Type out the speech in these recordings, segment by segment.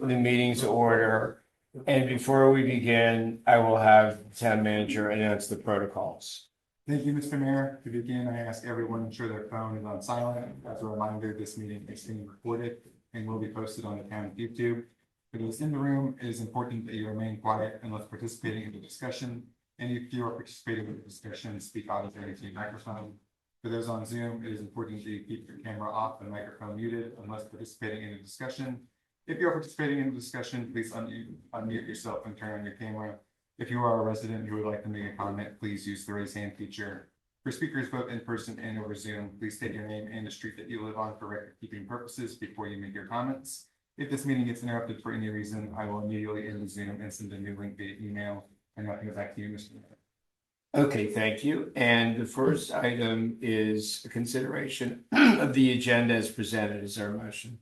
the meeting's order. And before we begin, I will have the town manager announce the protocols. Thank you, Mr. Mayor. To begin, I ask everyone to ensure their phone is on silent. As a reminder, this meeting is being recorded and will be posted on the town YouTube. For those in the room, it is important that you remain quiet unless participating in the discussion. And if you are participating in the discussion, speak audibly into your microphone. For those on Zoom, it is important that you keep your camera off and microphone muted unless participating in the discussion. If you are participating in the discussion, please unmute yourself and turn on your camera. If you are a resident who would like to make a comment, please use the raise hand feature. For speakers both in person and over Zoom, please state your name and the street that you live on for record keeping purposes before you make your comments. If this meeting gets interrupted for any reason, I will immediately end the Zoom and send a new link via email. And I'll go back to you, Mr. Mayor. Okay, thank you. And the first item is a consideration of the agenda as presented. Is there a motion?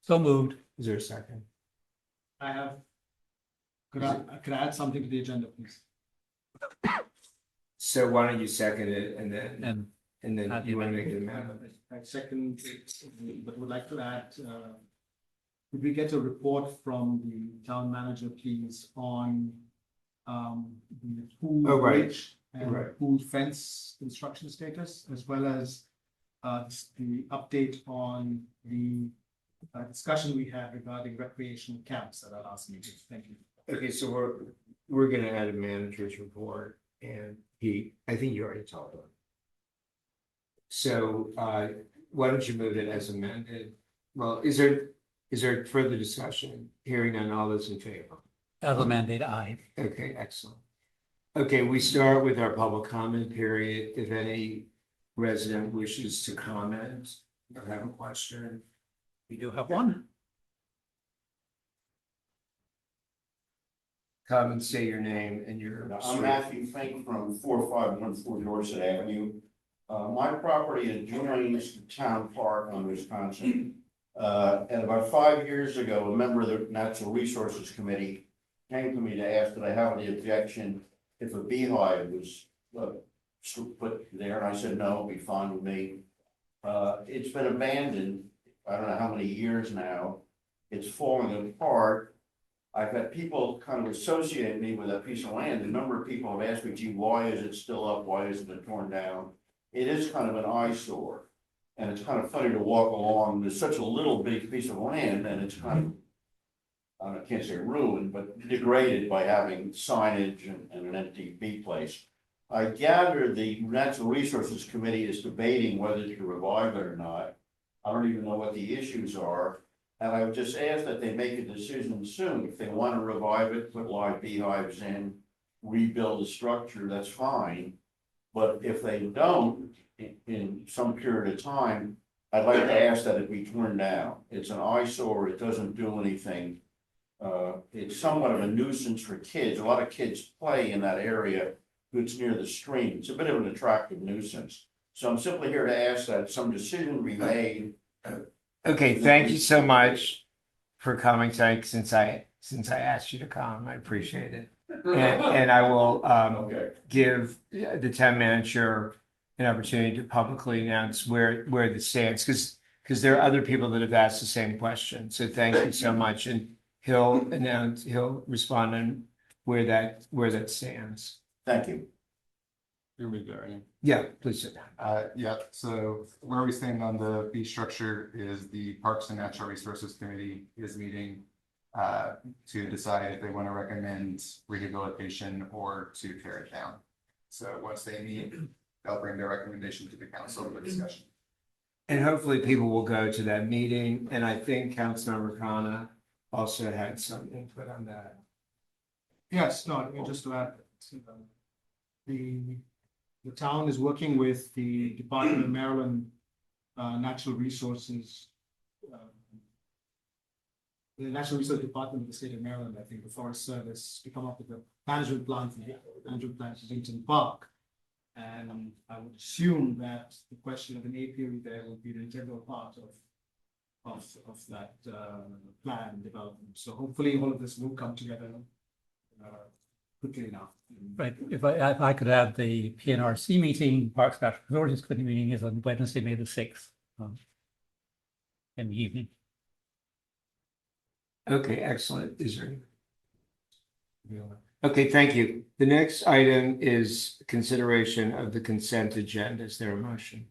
So moved. Is there a second? I have. Could I add something to the agenda, please? So why don't you second it and then And you want to make an amendment? I second, but would like to add, could we get a report from the town manager, please, on the pool Oh, right. bridge and Right. pool fence construction status, as well as the update on the discussion we had regarding recreational camps at our last meeting. Thank you. Okay, so we're gonna add a manager's report and I think you already told him. So why don't you move it as amended? Well, is there further discussion? Hearing none, all those in favor? As amended, aye. Okay, excellent. Okay, we start with our public comment period. If any resident wishes to comment or have a question. We do have one. Come and say your name and your. I'm Matthew Fink from 4514 Dorset Avenue. My property adjoins the town park on Wisconsin. And about 5 years ago, a member of the Natural Resources Committee came to me to ask that I have any objection if a beehive was put there, and I said, no, it'd be fine with me. It's been abandoned, I don't know how many years now. It's falling apart. I've had people kind of associate me with that piece of land. A number of people have asked me, gee, why is it still up? Why isn't it torn down? It is kind of an eyesore. And it's kind of funny to walk along. There's such a little big piece of land and it's kind of, I can't say ruined, but degraded by having signage and an empty bee place. I gather the Natural Resources Committee is debating whether to revive it or not. I don't even know what the issues are. And I would just ask that they make a decision soon. If they want to revive it, put live beehives in, rebuild the structure, that's fine. But if they don't, in some period of time, I'd like to ask that it be torn down. It's an eyesore, it doesn't do anything. It's somewhat of a nuisance for kids. A lot of kids play in that area. It's near the stream. It's a bit of an attractive nuisance. So I'm simply here to ask that some decision be made. Okay, thank you so much for coming tonight, since I asked you to come. I appreciate it. And I will Okay. give the town manager an opportunity to publicly announce where this stands, because there are other people that have asked the same question. So thank you so much. And he'll respond on where that stands. Thank you. Here we go, right? Yeah, please sit down. Yeah, so where we stand on the fee structure is the Parks and Natural Resources Committee is meeting to decide if they want to recommend rehabilitation or to tear it down. So once they meet, they'll bring their recommendation to the council for discussion. And hopefully people will go to that meeting. And I think Councilmember Khanna also had some input on that. Yes, no, just to add, the town is working with the Department of Maryland Natural Resources. The Natural Resource Department of the state of Maryland, I think, the Forest Service, to come up with a management plan for Lincoln Park. And I would assume that the question of an apiary there will be an integral part of that plan development. So hopefully all of this will come together quickly enough. Right, if I could add, the PNRC meeting, Parks and Natural Resources Committee meeting is on Wednesday, May the 6th. In the evening. Okay, excellent. Is there? Okay, thank you. The next item is consideration of the consent agenda. Is there a motion?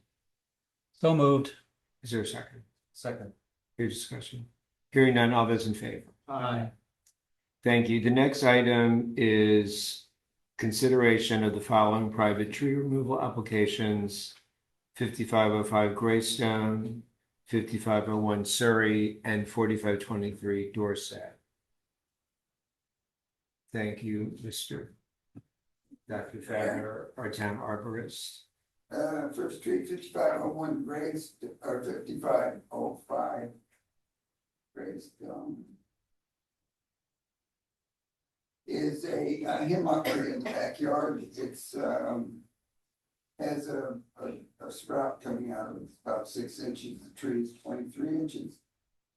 So moved. Is there a second? Second. Your discussion. Hearing none, all those in favor? Aye. Thank you. The next item is consideration of the following private tree removal applications. 5505 Greystone, 5501 Surrey, and 4523 Dorset. Thank you, Mr. Dr. Fadner, our town arborist. First Street, 5501 Grace, or 5505 Grace, is a hemlock tree in the backyard. It's, has a sprout coming out of it, about 6 inches. The tree is 23 inches.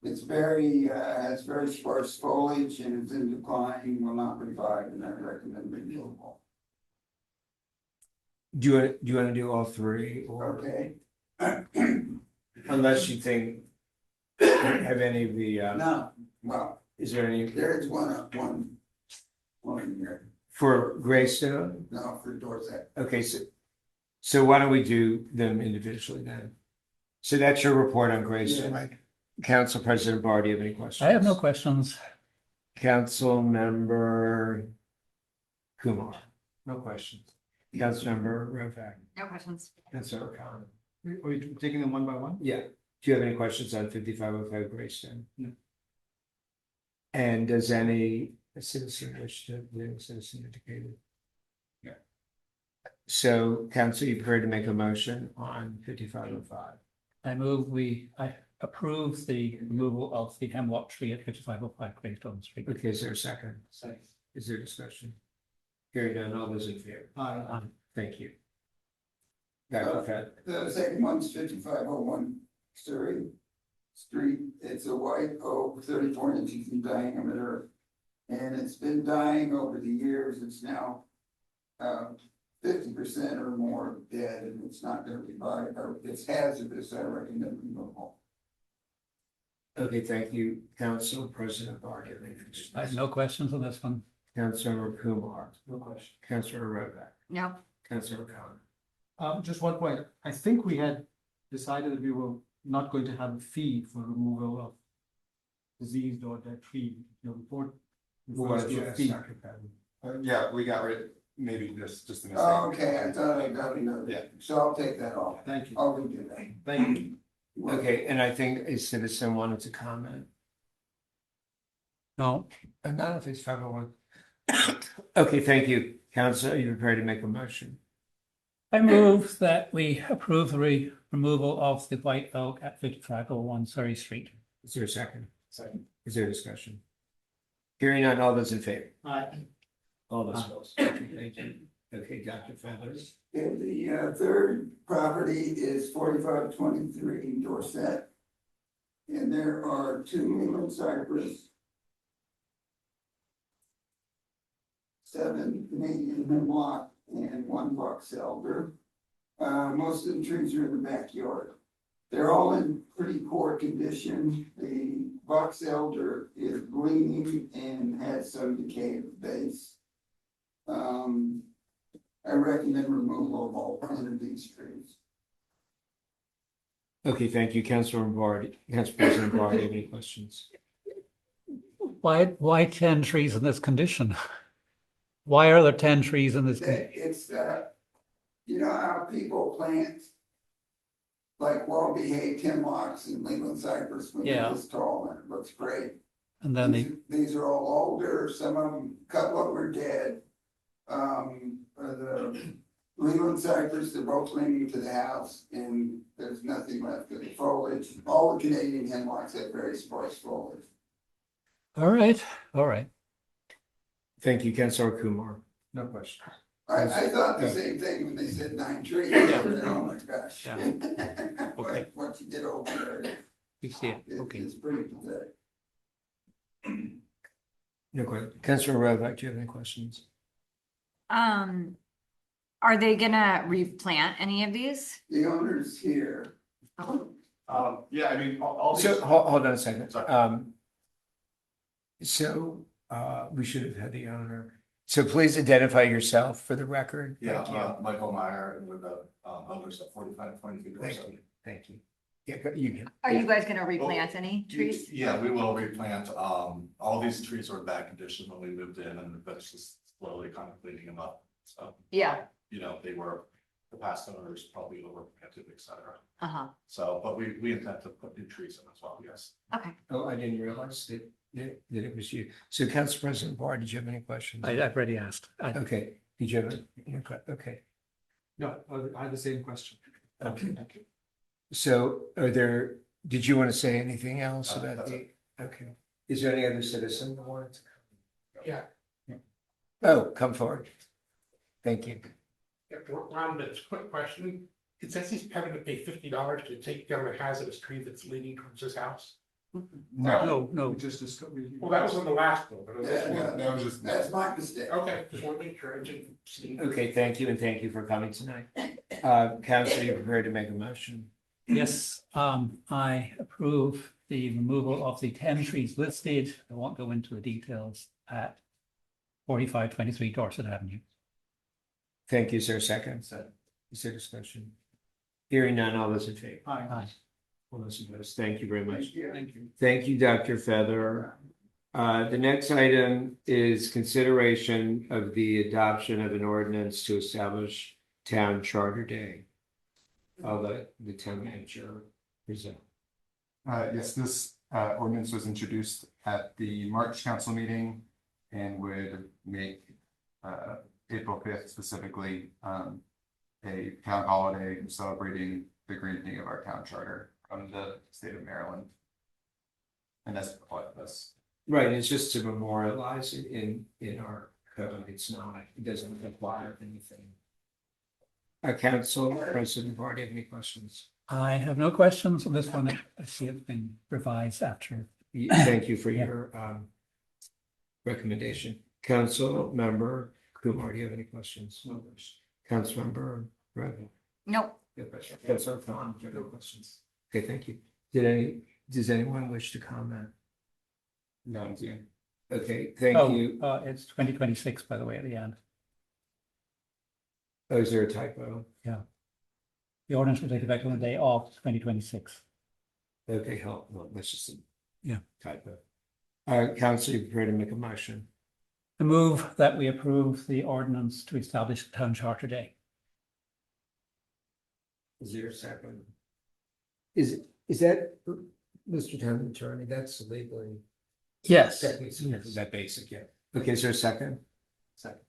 It's very, has very sparse foliage and is in decline, will not revive, and I recommend removal. Do you want to do all three, or Okay? unless you think, have any of the, No, well, is there any there is one here, for Greystone? no, for Dorset. Okay, so why don't we do them individually then? So that's your report on Greystone, Yes. right? Council President Barr, do you have any questions? I have no questions. Council Member Kumar, No questions. Council Member Rovak, No questions. Councilor O'Connor. Are you taking them one by one? Yeah, do you have any questions on 5505 Greystone? No. And does any citizen wish to, the citizen indicated? Yeah. So, council, you prepared to make a motion on 5505? I approve the removal of the hemlock tree at 5505 Greystone Street. Okay, is there a second? Second. Is there discussion? Hearing none, all those in favor? Aye. Thank you. Dr. Fed, The second one's 5501 Surrey Street. It's a white oak, 34 inches in diameter. And it's been dying over the years. It's now 50% or more dead, and it's not going to revive. It's hazardous. I recommend removal. okay, thank you, Council President Barr, do you have any questions? I have no questions on this one. Councilor Kumar, No question. Councilor Rovak, No. Councilor O'Connor. Just one point. I think we had decided that we were not going to have a fee for removal of diseased or dead tree. Your report refers to a fee. Yeah, we got rid, maybe just a mistake. Oh, okay, I thought I got another. Yeah. So I'll take that off. Thank you. I'll redo that. Thank you. Okay, and I think a citizen wanted to comment. No, Not if it's 501. Okay, thank you. Council, are you prepared to make a motion? I move that we approve the removal of the white oak at 5501 Surrey Street. Is there a second? Second. Is there a discussion? Hearing none, all those in favor? Aye. All those opposed? Okay, thank you. Okay, Dr. Feathers. And the third property is 4523 Dorset. And there are 2 Leland cypress, 7 Canadian hemlock, and 1 box elder. Most of the trees are in the backyard. They're all in pretty poor condition. The box elder is bleeding and has some decay at the base. I recommend removal of all 10 of these trees. Okay, thank you, Councilor Barr. Council President Barr, do you have any questions? Why 10 trees in this condition? Why are there 10 trees in this? It's, you know how people plant like well-behaved hemlocks and Leland cypress when they're Yeah. this tall and it looks great. And then These are all older, some of them, a couple of them are dead. The Leland cypress, they're both leaning to the house and there's nothing left of the foliage. All the Canadian hemlocks have very sparse foliage. all right, all right. Thank you, Councilor Kumar. No question. I thought the Yeah. same thing when they said 9 trees. Yeah. Oh my gosh. Yeah. But what you did over there, We see it. Okay. it's pretty pathetic. No question. Councilor Rovak, do you have any questions? Are they gonna replant any of these? The owner's here. Oh, Yeah, I mean, all So, hold on a second. Sorry. So we should have had the owner. So please identify yourself for the record. Yeah, Thank you. Michael Meyer with the others at 4523 Thank Dorset. you. Thank you. Yeah, you can. Are you guys gonna replant any trees? Yeah, we will replant. All these trees were in bad condition when we moved in, and that's just slowly kind of cleaning them up. So, Yeah, you know, they were, the past owners probably overplanted, et cetera. uh-huh, So, but we intend to put new trees in as well, yes. okay. Oh, I didn't realize that it was you. So Council President Barr, did you have any questions? I've already asked. Okay, did you have okay, No, I had the same question. okay. Thank you. So did you want to say anything else about That's the, okay. Is there any other citizen that wanted to? Yeah. Oh, come forward. Thank you. Ron, that's a quick question. It says he's having to pay $50 to take down a hazardous tree that's leading towards his house. No, No, We just discussed. Well, that was on the last one, but it was this Yeah, one. that was just. That's my mistake. Okay, just want to make sure I didn't see. Okay, thank you, and thank you for coming tonight. Council, you prepared to make a motion? yes, I approve the removal of the 10 trees listed. I won't go into the details at 4523 Dorset Avenue. Thank you, sir. Second. Is there discussion? Hearing none, all those in favor? Aye. All those opposed, thank you very much. Thank you. Thank you, Dr. Feather. The next item is consideration of the adoption of an ordinance to establish Town Charter Day. I'll let the town manager present. Yes, this ordinance was introduced at the March council meeting and would make April 5th specifically a town holiday celebrating the granting of our town charter from the state of Maryland. And that's what this. Right, it's just to memorialize it in our code. It's not, it doesn't require anything. Council President Barr, do you have any questions? I have no questions on this one. I see it's been revised after. Thank you for your recommendation. Council Member Kumar, do you have any questions? No question. Council Member Revin? Nope. Councilor Khan, do you have any questions? Okay, thank you. Does anyone wish to comment? No, Okay, thank Oh, you. it's 2026, by the way, at the end. Oh, is there a typo? The ordinance will take effect on the day of 2026. Okay, help, well, that's just a Yeah. typo. Council, you prepared to make a motion? I move that we approve the ordinance to establish Town Charter Day. Is there a second? Is that, Mr. Town Attorney, that's legally. Yes. Is that basic, yeah? Okay, is there a second? Second.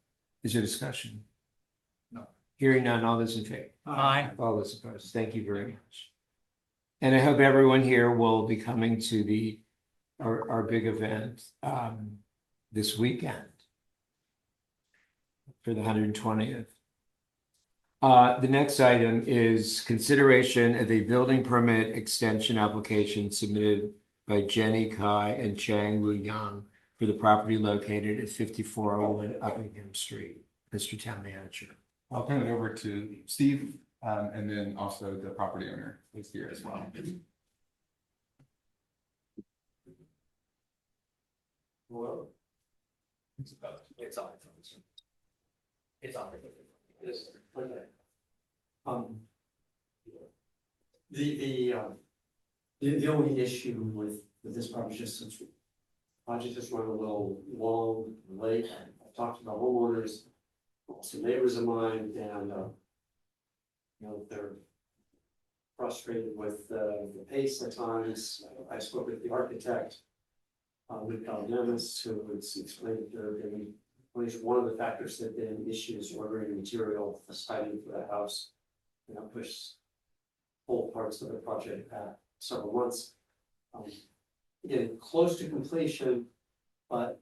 Is there discussion? No. Hearing none, all those in favor? Aye. All those opposed, thank you very much. And I hope everyone here will be coming to our big event, this weekend. For the 120th. The next item is consideration of a building permit extension application submitted by Jenny Kai and Chang Wu Yang for the property located at 5401 Uppingham Street. Mr. Town Manager. I'll turn it over to Steve, and then also the property owner is here as well. Hello. It's on. It's on. It's okay. The only issue with this project is just since project just went a little long, late. I talked to the homeowners, some neighbors of mine, and they're frustrated with the pace at times. I spoke with the architect, with Cal Dennis, who was explaining that there have been, at least one of the factors that have been issues ordering material, the siding for the house, push whole parts of the project back several months. Getting close to completion, but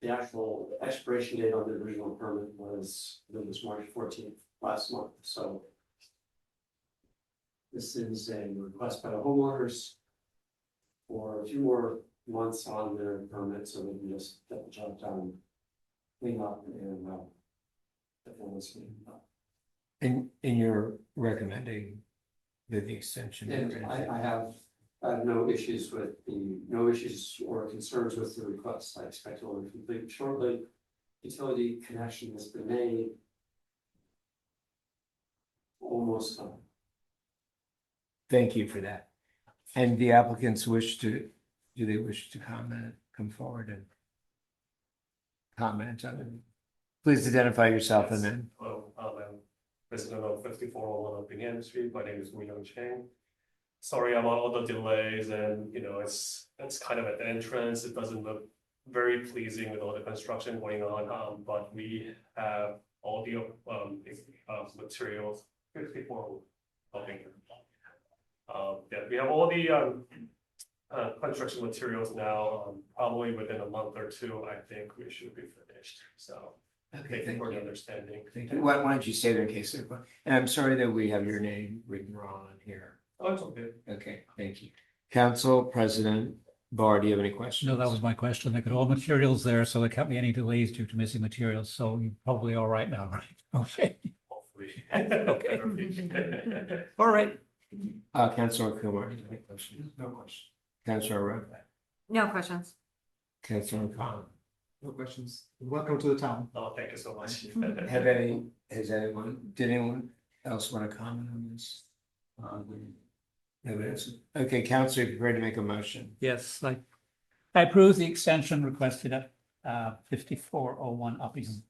the actual expiration date on the original permit was March 14th last month, so this is a request by the homeowners for a few more months on their permit, so they can just get the job done, clean up, and get things cleaned up. And you're recommending that the extension. And I I have no issues or concerns with the request. I expect it will be completed shortly. Utility connection has been made. Almost done. Thank you for that. And the applicants do they wish to come forward and comment on it? Please identify yourself and then. Hello, I'm resident of 5401 Opinion Street. My name is William Chang. Sorry about all the delays and, it's kind of at the entrance. It doesn't look very pleasing with all the construction going on, but we have all the materials. 54 helping. Yeah, we have all the construction materials now. Probably within a month or two, I think we should be finished. So thank you for the understanding. Thank you. Why don't you say that in case of, and I'm sorry that we have your name written wrong on here. Oh, it's okay. Okay, thank you. Council President Barr, do you have any questions? No, that was my question. They got all materials there, so there can't be any delays due to missing materials. So you're probably all right now, right? Okay. Hopefully. Okay. All right. Councilor Kumar, do you have any questions? No question. Councilor Rowe, No questions. Councilor Khan. No questions. Welcome to the town. Oh, thank you so much. Did anyone else want to comment on this? Nobody else? Okay, Councilor, you're ready to make a motion. Yes, I approve the extension requested at 5401 Uppingham.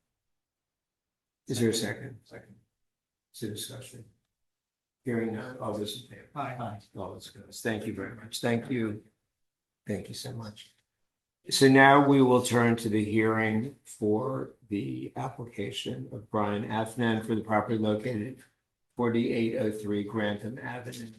Is there a second? Second. Is there discussion? Hearing none, all those in favor? Aye. All those opposed. Thank you very much. Thank you. Thank you so much. So now we will turn to the hearing for the application of Brian Afnan for the property located 4803 Grantham Avenue.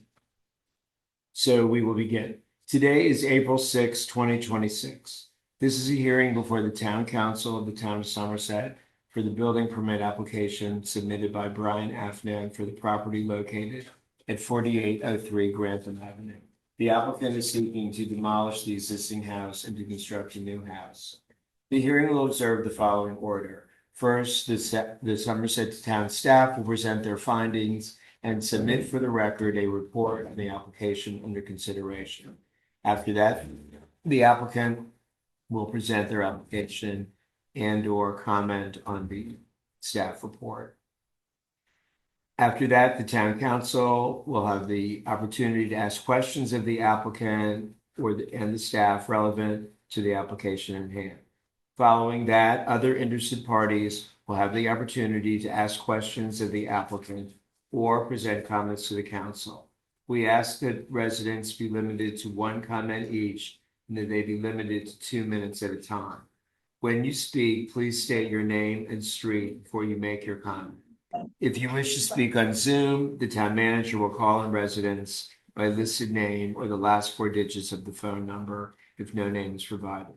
So we will begin. Today is April 6, 2026. This is a hearing before the Town Council of the Town of Somerset for the building permit application submitted by Brian Afnan for the property located at 4803 Grantham Avenue. The applicant is seeking to demolish the existing house and to construct a new house. The hearing will observe the following order. First, the Somerset Town staff will present their findings and submit for the record a report on the application under consideration. After that, the applicant will present their application and/or comment on the staff report. After that, the town council will have the opportunity to ask questions of the applicant and the staff relevant to the application in hand. Following that, other interested parties will have the opportunity to ask questions of the applicant or present comments to the council. We ask that residents be limited to one comment each and that they be limited to 2 minutes at a time. When you speak, please state your name and street before you make your comment. If you wish to speak on Zoom, the town manager will call on residents by listed name or the last 4 digits of the phone number if no name is provided.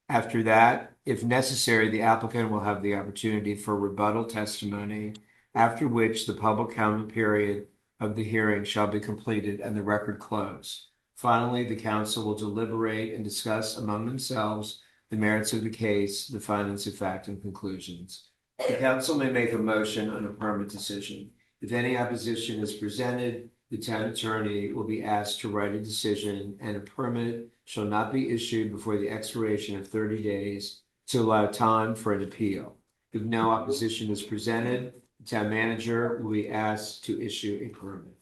After that, if necessary, the applicant will have the opportunity for rebuttal testimony, after which the public comment period of the hearing shall be completed and the record closed. Finally, the council will deliberate and discuss among themselves the merits of the case, the findings of fact, and conclusions. The council may make a motion on a permit decision. If any opposition is presented, the town attorney will be asked to write a decision, and a permit shall not be issued before the expiration of 30 days to allow time for an appeal. If no opposition is presented, the town manager will be asked to issue a permit.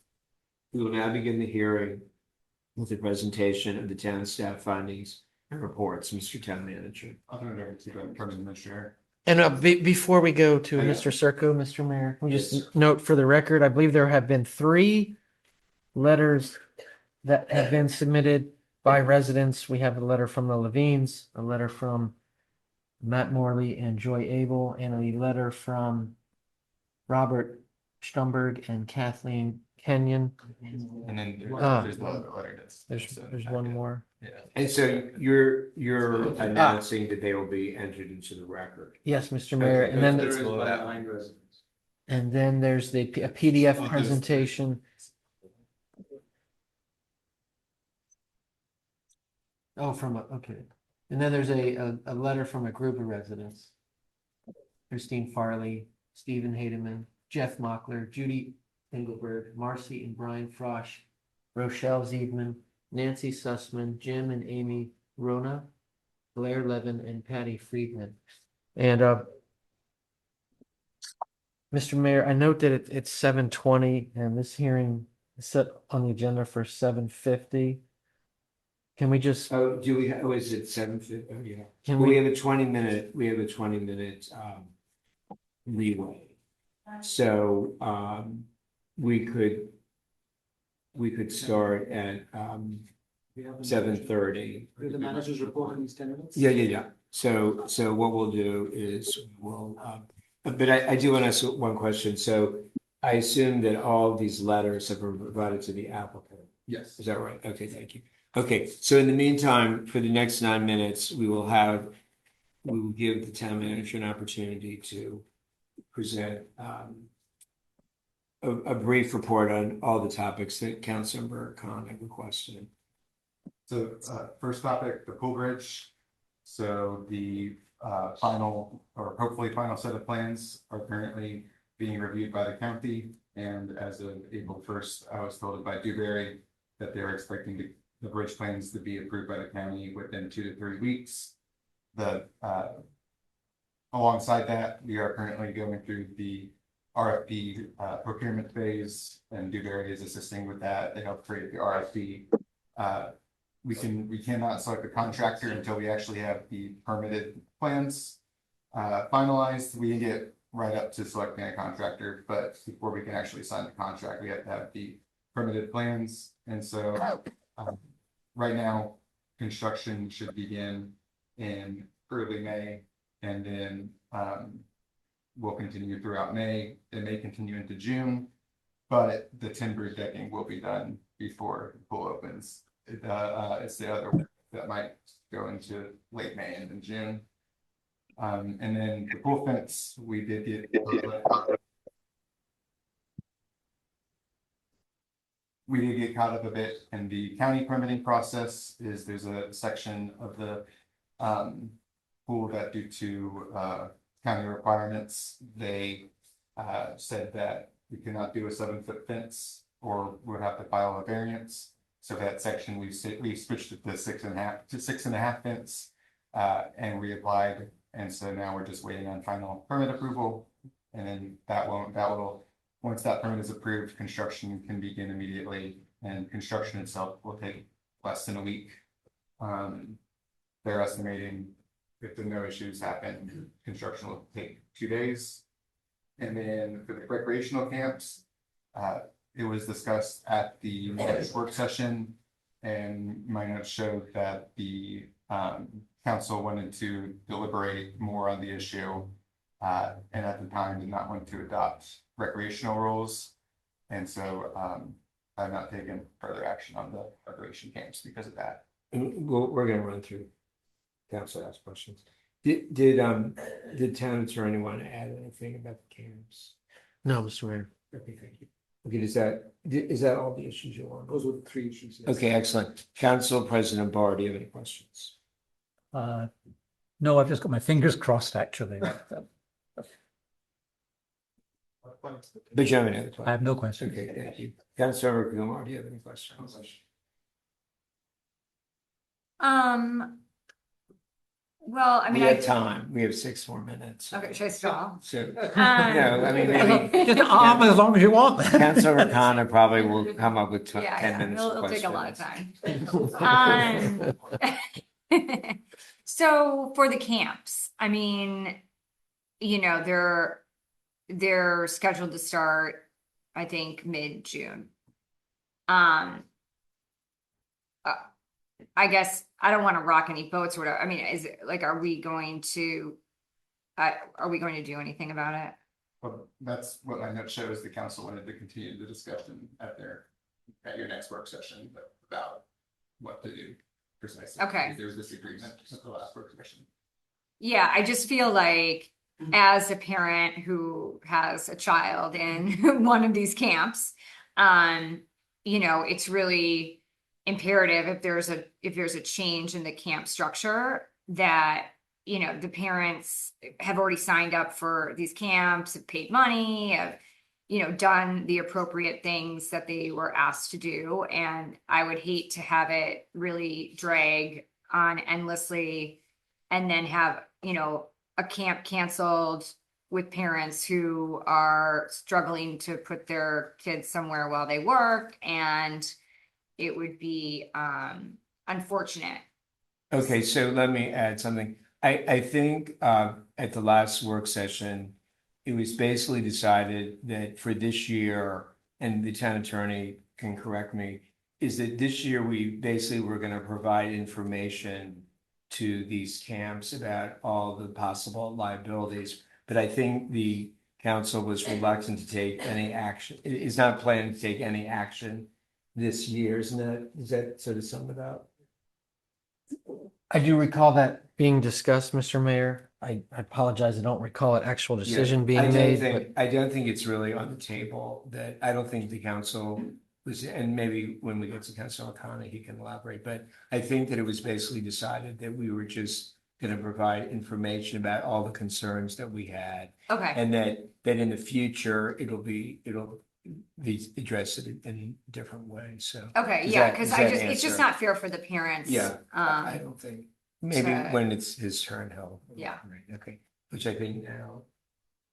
We will now begin the hearing with the presentation of the town staff findings and reports. Mr. Town Manager. I'll turn it over to the permanent administrator. And before we go to Oh, yeah. Mr. Circo, Mr. Mayor, we Yes, just note for the record, I believe there have been 3 letters that have been submitted by residents. We have a letter from the Levines, a letter from Matt Morley and Joy Abel, and a letter from Robert Stumberg and Kathleen Kenyon. And then Ah. there's one other letter that's. There's one more. Yeah. And so you're announcing that they will be entered into the record. Yes, Mr. Mayor, and then There is one that- Behind residents. and then there's a PDF Oh, there's- presentation. Oh, okay. And then there's a letter from a group of residents. Christine Farley, Stephen Hademan, Jeff Mockler, Judy Engelberg, Marcy and Brian Frosch, Rochelle Ziedman, Nancy Sussman, Jim and Amy Rona, Blair Levin, and Patty Friedman. And Mr. Mayor, I note that it's 7:20 and this hearing is set on the agenda for 7:50. Can we just, Oh, do we, is it 7:50? Oh, yeah. can We we, have a 20-minute, leeway. So, we could start at, We have the 7:30. manager- The manager's report in these 10 minutes? Yeah. So what we'll do is but I do want to ask one question. So I assume that all of these letters have been provided to the applicant. Yes. Is that right? Okay, thank you. Okay, so in the meantime, for the next 9 minutes, we will give the town manager an opportunity to present a brief report on all the topics that Councilmember Khan had requested. So, first topic, the pool bridge. So the final, or hopefully final set of plans are currently being reviewed by the county. And as of April 1st, I was told by Dewberry that they're expecting the bridge plans to be approved by the county within 2 to 3 weeks. Alongside that, we are currently going through the RFP procurement phase, and Dewberry is assisting with that. They help create the RFP. We cannot select a contractor until we actually have the permitted plans finalized. We can get right up to selecting a contractor, but before we can actually sign the contract, we have to have the permitted plans. And so right now, construction should begin in early May, and then will continue throughout May. It may continue into June, but the timber decking will be done before the pool opens. It's the other one that might go into late May and then June. And then the pool fence, we did get caught up a bit in the county permitting process. There's a section of the pool that, due to county requirements, they said that we cannot do a 7-foot fence or would have to file a variance. So that section we switched it to 6.5 fence and reapplied. And so now we're just waiting on final permit approval. And then once that permit is approved, construction can begin immediately, and construction itself will take less than a week. They're estimating, if no issues happen, construction will take 2 days. And then for the recreational camps, it was discussed at the March work session, and my notes showed that the council wanted to deliberate more on the issue, and at the time did not want to adopt recreational rules. And so I've not taken further action on the recreation camps because of that. We're going to run through council ask questions. Did town attorney want to add anything about the camps? no, Mr. Mayor. Okay, thank you. Okay, is that all the issues you want? Those were the 3 issues. Yes. Okay, excellent. Council President Barr, do you have any questions? No, I've just got my fingers crossed, actually. But you have any other questions? I have no questions. Okay, thank you. Councilor Kumar, do you have any questions? Well, I We mean, have time. We have 6 more minutes. okay, should I stall? So, no, I mean, maybe Just as long as you want. Councilor Khanna probably will come up with 10 Yeah, minutes. of it'll take a lot of questions. time. So for the camps, I mean, you know, they're scheduled to start, I think, mid-June. I guess I don't want to rock any boats or whatever. I mean, is it like, are we going to do anything about it? Well, that's what my note shows. The council wanted to continue the discussion at your next work session about what to do precisely. Okay. There was disagreement at the last work session. Yeah, I just feel like as a parent who has a child in one of these camps, you know, it's really imperative if there's a change in the camp structure that, you know, the parents have already signed up for these camps, have paid money, done the appropriate things that they were asked to do. And I would hate to have it really drag on endlessly and then have, a camp canceled with parents who are struggling to put their kids somewhere while they work, and it would be unfortunate. Okay, so let me add something. I think at the last work session, it was basically decided that for this year, and the town attorney can correct me, is that this year we basically were going to provide information to these camps about all the possible liabilities. But I think the council was reluctant to take any action, is not planning to take any action this year, isn't it? Is that sort of sum it up? I do recall that being discussed, Mr. Mayor. I apologize, I don't recall an actual decision I being don't made, think- I don't think it's really on the table, that I don't think the council was, and maybe when we get to Council O'Connor, he can elaborate, but I think that it was basically decided that we were just gonna provide information about all the concerns that we had. Okay. And that in the future, it'll be addressed in a different way, so. Okay, Does yeah, that- because does that it's just answer? not fair for the parents. Yeah, I don't think, maybe to- when it's his turn, he'll. Yeah. Right, okay, which I think now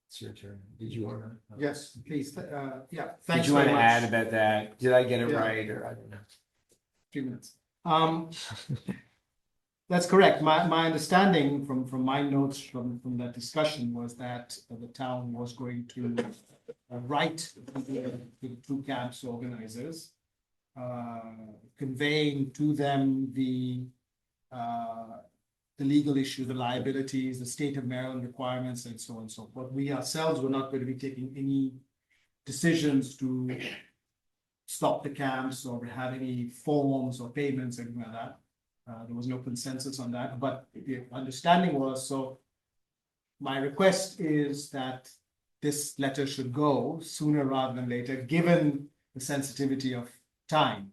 it's your turn. Did you want to? Yes, please, yeah, Did thanks you want very to add much. about that? Did I get it Yeah. right, or I don't know? 3 minutes. That's correct. My understanding from my notes from that discussion was that the town was going to write to the two camps organizers, conveying to them the legal issue, the liabilities, the state of Maryland requirements, and so on and so forth. We ourselves were not going to be taking any decisions to stop the camps or have any forms or payments, anything like that. There was no consensus on that, but the understanding was, so my request is that this letter should go sooner rather than later, given the sensitivity of time.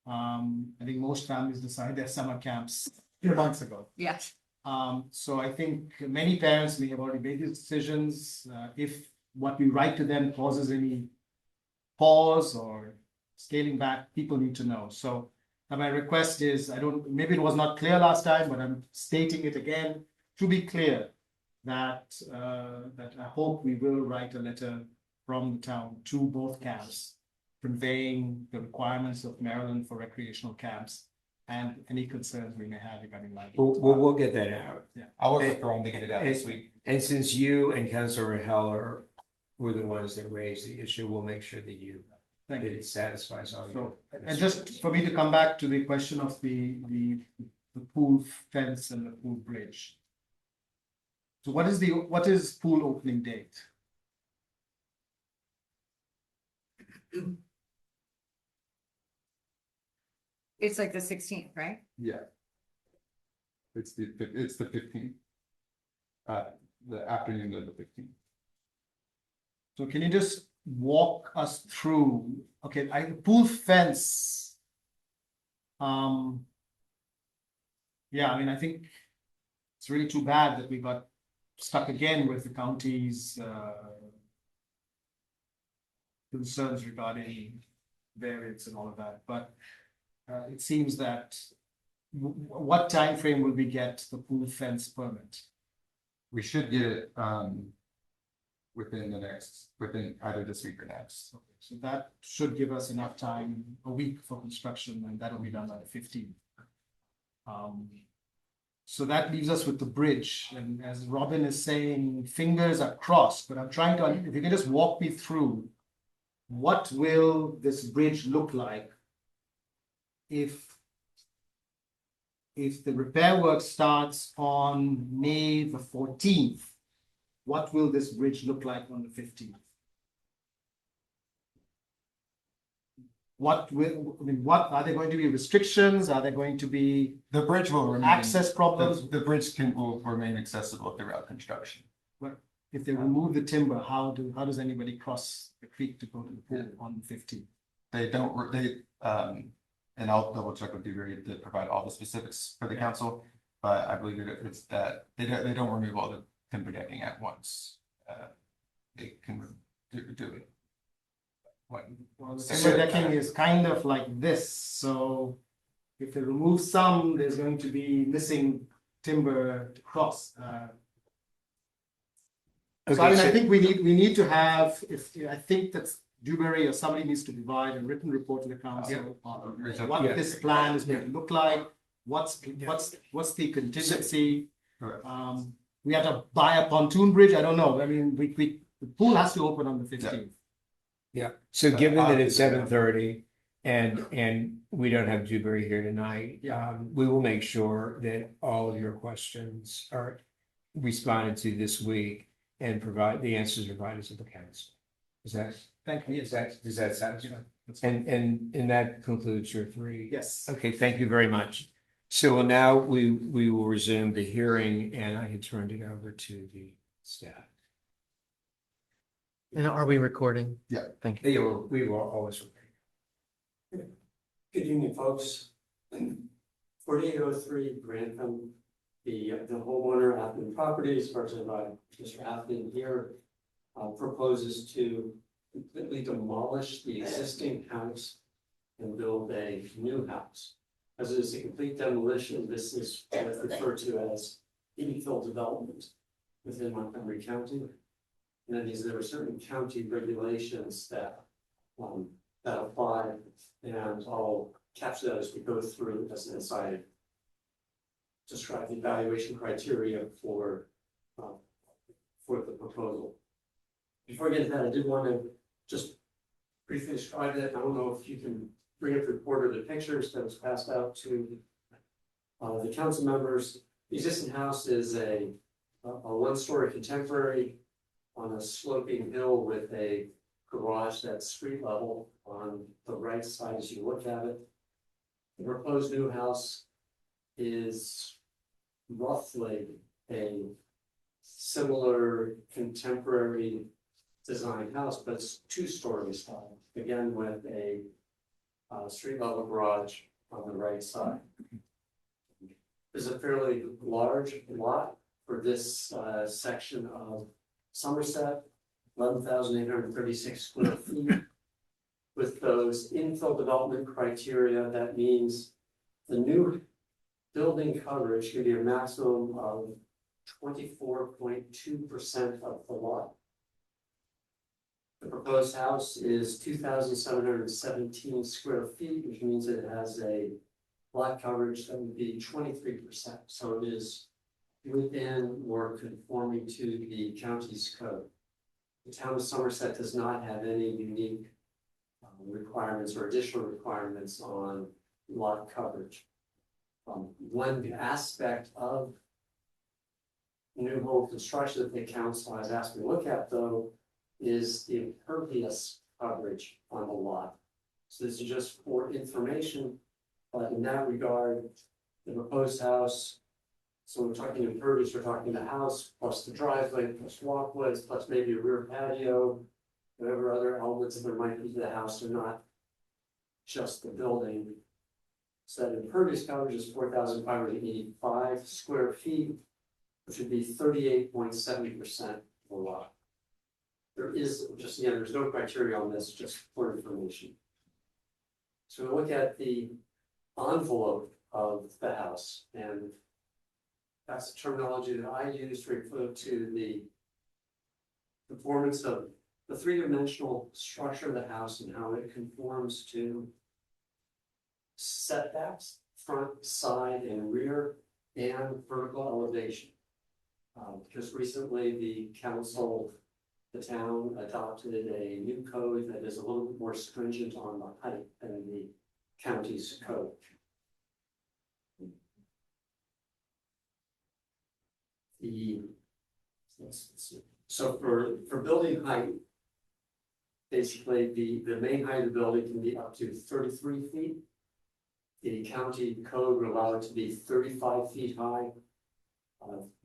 I think most families decide their summer camps 2 months ago. Yes. So I think many parents may have already made these decisions. If what we write to them causes any pause or scaling back, people need to know. So my request is, maybe it was not clear last time, but I'm stating it again to be clear that I hope we will write a letter from the town to both camps, conveying the requirements of Maryland for recreational camps and any concerns we may have regarding liability. We'll get that out. I was trying to get it out this week. And since you and Councilor Heller were the ones that raised the issue, we'll make sure that Thank that you. it satisfies all your. So, and just for me to come back to the question of the pool fence and the pool bridge. So what is pool opening date? It's like the 16th, right? Yeah. It's the 15th. The afternoon of the 15th. So can you just walk us through, okay, pool fence. Yeah, I mean, I think it's really too bad that we got stuck again with the county's concerns regarding variance and all of that, but it seems that what time frame will we get the pool fence permit? We should get it within either this week or next. Okay, so that should give us enough time, a week for construction, and that'll be done by the 15th. So that leaves us with the bridge, and as Robin is saying, fingers are crossed, but I'm trying to, if you can just walk me through, what will this bridge look like if the repair work starts on May the 14th? What will this bridge look like on the 15th? What are there going to be restrictions? Are there going to be The bridge will remain. access problems? The bridge will remain accessible throughout construction. If they remove the timber, how does anybody cross the creek to go to the pool on the 15th? They don't, and I'll double check with DeGray to provide all the specifics for the council. But I believe it's that they don't remove all the timber decking at once. They can do it what? Well, the So- timber decking is kind of like this, so if they remove some, there's going to be missing timber to cross. So I mean, I think we need to have, I think that Dewberry or somebody needs to provide a written report to the council on what Yeah. this plan is going to look like, what's the contingency? Correct. We have to buy a pontoon bridge, I don't know, I mean, the pool has to open on the 15th. Yeah, so given that it's Yeah. 7:30 and we don't have Dewberry here tonight, we will make sure that all of your questions are responded to this week and provide the answers provided to the council. Is that, Thank you, yes. does that satisfy? And that concludes your three. Yes. Okay, thank you very much. So now we will resume the hearing and I had turned it over to the staff. And are we recording? Yeah. Thank you. We will always. Good evening, folks. 4803 Grantham, the homeowner, Athman Properties, represented by Mr. Athman here, proposes to completely demolish the existing house and build a new house. As it is a complete demolition, this is what's referred to as infill development within Montgomery County. And that means there are certain county regulations that apply, and I'll capture that as we go through as an aside. Describe the evaluation criteria for the proposal. Before I get into that, I did want to just briefly describe it. I don't know if you can bring up the report or the pictures that was passed out to the council members. The existing house is a one-story contemporary on a sloping hill with a garage that's street level on the right side as you look at it. The proposed new house is roughly a similar contemporary design house, but it's 2 stories high, again with a street level garage on the right side. There's a fairly large lot for this section of Somerset, 11,836 square feet. With those infill development criteria, that means the new building coverage should be a maximum of 24.2% of the lot. The proposed house is 2,717 square feet, which means it has a lot coverage that would be 23%. So it is within or conforming to the county's code. The town of Somerset does not have any unique requirements or additional requirements on lot coverage. One aspect of new home construction that the council has asked me to look at, though, is the impervious coverage on the lot. So this is just for information, but in that regard, the proposed house, so we're talking impervious, we're talking the house plus the driveway plus walkways plus maybe a rear patio, whatever other elements there might be to the house are not just the building. So that impervious coverage is 4,585 square feet, which would be 38.7% of the lot. There is, just again, there's no criteria on this, just for information. So we look at the envelope of the house, and that's the terminology that I use to refer to the performance of the 3-dimensional structure of the house and how it conforms to setbacks, front, side, and rear, and vertical elevation. Just recently, the council, the town adopted a new code that is a little bit more stringent on the height than the county's code. So for building height, basically the main height of the building can be up to 33 feet. The county code would allow it to be 35 feet high.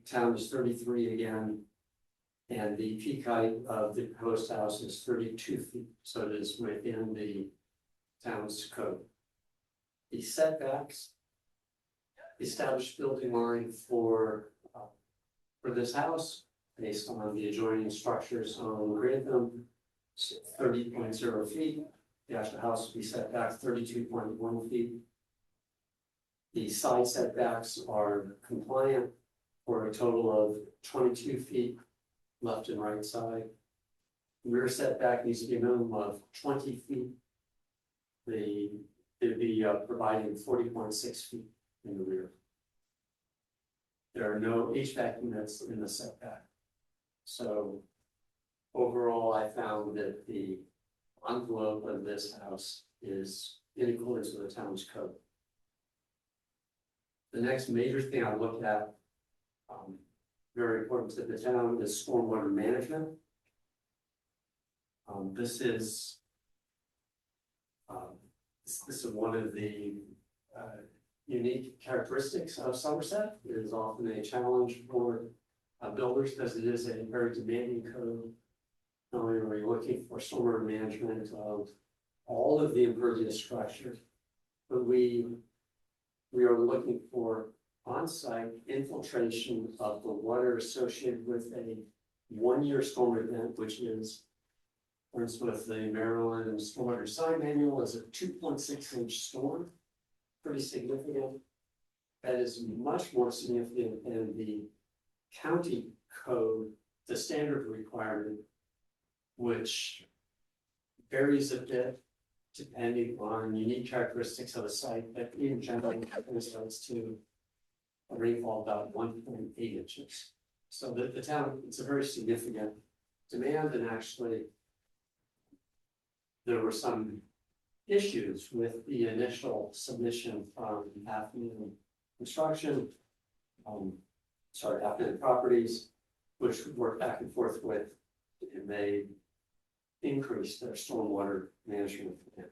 Town is 33 again. And the peak height of the proposed house is 32 feet. So it is within the town's code. The setbacks, the established building line for this house, based on the adjoining structures on Grantham, 30.0 feet. The actual house will be set back 32.1 feet. The side setbacks are compliant for a total of 22 feet left and right side. Rear setback needs to be a minimum of 20 feet. They'd be providing 40.6 feet in the rear. There are no HVAC units in the setback. So overall, I found that the envelope of this house is in accordance with the town's code. The next major thing I looked at, very important to the town, is stormwater management. This is one of the unique characteristics of Somerset. It is often a challenge for builders because it is a very demanding code. Not only are we looking for stormwater management of all of the impervious structures, but we are looking for on-site infiltration of the water associated with a one-year storm event, which is, for instance, with the Maryland Stormwater Sign Manual, is a 2.6-inch storm, pretty significant. That is much more significant than the county code, the standard requirement, which varies a bit depending on unique characteristics of the site, but in general, translates to a rainfall about 1.8 inches. So the town, it's a very significant demand, and actually there were some issues with the initial submission from Athenian Construction, Athenian Properties, which worked back and forth with, and they increased their stormwater management plan.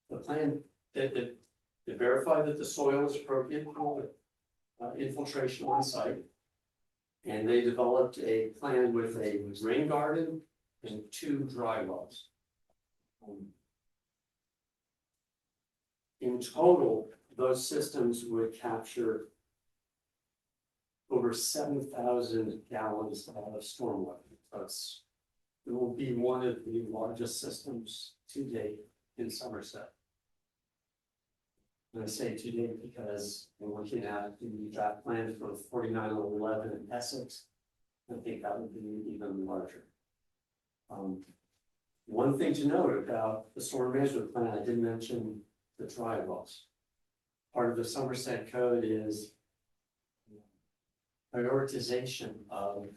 The plan that verified that the soil is appropriate for infiltration on site, and they developed a plan with a rain garden and 2 dry wells. In total, those systems would capture over 7,000 gallons of stormwater. It will be one of the largest systems to date in Somerset. And I say to date because we're looking at the draft plan for 4911 in Essex. I think that would be even larger. One thing to note about the storm management plan, I did mention the dry wells. Part of the Somerset code is prioritization of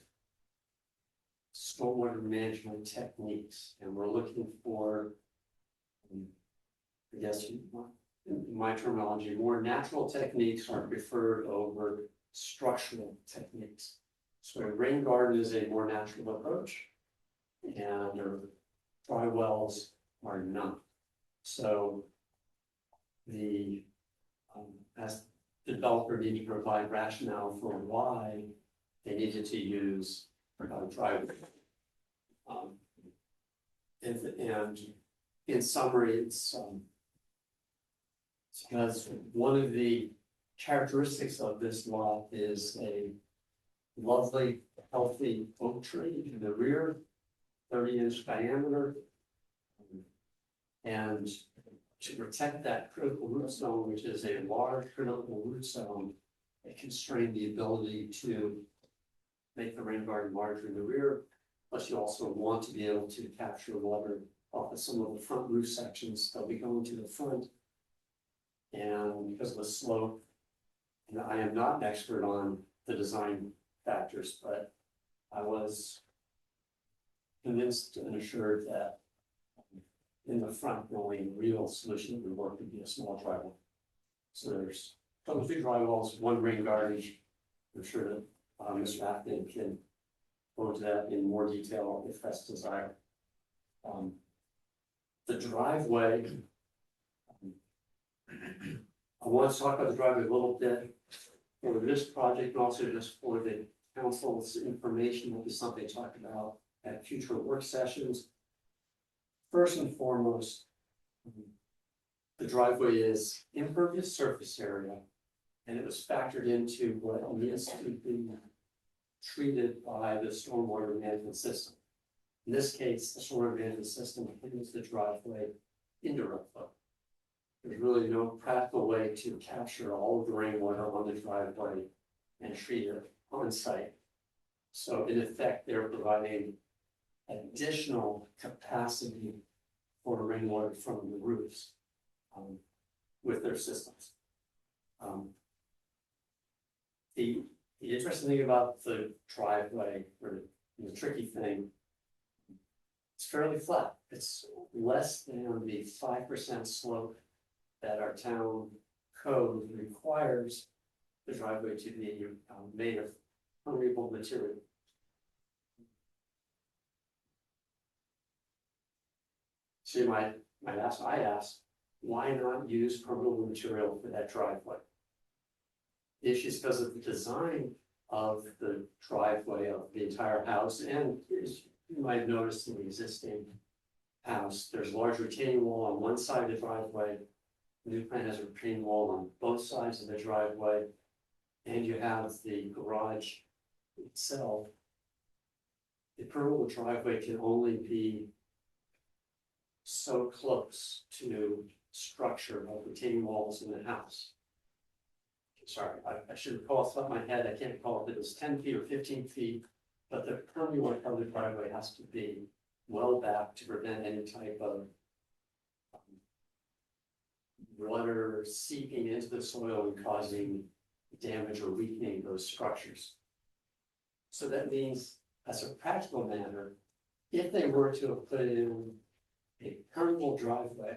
stormwater management techniques, and we're looking for, I guess, in my terminology, more natural techniques are preferred over structural techniques. So a rain garden is a more natural approach, and dry wells are not. So the as the developer needed to provide rationale for why they needed to use dry wells. And in summary, it's because one of the characteristics of this lot is a lovely, healthy oak tree in the rear, 30-inch diameter. And to protect that critical root zone, which is a large critical root zone, it constrained the ability to make the rain garden larger in the rear. Plus, you also want to be able to capture water off of some of the front roof sections that we go into the front. And because of the slope, and I am not an expert on the design factors, but I was convinced and assured that in the front, the only real solution that would work would be a small drywall. So there's a couple of 3 dry walls, 1 rain garden. I'm sure that Mr. Athman can go into that in more detail if that's desired. The driveway, I want to talk about the driveway a little bit for this project, and also just for the council's information. Will be something talked about at future work sessions. First and foremost, the driveway is impervious surface area, and it was factored into what needs to be treated by the stormwater management system. In this case, the storm management system handles the driveway indirectly. There's really no practical way to capture all of the rainwater on the driveway and treat it on site. So in effect, they're providing additional capacity for rainwater from the roofs with their systems. The interesting thing about the driveway, or the tricky thing, it's fairly flat. It's less than the 5% slope that our town code requires the driveway to be made of permeable material. So you might ask, I asked, why not use permeable material for that driveway? The issue is because of the design of the driveway of the entire house, and as you might have noticed in the existing house, there's a large retaining wall on one side of the driveway. The new plan has a retaining wall on both sides of the driveway, and you have the garage itself. The permeable driveway can only be so close to structure of retaining walls in the house. Sorry, I should recall off the top of my head, I can't recall if it was 10 feet or 15 feet, but the permeable part of the driveway has to be well back to prevent any type of water seeping into the soil and causing damage or weakening those structures. So that means, as a practical matter, if they were to have put in a permeable driveway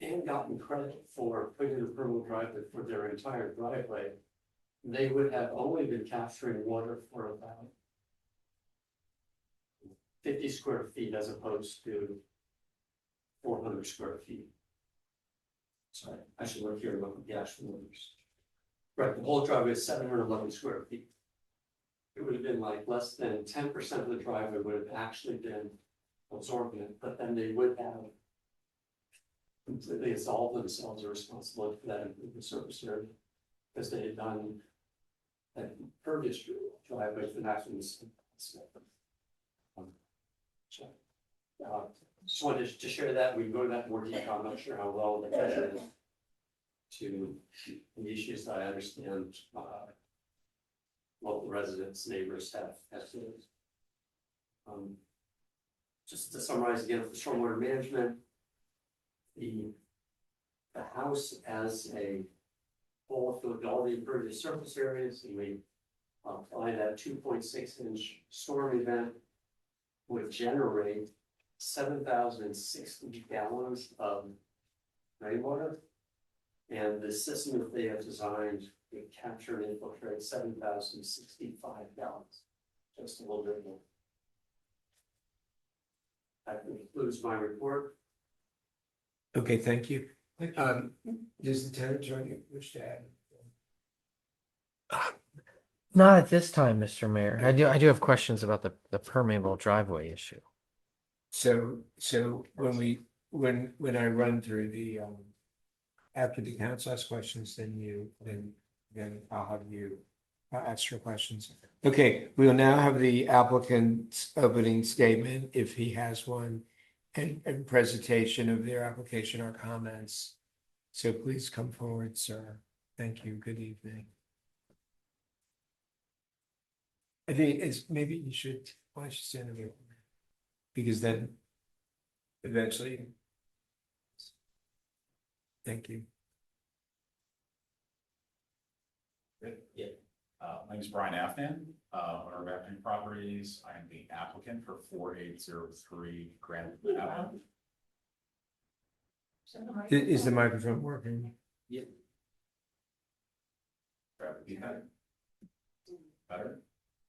and gotten credit for putting in a permeable driveway for their entire driveway, they would have only been capturing water for about 50 square feet as opposed to 400 square feet. Sorry, I should look here and look at the actual numbers. Right, the whole driveway is 711 square feet. It would have been like less than 10% of the driveway would have actually been absorbing it, but then they would have completely absolved themselves of responsibility for that improvement surface area, because they had done that pervious driveway for the maximum. Just wanted to share that. We can go to that in more detail. I'm not sure how well the measure is to the issues that I understand local residents, neighbors have to. Just to summarize again, for stormwater management, the house as a whole filled all the impervious surface areas, and we apply that 2.6 inch storm event would generate 7,060 gallons of rainwater, and the system that they have designed would capture and infiltrate 7,065 gallons, just a little bit more. That concludes my report. Okay, thank you. Does the town attorney wish to add? Not at this time, Mr. Mayor. I do have questions about the permeable driveway issue. So when I run through the after the council asks questions, then I'll have you ask your questions. Okay, we will now have the applicant's opening statement, if he has one, and presentation of their application or comments. So please come forward, sir. Thank you. Good evening. I think maybe you should, why don't you stand over here? Because then eventually. Thank you. Yeah. My name is Brian Afnan, owner of Afnan Properties. I am the applicant for 4803 Grand Avenue. Is the microphone working? Yeah. Better?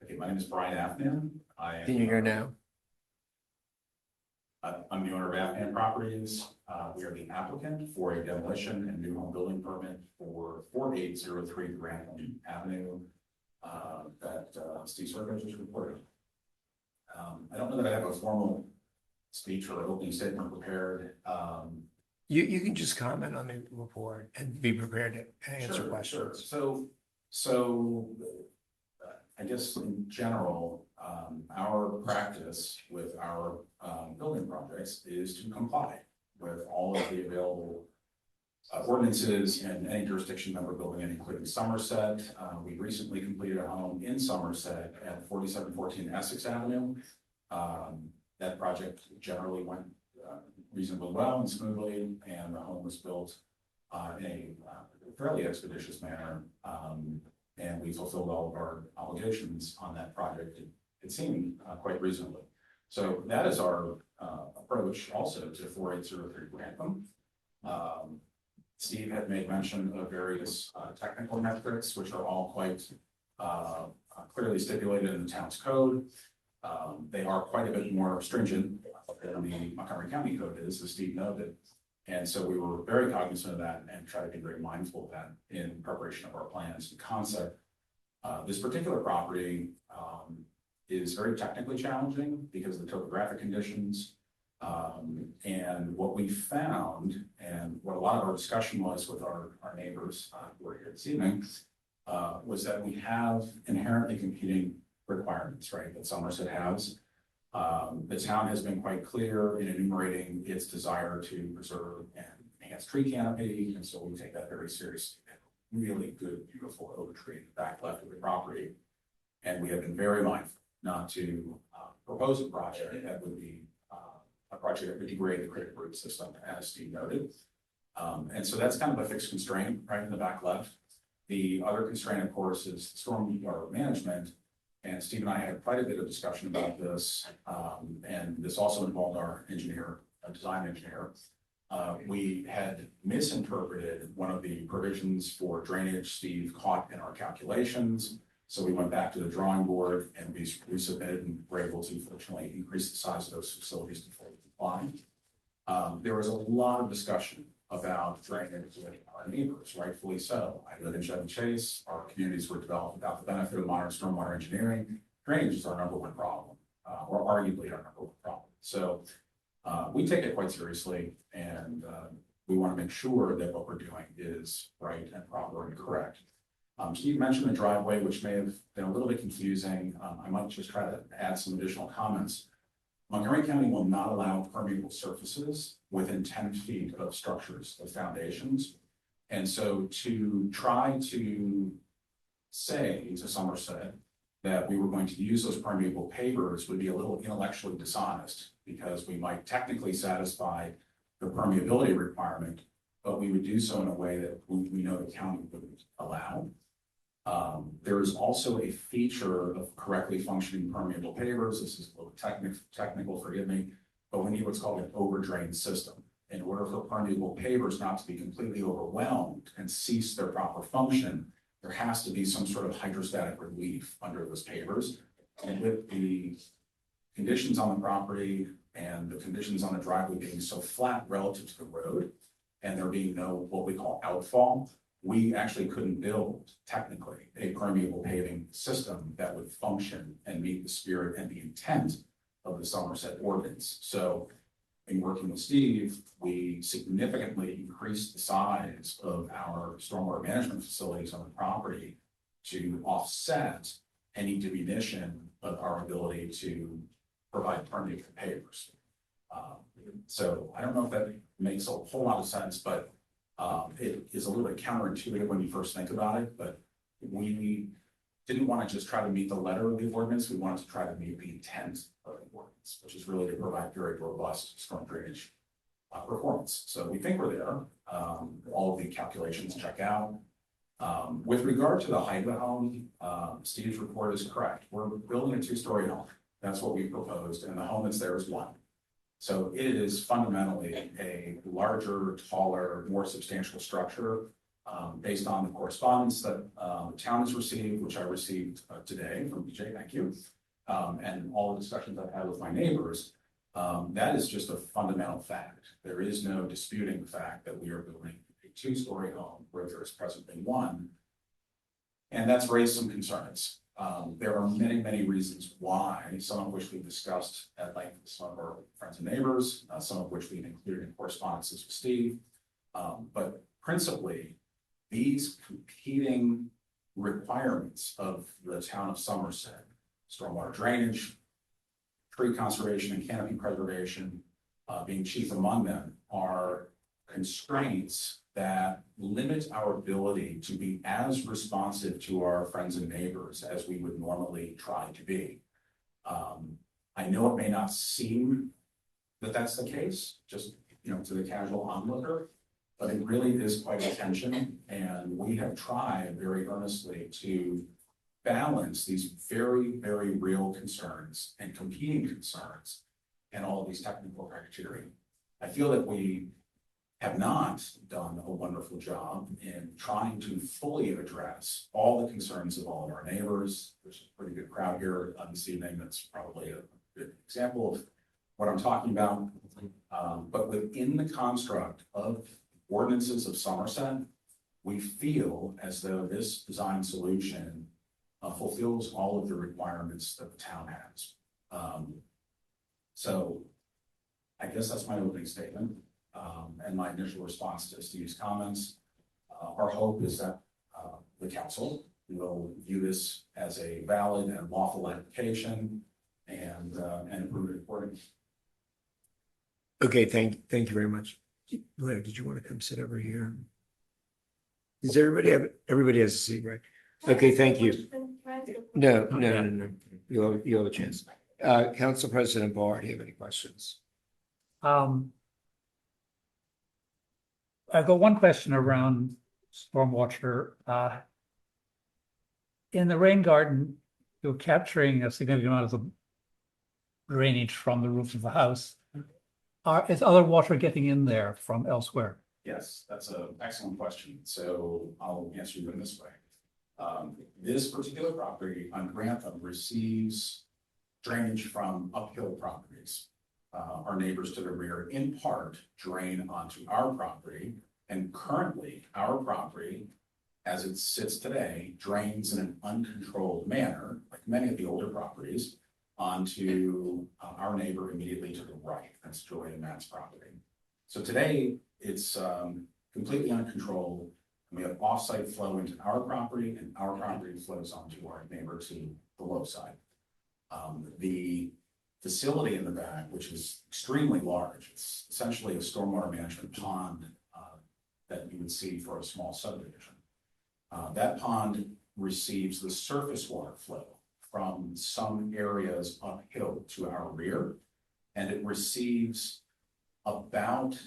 Okay, my name is Brian Afnan. Can you hear now? I'm the owner of Afnan Properties. We are the applicant for a demolition and new home building permit for 4803 Grand Avenue that Steve Serkis just reported. I don't know that I have a formal speech or opening statement prepared. You can just comment on the report and be prepared to answer questions. Sure. So I guess in general, our practice with our building projects is to comply with all of the available ordinances in any jurisdiction that we're building in, including Somerset. We recently completed a home in Somerset at 4714 Essex Avenue. That project generally went reasonably well and smoothly, and the home was built in a fairly expeditious manner. And we fulfilled all of our obligations on that project. It seemed quite reasonably. So that is our approach also to 4803 Grantham. Steve had made mention of various technical metrics, which are all quite clearly stipulated in the town's code. They are quite a bit more stringent than the Montgomery County Code is, as Steve noted. And so we were very cognizant of that and try to be very mindful of that in preparation of our plans and concept. This particular property is very technically challenging because of the topographic conditions. And what we found, and what a lot of our discussion was with our neighbors who are here this evening, was that we have inherently competing requirements, right, that Somerset has. The town has been quite clear in enumerating its desire to preserve and enhance tree canopy, and so we take that very seriously. Really good, beautiful oak tree in the back left of the property, and we have been very mindful not to propose a project that would be a project that would degrade the cricket root system, as Steve noted. And so that's kind of a fixed constraint right in the back left. The other constraint, of course, is stormwater management. And Steve and I had quite a bit of discussion about this. And this also involved our engineer, a design engineer. We had misinterpreted one of the provisions for drainage Steve caught in our calculations. So we went back to the drawing board and we resubmitted and were able to fortunately increase the size of those facilities to fully comply. There was a lot of discussion about drainage with our neighbors, rightfully so. I live in Chevy Chase. Our communities were developed without the benefit of modern stormwater engineering. Drainage is our number one problem, or arguably our number one problem. So we take it quite seriously, and we want to make sure that what we're doing is right and proper and correct. Steve mentioned the driveway, which may have been a little bit confusing. I might just try to add some additional comments. Montgomery County will not allow permeable surfaces within 10 feet of structures, of foundations. And so to try to say to Somerset that we were going to use those permeable pavers would be a little intellectually dishonest, because we might technically satisfy the permeability requirement, but we would do so in a way that we know the county wouldn't allow. There is also a feature of correctly functioning permeable pavers. This is a little technical, forgive me, but we need what's called an overdrain system. In order for permeable pavers not to be completely overwhelmed and cease their proper function, there has to be some sort of hydrostatic relief under those pavers. And with the conditions on the property and the conditions on the driveway being so flat relative to the road, and there being no what we call outfall, we actually couldn't build technically a permeable paving system that would function and meet the spirit and the intent of the Somerset ordinance. So in working with Steve, we significantly increased the size of our stormwater management facilities on the property to offset any diminution of our ability to provide permeable pavers. So I don't know if that makes a whole lot of sense, but it is a little bit counterintuitive when you first think about it, but we didn't want to just try to meet the letter of the ordinance. We wanted to try to meet the intent of the ordinance, which is really to provide very robust storm drainage performance. So we think we're there. All of the calculations check out. With regard to the height of the home, Steve's report is correct. We're building a 2-story home. That's what we proposed, and the home that's there is 1. So it is fundamentally a larger, taller, more substantial structure based on the correspondence that the town has received, which I received today from BJ, thank you, and all the discussions I've had with my neighbors. That is just a fundamental fact. There is no disputing the fact that we are building a 2-story home where there is presently 1, and that's raised some concerns. There are many, many reasons why, some of which we've discussed at length with some of our friends and neighbors, some of which we've included in correspondences with Steve. But principally, these competing requirements of the town of Somerset, stormwater drainage, tree conservation and canopy preservation, being chief among them, are constraints that limit our ability to be as responsive to our friends and neighbors as we would normally try to be. I know it may not seem that that's the case, just, to the casual onlooker, but it really is quite a tension, and we have tried very earnestly to balance these very, very real concerns and competing concerns and all of these technical criteria. I feel that we have not done a wonderful job in trying to fully address all the concerns of all of our neighbors. There's a pretty good crowd here this evening. That's probably a good example of what I'm talking about. But within the construct of ordinances of Somerset, we feel as though this design solution fulfills all of the requirements that the town has. So I guess that's my opening statement and my initial response to Steve's comments. Our hope is that the council will view this as a valid and lawful application and approve it accordingly. Okay, thank you very much. Blair, did you want to come sit over here? Does everybody has a seat, right? Okay, thank you. No. You'll have a chance. Council President Barr, do you have any questions? I've got one question around stormwater. In the rain garden, you're capturing a significant amount of the drainage from the roof of the house. Is other water getting in there from elsewhere? Yes, that's an excellent question. So I'll answer you in this way. This particular property on Grantham receives drainage from uphill properties. Our neighbors to the rear, in part, drain onto our property. And currently, our property, as it sits today, drains in an uncontrolled manner, like many of the older properties, onto our neighbor immediately to the right. That's Joy and Matt's property. So today, it's completely uncontrolled. We have off-site flow into our property, and our property flows onto our neighbor to the low side. The facility in the back, which is extremely large, it's essentially a stormwater management pond that you would see for a small subdivision. That pond receives the surface water flow from some areas uphill to our rear, and it receives about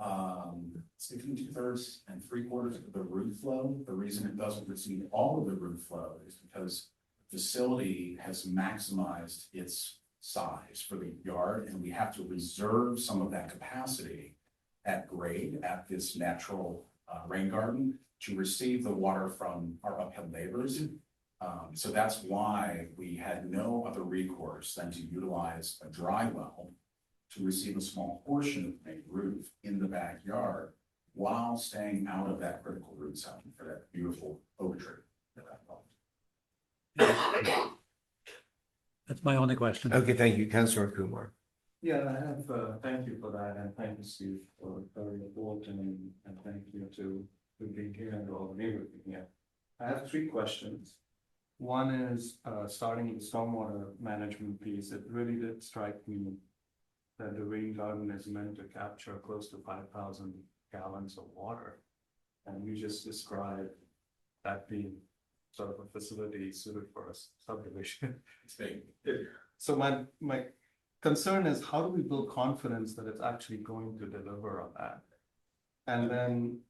2/3 and 3/4 of the root flow. The reason it doesn't receive all of the root flow is because the facility has maximized its size for the yard, and we have to reserve some of that capacity at grade at this natural rain garden to receive the water from our uphill neighbors. So that's why we had no other recourse than to utilize a dry well to receive a small portion of the roof in the backyard while staying out of that critical root zone for that beautiful oak tree that I love. That's my only question. Okay, thank you, Councilor Kumar. Yeah, I have, thank you for that, and thank you, Steve, for your report, and thank you to being here and all the neighbors being here. I have 3 questions. One is, starting with the stormwater management piece, it really did strike me that the rain garden is meant to capture close to 5,000 gallons of water. And you just described that being sort of a facility suited for a subdivision. So my concern is, how do we build confidence that it's actually going to deliver on that? And then,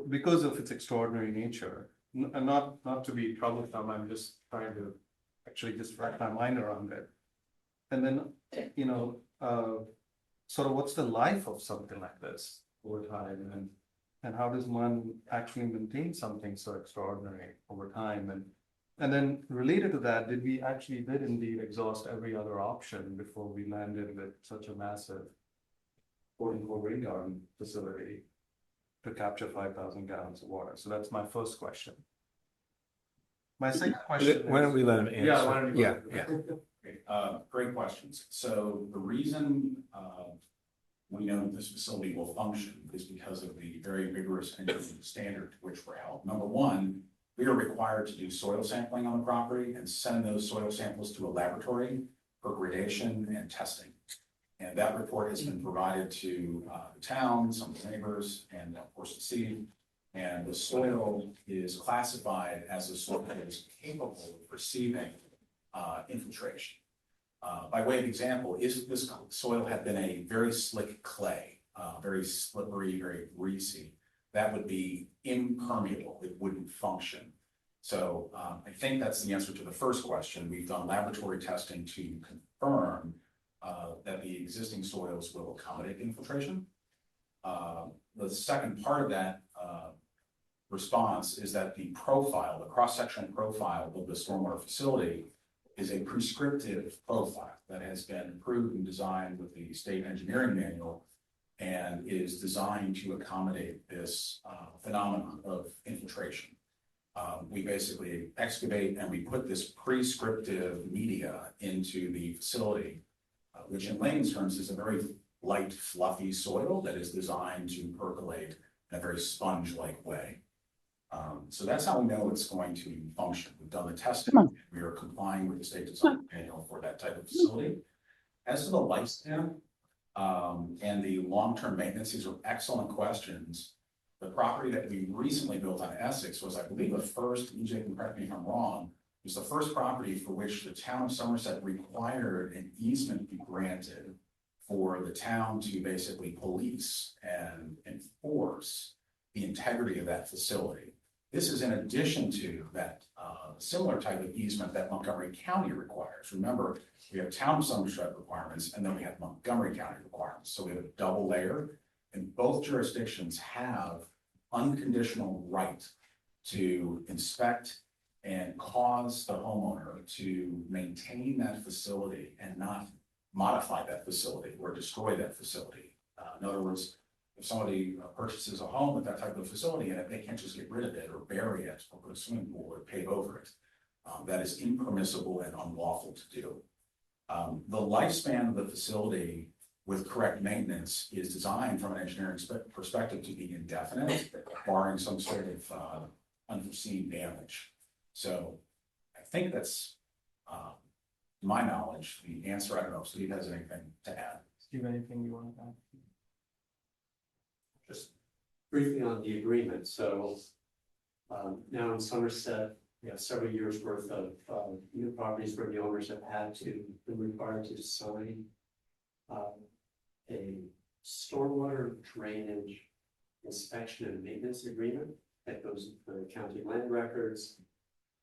because of its extraordinary nature, and not to be troublesome, I'm just trying to actually just wrap my mind around it. And then, sort of what's the life of something like this over time, and how does one actually maintain something so extraordinary over time? And then related to that, did indeed exhaust every other option before we landed with such a massive quote-unquote rain garden facility to capture 5,000 gallons of water? So that's my first question. My second question. Why don't we let him answer? Yeah, why don't you? Yeah. Great questions. So the reason we know this facility will function is because of the very rigorous engineering standard to which we're held. Number one, we are required to do soil sampling on the property and send those soil samples to a laboratory for gradation and testing. And that report has been provided to the town, some of the neighbors, and of course the city. And the soil is classified as a soil that is capable of receiving infiltration. By way of example, if this soil had been a very slick clay, very slippery, very greasy, that would be impermeable. It wouldn't function. So I think that's the answer to the first question. We've done laboratory testing to confirm that the existing soils will accommodate infiltration. The second part of that response is that the profile, the cross-section profile of the stormwater facility is a prescriptive profile that has been approved and designed with the state engineering manual and is designed to accommodate this phenomenon of infiltration. We basically excavate and we put this prescriptive media into the facility, which in layman's terms is a very light, fluffy soil that is designed to percolate in a very sponge-like way. So that's how we know it's going to function. We've done the testing. We are complying with the state design manual for that type of facility. As to the lifespan and the long-term maintenance, these are excellent questions. The property that we recently built on Essex was, I believe, the first, EJ can correct me if I'm wrong, was the first property for which the town of Somerset required an easement be granted for the town to basically police and enforce the integrity of that facility. This is in addition to that similar type of easement that Montgomery County requires. Remember, we have town of Somerset requirements and then we have Montgomery County requirements. So we have a double layer, and both jurisdictions have unconditional right to inspect and cause the homeowner to maintain that facility and not modify that facility or destroy that facility. In other words, if somebody purchases a home with that type of facility in it, they can't just get rid of it or bury it or put a swimming pool or pave over it. That is impermissible and unlawful to do. The lifespan of the facility with correct maintenance is designed from an engineering perspective to be indefinite, barring some sort of unforeseen damage. So I think that's, to my knowledge, the answer. I don't know if Steve has anything to add. Steve, anything you want to add? Just briefly on the agreement, so now in Somerset, we have several years worth of new properties where the owners have been required to sign a stormwater drainage inspection and maintenance agreement that goes with the county land records.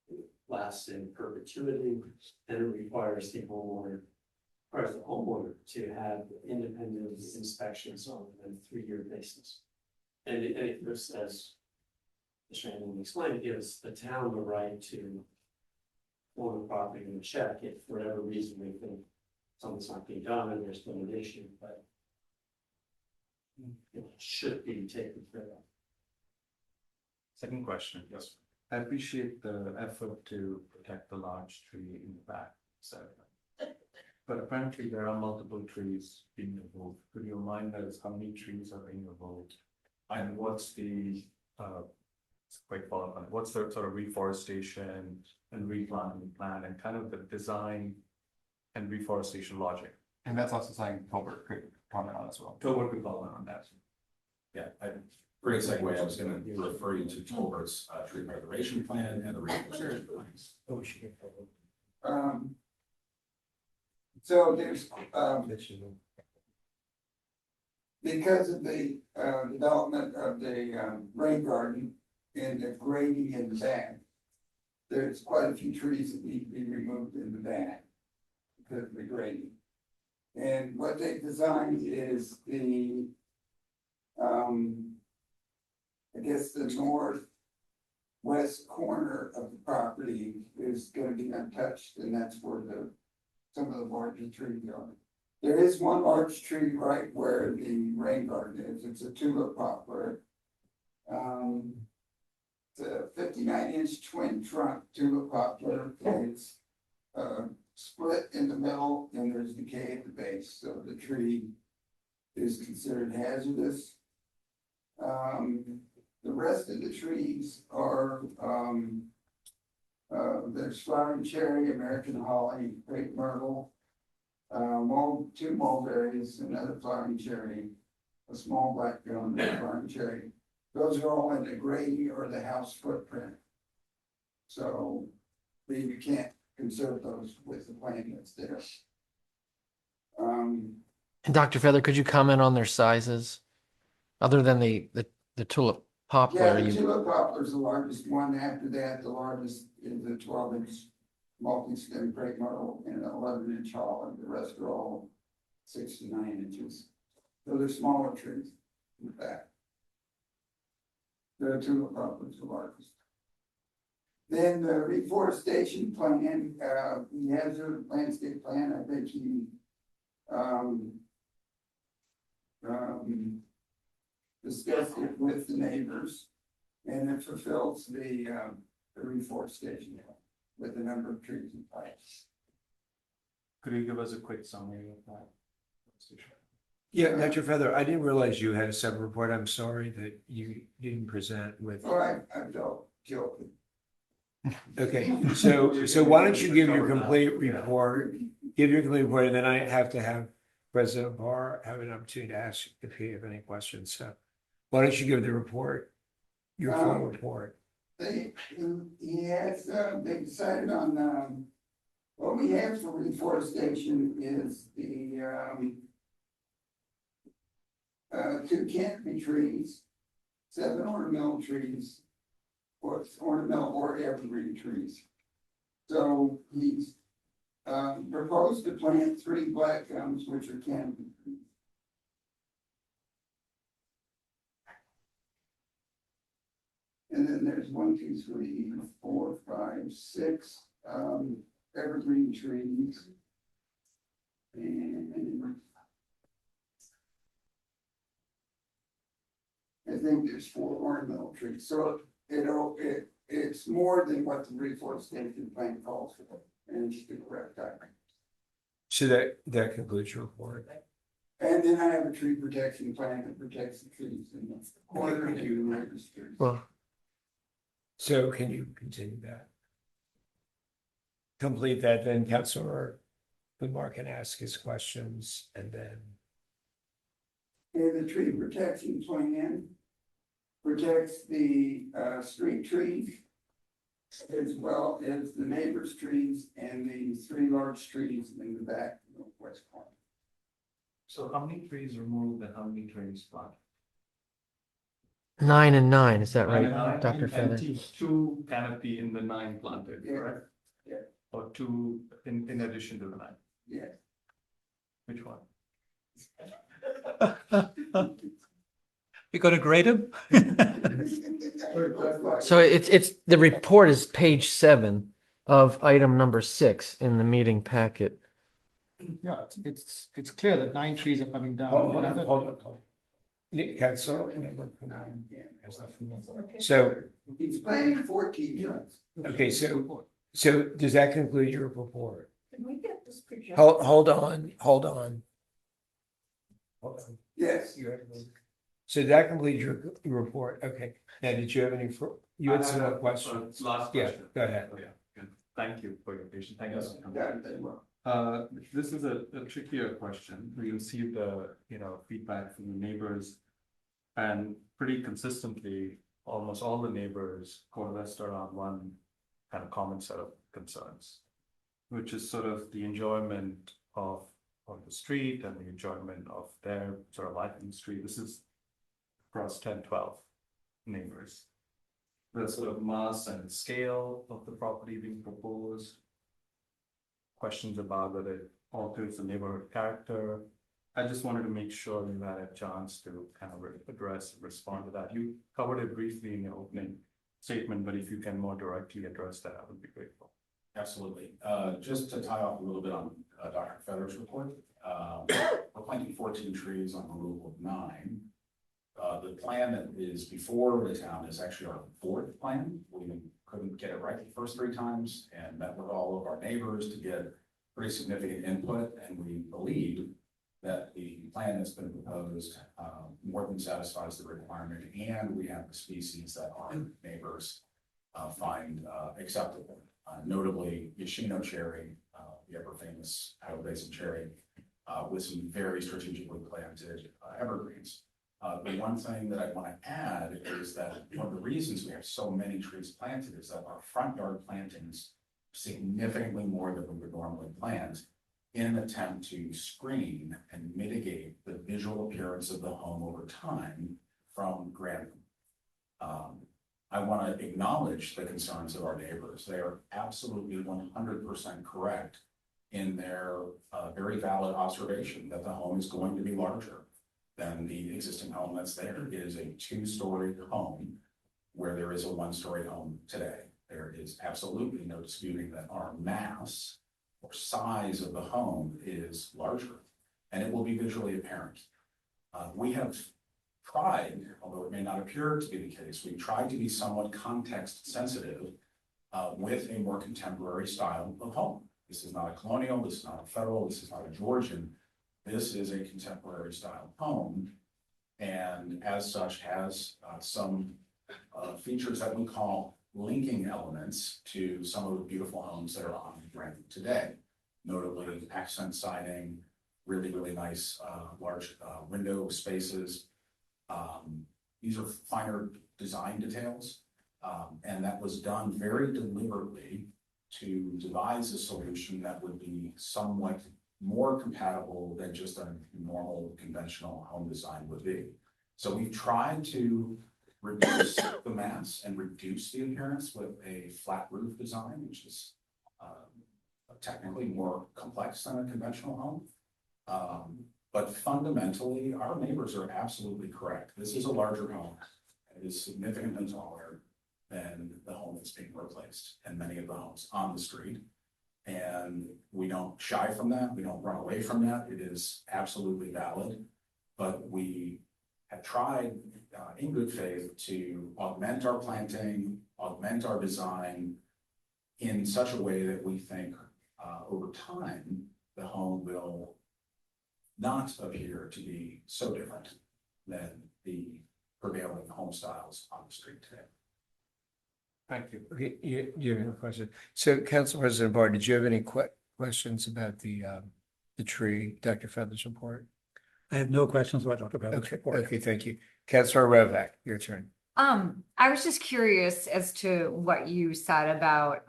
It lasts in perpetuity, and it requires the homeowner to have independent inspections on a 3-year basis. And it just, as Mr. Hamlin explained, it gives the town the right to own the property and check if for whatever reason they think something's not being done and there's been an issue, but it should be taken care of. Second question. Yes. I appreciate the effort to protect the large tree in the back, but apparently there are multiple trees being removed. Could you remind us how many trees are being removed? And what's the quick follow-up on it? What's the sort of reforestation and replanting plan and kind of the design and reforestation logic? And that's also something Colbert could comment on as well. Tolbert could comment on that. Yeah, great segue. I was going to refer you to Tolbert's tree preservation plan and the reforestation plans. So there's, because of the development of the rain garden and the grading in the back, there's quite a few trees that need to be removed in the back because of the grading. And what they've designed is the, I guess the northwest corner of the property is going to be untouched, and that's where some of the larger trees are. There is one large tree right where the rain garden is. It's a tulip poplar. It's a 59-inch twin trunk tulip poplar. It's split in the middle and there's decay at the base. So the tree is considered hazardous. The rest of the trees are There's flowering cherry, American holly, crepe myrtle, two mulberries, another flowering cherry, a small black gum, and a flowering cherry. Those are all in the grading or the house footprint. So you can't conserve those with the plan that's there. And Dr. Feather, could you comment on their sizes? Other than the tulip Yeah, poplar, the you, tulip poplar is the largest one. After that, the largest is the 12-inch multi-stem crepe myrtle and an 11-inch holly. The rest are all 6 to 9 inches. So they're smaller trees in the back. The tulip poplar is the largest. Then the reforestation plan, he has a landscape plan. I think he discussed it with the neighbors, and it fulfills the reforestation plan with the number of trees in place. Could you give us a quick summary of that? Yeah, Dr. Feather, I didn't realize you had a separate report. I'm sorry that you didn't present with. Oh, I felt guilty. Okay, so why don't you give your complete report, and then I have to have President Barr have an opportunity to ask if he have any questions. So why don't you give the report, your full report? He has, they decided on, what we have for reforestation is the, 2 canopy trees, 7 ornamental trees, or ornamental or evergreen trees. So he's proposed to plant 3 black gums, which are canopy trees. And then there's 1, 2, 3, 4, 5, 6 evergreen trees. And I think there's 4 ornamental trees. So it's more than what the reforestation plan calls for, and it's the correct time. So that concludes your report. And then I have a tree protection plan that protects the trees in the corner of the neighbor's trees. well, So can you continue that? Complete that, then Councilor Lamar can ask his questions, and then. And the tree protection plan protects the street trees as well as the neighbor's trees and the 3 large trees in the back northwest corner. So how many trees removed and how many trees planted? 9 and 9, is that right, Nine, Dr. and Feather? 2 canopy in the 9 planted, Yeah. correct? Yeah. Or 2 in addition to the 9, Yeah. which one? You gonna grade him? So it's, the report is page 7 of item number 6 in the meeting packet. Yeah, it's clear that 9 trees are coming down. Hold on. Councilor. So, He's planting 14 units. okay, so does that conclude your report? Can we get this projection? Hold on. Yes. So that completes your report. Okay. Now, did you have any, you had some more questions? Last Yeah, question. go ahead. Oh, yeah, good. Thank you for your patience. Thank you. so much. Yeah, they will. This is a trickier question. We received feedback from the neighbors. And pretty consistently, almost all the neighbors coalesced around one kind of common set of concerns, which is sort of the enjoyment of the street and the enjoyment of their sort of life in the street. This is across 10, 12 neighbors. The sort of mass and scale of the property being proposed. Questions about whether it alters the neighborhood character. I just wanted to make sure you had a chance to kind of address and respond to that. You covered it briefly in your opening statement, but if you can more directly address that, I would be grateful. Absolutely. Just to tie off a little bit on Dr. Fetter's report, we're planting 14 trees on a removal of 9. The plan that is before the town is actually our 4th plan. We couldn't get it right the first 3 times and met with all of our neighbors to get pretty significant input, and we believe that the plan that's been proposed more than satisfies the requirement, and we have the species that our neighbors find acceptable. Notably Yoshino cherry, the ever famous Iowa Basin cherry, with some very strategically planted evergreens. The one thing that I want to add is that one of the reasons we have so many trees planted is that our front yard plantings significantly more than we would normally plant in an attempt to screen and mitigate the visual appearance of the home over time from granite. I want to acknowledge the concerns of our neighbors. They are absolutely 100% correct in their very valid observation that the home is going to be larger than the existing home that's there. It is a 2-story home where there is a 1-story home today. There is absolutely no disputing that our mass or size of the home is larger, and it will be visually apparent. We have tried, although it may not appear to be the case, we've tried to be somewhat context sensitive with a more contemporary style of home. This is not a colonial, this is not a federal, this is not a Georgian. This is a contemporary style home, and as such has some features that we call linking elements to some of the beautiful homes that are on Grantham today. Notably accent siding, really, really nice large window spaces. These are finer design details, and that was done very deliberately to devise a solution that would be somewhat more compatible than just a normal conventional home design would be. So we've tried to reduce the mass and reduce the appearance with a flat roof design, which is technically more complex than a conventional home. But fundamentally, our neighbors are absolutely correct. This is a larger home. It is significantly taller than the home that's being replaced and many of the homes on the street. And we don't shy from that. We don't run away from that. It is absolutely valid. But we have tried in good faith to augment our planting, augment our design in such a way that we think over time, the home will not appear to be so different than the prevailing home styles on the street today. Thank you. Okay, you have a question. So, Council President Barr, did you have any questions about the tree, Dr. Feather's report? I have no questions about Dr. Feather's Okay, report. okay, thank you. Councilor Rovak, your turn. I was just curious as to what you said about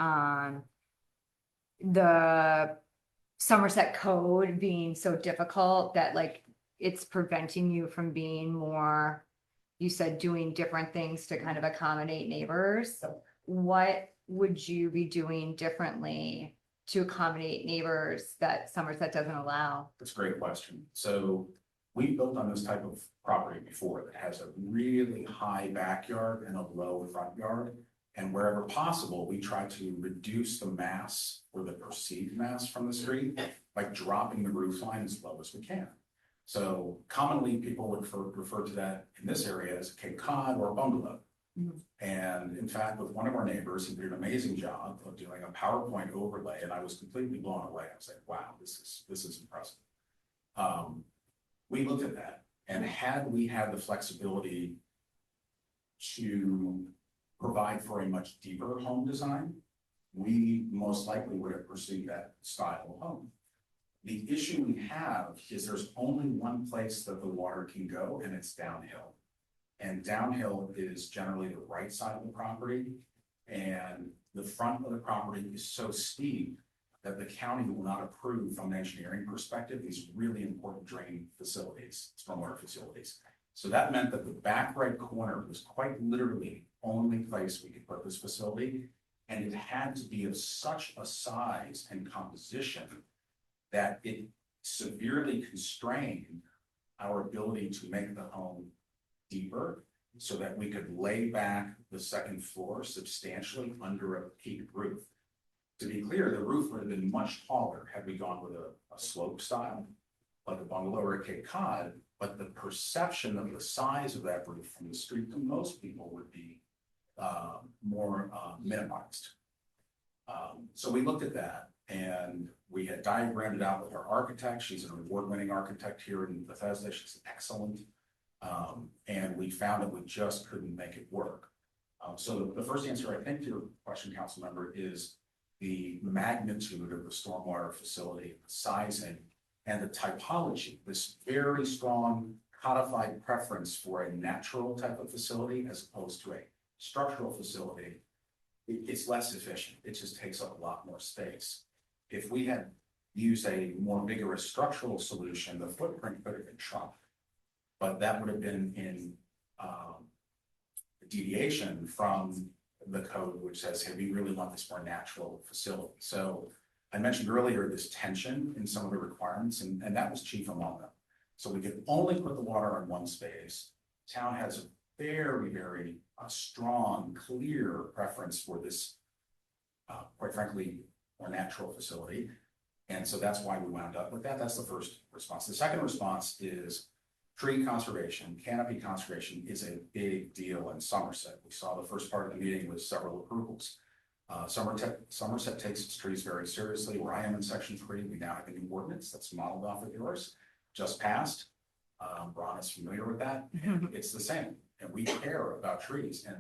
the Somerset Code being so difficult that like it's preventing you from being more, you said doing different things to kind of accommodate neighbors. What would you be doing differently to accommodate neighbors that Somerset doesn't allow? That's a great question. So we built on this type of property before that has a really high backyard and a low front yard. And wherever possible, we try to reduce the mass or the perceived mass from the street by dropping the roof line as low as we can. So commonly people would refer to that in this area as a Cape Cod or a bungalow. And in fact, with one of our neighbors, he did an amazing job of doing a PowerPoint overlay, and I was completely blown away. I was like, wow, this is impressive. We looked at that, and had we had the flexibility to provide for a much deeper home design, we most likely would have pursued that style of home. The issue we have is there's only one place that the water can go, and it's downhill. And downhill is generally the right side of the property, and the front of the property is so steep that the county will not approve from an engineering perspective these really important drain facilities, stormwater facilities. So that meant that the back right corner was quite literally the only place we could put this facility, and it had to be of such a size and composition that it severely constrained our ability to make the home deeper so that we could lay back the second floor substantially under a peaked roof. To be clear, the roof would have been much taller had we gone with a slope style, like a bungalow or a Cape Cod, but the perception of the size of that roof from the street to most people would be more minimized. So we looked at that, and we had diagrammed it out with our architect. She's an award-winning architect here in Bethesda. She's excellent. And we found that we just couldn't make it work. So the first answer, I think, to your question, council member, is the magnitude of the stormwater facility, the sizing, and the typology, this very strong codified preference for a natural type of facility as opposed to a structural facility, it's less efficient. It just takes up a lot more space. If we had used a more vigorous structural solution, the footprint could have been shrunk. But that would have been in deviation from the code, which says, hey, we really want this more natural facility. So I mentioned earlier this tension in some of the requirements, and that was chief among them. So we could only put the water in one space. Town has a very strong, clear preference for this, quite frankly, more natural facility. And so that's why we wound up with that. That's the first response. The second response is tree conservation, canopy conservation is a big deal in Somerset. We saw the first part of the meeting with several approvals. Somerset takes its trees very seriously. Where I am in section 3, we now have a new ordinance that's modeled off of yours, just passed. Ron is familiar with that. It's the same, and we care about trees. And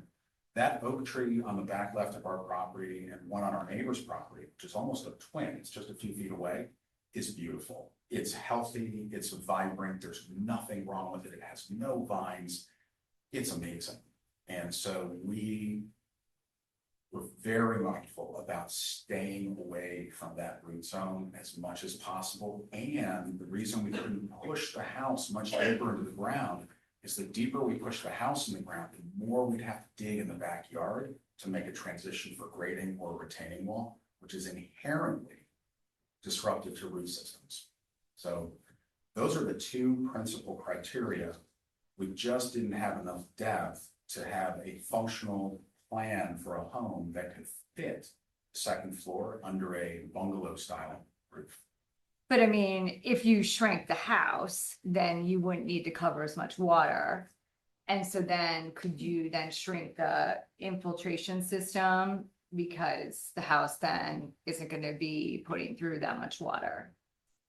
that oak tree on the back left of our property and one on our neighbor's property, which is almost a twin, it's just a few feet away, is beautiful. It's healthy, it's vibrant, there's nothing wrong with it, it has no vines, it's amazing. And so we were very mindful about staying away from that root zone as much as possible. And the reason we couldn't push the house much deeper into the ground is the deeper we push the house in the ground, the more we'd have to dig in the backyard to make a transition for grading or retaining wall, which is inherently disruptive to root systems. So those are the two principal criteria. We just didn't have enough depth to have a functional plan for a home that could fit the second floor under a bungalow style roof. But I mean, if you shrank the house, then you wouldn't need to cover as much water. And so then could you then shrink the infiltration system because the house then isn't going to be putting through that much water?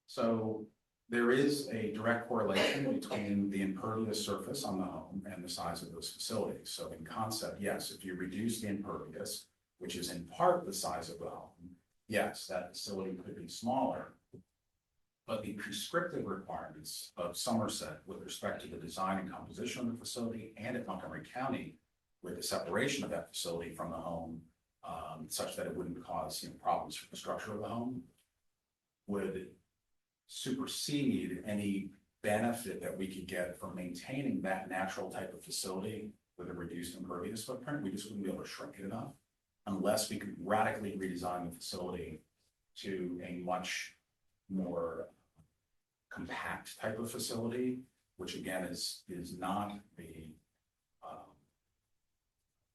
So there is a direct correlation between the impervious surface on the home and the size of those facilities. So in concept, yes, if you reduce the impervious, which is in part the size of the home, yes, that facility could be smaller. But the prescriptive requirements of Somerset with respect to the design and composition of the facility, and at Montgomery County with the separation of that facility from the home, such that it wouldn't cause problems for the structure of the home, would supersede any benefit that we could get from maintaining that natural type of facility with a reduced impervious footprint. We just wouldn't be able to shrink it enough unless we could radically redesign the facility to a much more compact type of facility, which again is not the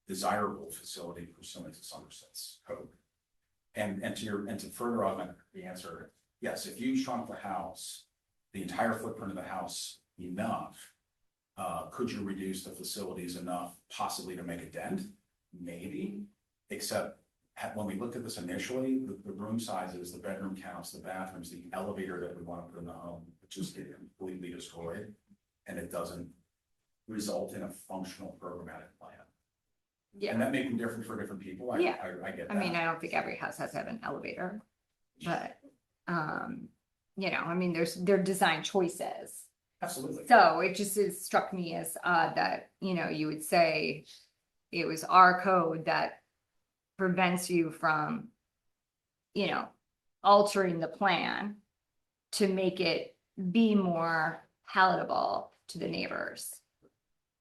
desirable facility pursuant to Somerset's code. And to further augment the answer, yes, if you shrunk the house, the entire footprint of the house enough, could you reduce the facilities enough possibly to make a dent? Maybe, except when we looked at this initially, the room sizes, the bedroom counts, the bathrooms, the elevator that we want to put in the home, just get completely destroyed, and it doesn't result in a functional programmatic plan. Yeah. And that may be different for different people. I get that. I mean, I don't think every house has to have an elevator, but, you know, I mean, they're design choices. Absolutely. So it struck me as odd that, you know, you would say it was our code that prevents you from, you know, altering the plan to make it be more palatable to the neighbors.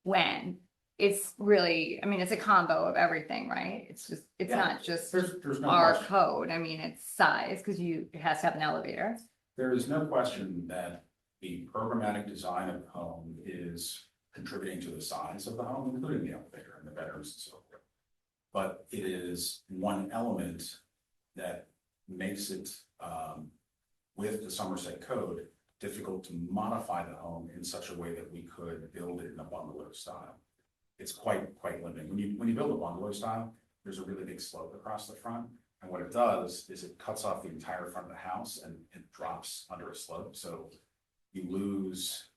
When it's really, I mean, it's a combo of everything, right? It's not just there's no our question. code. I mean, it's size, because it has to have an elevator. There is no question that the programmatic design of the home is contributing to the size of the home, including the elevator and the bedrooms and so forth. But it is one element that makes it, with the Somerset code, difficult to modify the home in such a way that we could build it in a bungalow style. It's quite limiting. When you build a bungalow style, there's a really big slope across the front. And what it does is it cuts off the entire front of the house and it drops under a slope. So you lose,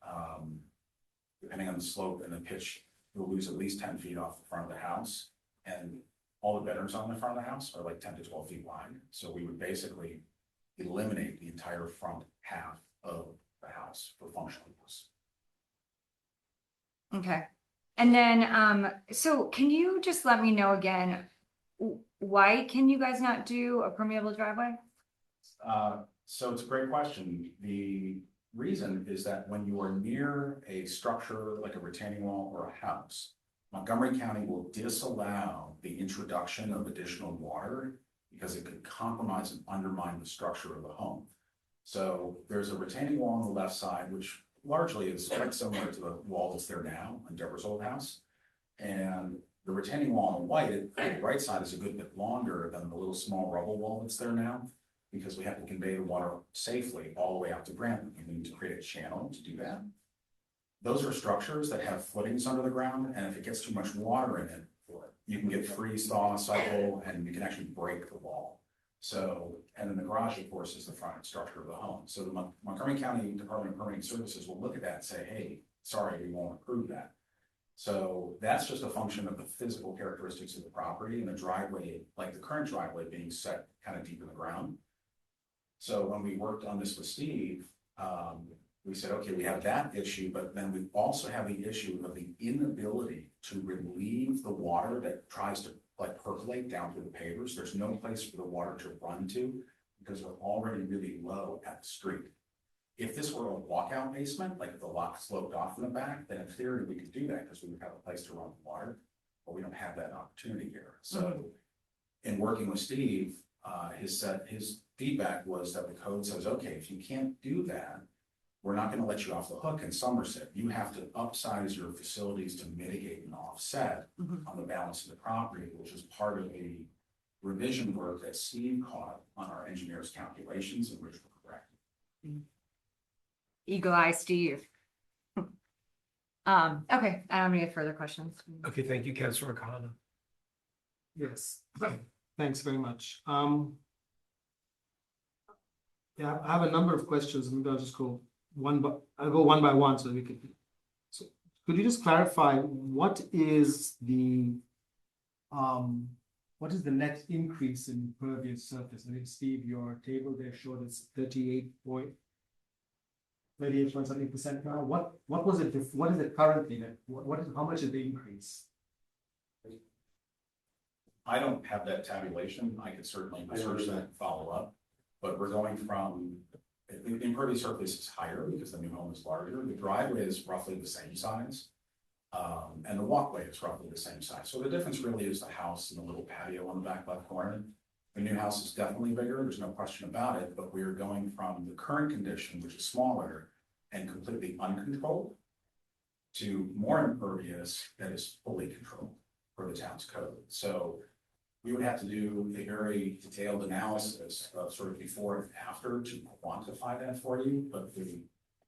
depending on the slope and the pitch, you'll lose at least 10 feet off the front of the house. And all the bedrooms on the front of the house are like 10 to 12 feet wide. So we would basically eliminate the entire front half of the house for functional use. Okay. And then, so can you just let me know again, why can you guys not do a permeable driveway? So it's a great question. The reason is that when you are near a structure like a retaining wall or a house, Montgomery County will disallow the introduction of additional water because it could compromise and undermine the structure of the home. So there's a retaining wall on the left side, which largely is quite similar to the wall that's there now in Deborah's old house. And the retaining wall on the right side is a good bit longer than the little small rubble wall that's there now, because we have to convey the water safely all the way out to Grantham. We need to create a channel to do that. Those are structures that have footings under the ground, and if it gets too much water in it, you can get freeze thaw cycle, and you can actually break the wall. So, and then the garage, of course, is the front structure of the home. So the Montgomery County Department of Permitting Services will look at that and say, hey, sorry, we won't approve that. So that's just a function of the physical characteristics of the property and the driveway, like the current driveway being set kind of deep in the ground. So when we worked on this with Steve, we said, okay, we have that issue, but then we also have the issue of the inability to relieve the water that tries to like percolate down through the pavers. There's no place for the water to run to because we're already really low at the street. If this were a walkout basement, like the lot sloped off in the back, then in theory we could do that because we would have a place to run the water, but we don't have that opportunity here. So in working with Steve, his feedback was that the code says, okay, if you can't do that, we're not going to let you off the hook in Somerset. You have to upsize your facilities to mitigate and offset on the balance of the property, which is part of the revision work that Steve caught on our engineer's calculations, and which were correct. Eagle Eye Steve. Okay, I don't have any further questions. Okay, thank you, Councilor Khanna. Yes, thanks very much. Yeah, I have a number of questions. Maybe I'll just go one by one so we could. So could you just clarify what is the net increase in impervious surface? I think Steve, your table there showed it's 38.something% now. What was it? What is it currently? How much is the increase? I don't have that tabulation. I could certainly research that and follow up, but we're going from the impervious surface is higher because the new home is larger. The driveway is roughly the same size. And the walkway is roughly the same size. So the difference really is the house and the little patio on the back left corner. The new house is definitely bigger, there's no question about it, but we are going from the current condition, which is smaller and completely uncontrolled, to more impervious that is fully controlled for the town's code. So we would have to do a very detailed analysis of sort of before and after to quantify that for you, but the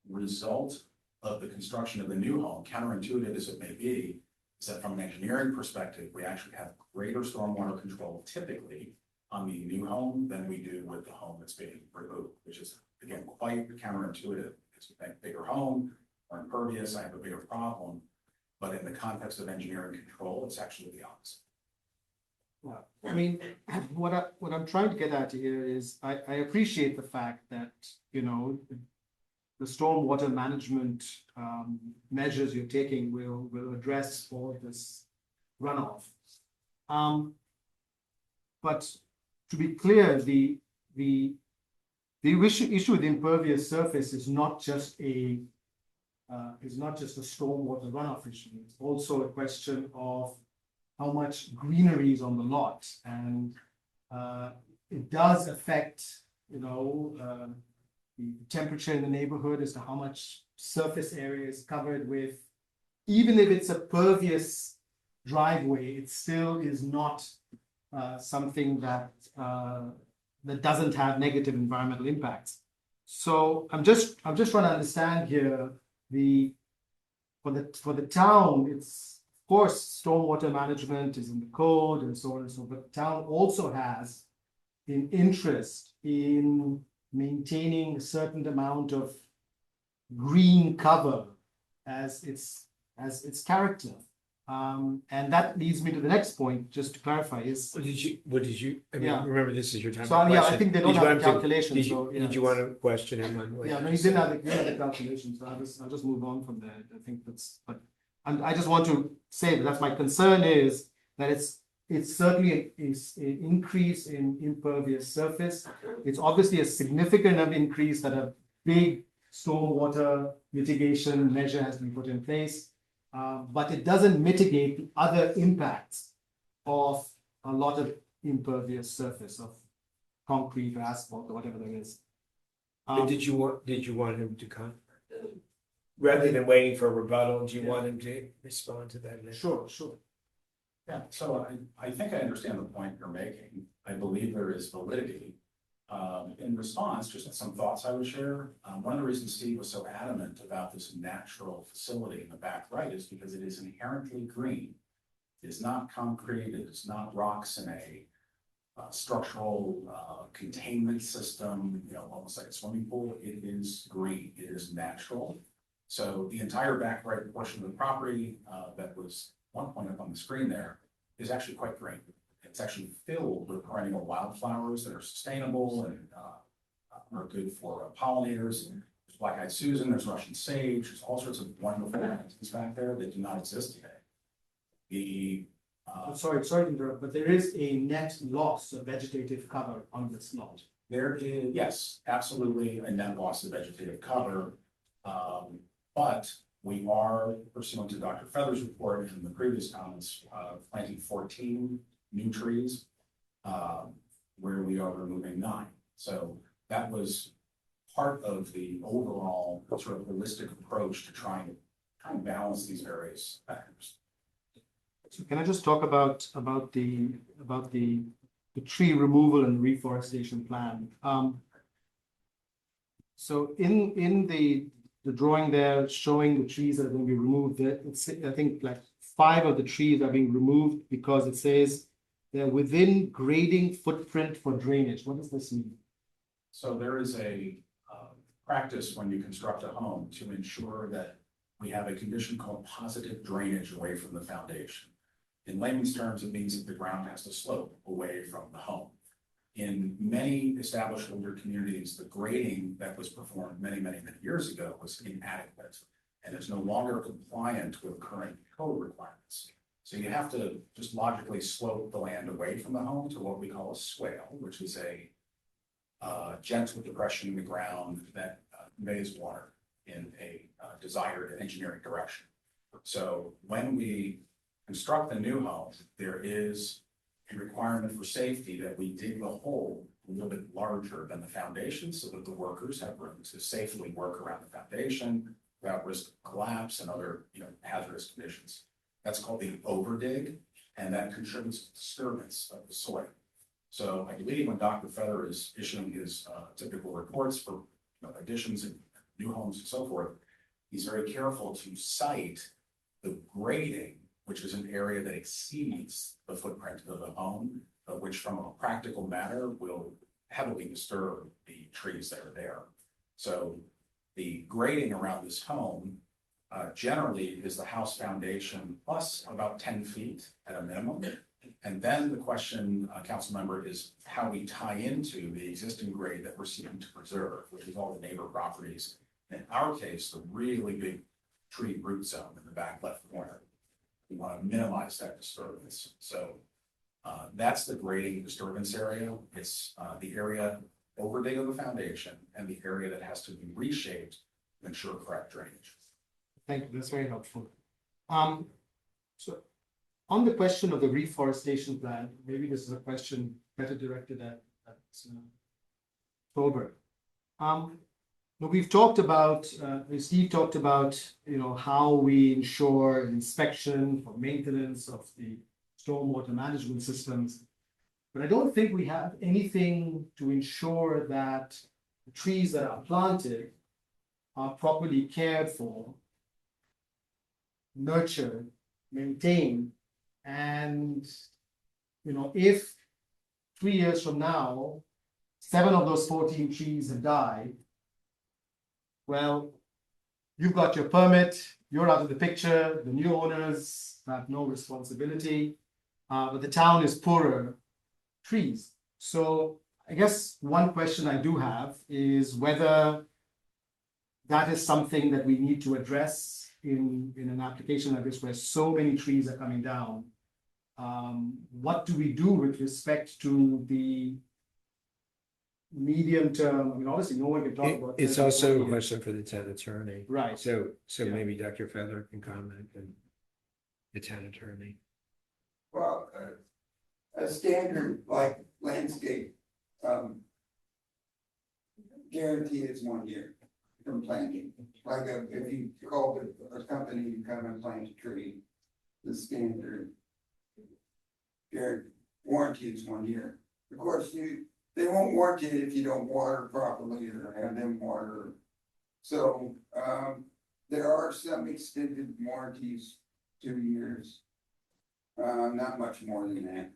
result of the construction of the new home, counterintuitive as it may be, is that from an engineering perspective, we actually have greater stormwater control typically on the new home than we do with the home that's being removed, which is again quite counterintuitive. It's a bigger home, or impervious, I have a bigger problem, but in the context of engineering control, it's actually the opposite. Well, I mean, what I'm trying to get at here is I appreciate the fact that, you know, the stormwater management measures you're taking will address all this runoff. But to be clear, the issue with impervious surface is not just a stormwater runoff issue. It's also a question of how much greenery is on the lot, and it does affect, you know, the temperature in the neighborhood as to how much surface area is covered with. Even if it's a pervious driveway, it still is not something that that doesn't have negative environmental impacts. So I'm just trying to understand here for the town, it's of course stormwater management is in the code and so on and so forth. But the town also has an interest in maintaining a certain amount of green cover as its character. And that leads me to the next point, just to clarify, is, What did you, I mean, Yeah. remember, this is your time. so, of yeah, I question. think they Did don't you have want the to- calculation, Did so, you, yeah, did you want to question him on? what yeah, he no, he said? didn't have the calculation, so I'll just move on from there. I think that's, but, and I just want to say that's my concern is that it's certainly is an increase in impervious surface. It's obviously a significant enough increase that a big stormwater mitigation measure has been put in place. But it doesn't mitigate the other impacts of a lot of impervious surface of concrete or asphalt or whatever there is. But did you want him to come? Rather than waiting for a rebuttal, do you want him to respond to that? now? Sure. Yeah, so I think I understand the point you're making. I believe there is validity. In response, just some thoughts I would share. One of the reasons Steve was so adamant about this natural facility in the back right is because it is inherently green. It is not concrete, it is not rocks in a structural containment system, almost like a swimming pool. It is green, it is natural. So the entire back right portion of the property that was one point up on the screen there is actually quite green. It's actually filled with perennial wildflowers that are sustainable and are good for pollinators. There's black-eyed Susan, there's Russian sage, there's all sorts of wonderful things back there that do not exist today. The I'm sorry to interrupt, but there is a net loss of vegetative cover on this lot. There is, yes, absolutely a net loss of vegetative cover. But we are pursuant to Dr. Feather's report and the previous comments, planting 14 new trees, where we are removing 9. So that was part of the overall sort of holistic approach to trying to balance these various factors. So can I just talk about the tree removal and reforestation plan? So in the drawing there showing the trees that are going to be removed, it's, I think like 5 of the trees are being removed because it says they're within grading footprint for drainage. What does this mean? So there is a practice when you construct a home to ensure that we have a condition called positive drainage away from the foundation. In layman's terms, it means that the ground has to slope away from the home. In many established older communities, the grading that was performed many years ago was inadequate and is no longer compliant with current code requirements. So you have to just logically slope the land away from the home to what we call a swale, which is a gentle depression in the ground that conveys water in a desired engineering direction. So when we construct the new home, there is a requirement for safety that we dig the hole a little bit larger than the foundation so that the workers have room to safely work around the foundation without risk of collapse and other hazardous conditions. That's called the overdig, and that contributes to disturbance of the soil. So I believe when Dr. Feather is issuing his typical reports for additions in new homes and so forth, he's very careful to cite the grading, which is an area that exceeds the footprint of the home, which from a practical matter will heavily disturb the trees that are there. So the grading around this home generally is the house foundation plus about 10 feet at a minimum. And then the question, council member, is how we tie into the existing grade that we're seeking to preserve, which is all the neighbor properties. In our case, the really big tree root zone in the back left corner. We want to minimize that disturbance. So that's the grading disturbance area. It's the area overdig of the foundation and the area that has to be reshaped to ensure correct drainage. Thank you, that's very helpful. So on the question of the reforestation plan, maybe this is a question better directed at Tolbert. But we've talked about, Steve talked about, how we ensure inspection for maintenance of the stormwater management systems. But I don't think we have anything to ensure that the trees that are planted are properly cared for, nurtured, maintained, and if 3 years from now 7 of those 14 trees have died, well, you've got your permit, you're out of the picture, the new owners have no responsibility, but the town is poorer trees. So I guess one question I do have is whether that is something that we need to address in an application like this where so many trees are coming down. What do we do with respect to the medium term? I mean, obviously, no one can talk about. It's 30, also 40 a years. question for the town attorney. Right. So Yeah. maybe Dr. Feather can comment and the town attorney. Well, a standard like landscape, guarantee is 1 year from planting. Like if you called a company to come and plant a tree, the standard warranty is 1 year. Of course, they won't warranty it if you don't water properly or have them water. So, there are some extended warranties, 2 years. Not much more than that.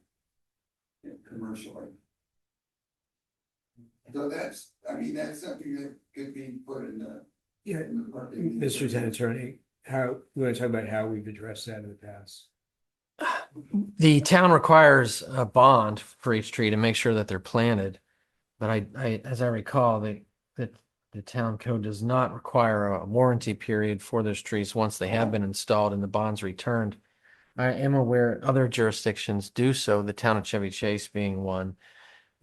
Commercially. So that's something that could be put in the. Yeah, in Mr. Town Attorney, how, you want to talk about how we've addressed that in the past? The town requires a bond for each tree to make sure that they're planted. But as I recall, the town code does not require a warranty period for those trees once they have been installed and the bonds returned. I am aware other jurisdictions do so, the town of Chevy Chase being one.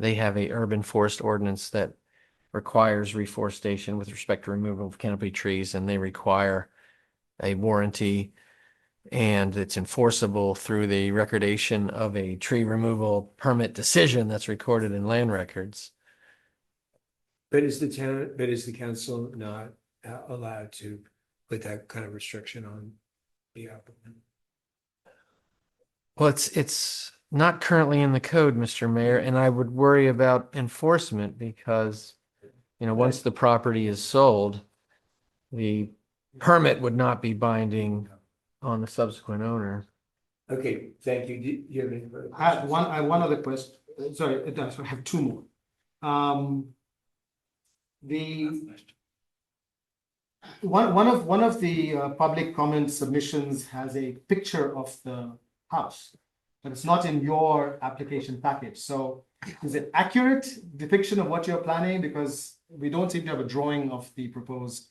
They have a urban forest ordinance that requires reforestation with respect to removal of canopy trees, and they require a warranty, and it's enforceable through the recordation of a tree removal permit decision that's recorded in land records. But is the council not allowed to put that kind of restriction on the applicant? Well, it's not currently in the code, Mr. Mayor, and I would worry about enforcement because, once the property is sold, the permit would not be binding on the subsequent owner. Okay, thank you. Do you have any further I have questions? one other question. Sorry, I have two more. One of the public comment submissions has a picture of the house, but it's not in your application package. So is it accurate depiction of what you're planning? Because we don't seem to have a drawing of the proposed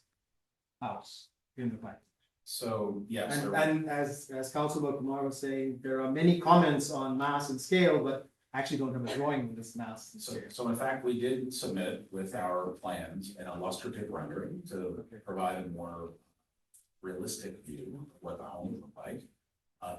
house in the package. So, yes. And as Councilor Kumar was saying, there are many comments on mass and scale, but actually don't have a drawing of this mass and scale. So in fact, we did submit with our plans an illustrative rendering to provide a more realistic view of what the home would look like.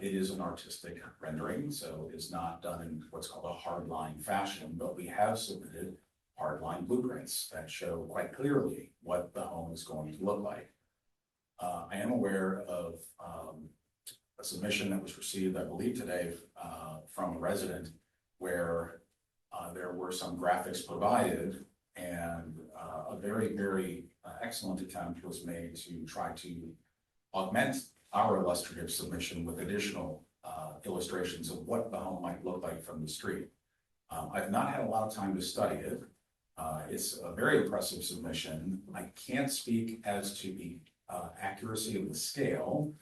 It is an artistic rendering, so it's not done in what's called a hardline fashion, but we have submitted hardline blueprints that show quite clearly what the home is going to look like. I am aware of a submission that was received, I believe today, from a resident where there were some graphics provided and a very, very excellent attempt was made to try to augment our illustrative submission with additional illustrations of what the home might look like from the street. I've not had a lot of time to study it. It's a very impressive submission. I can't speak as to the accuracy of the scale.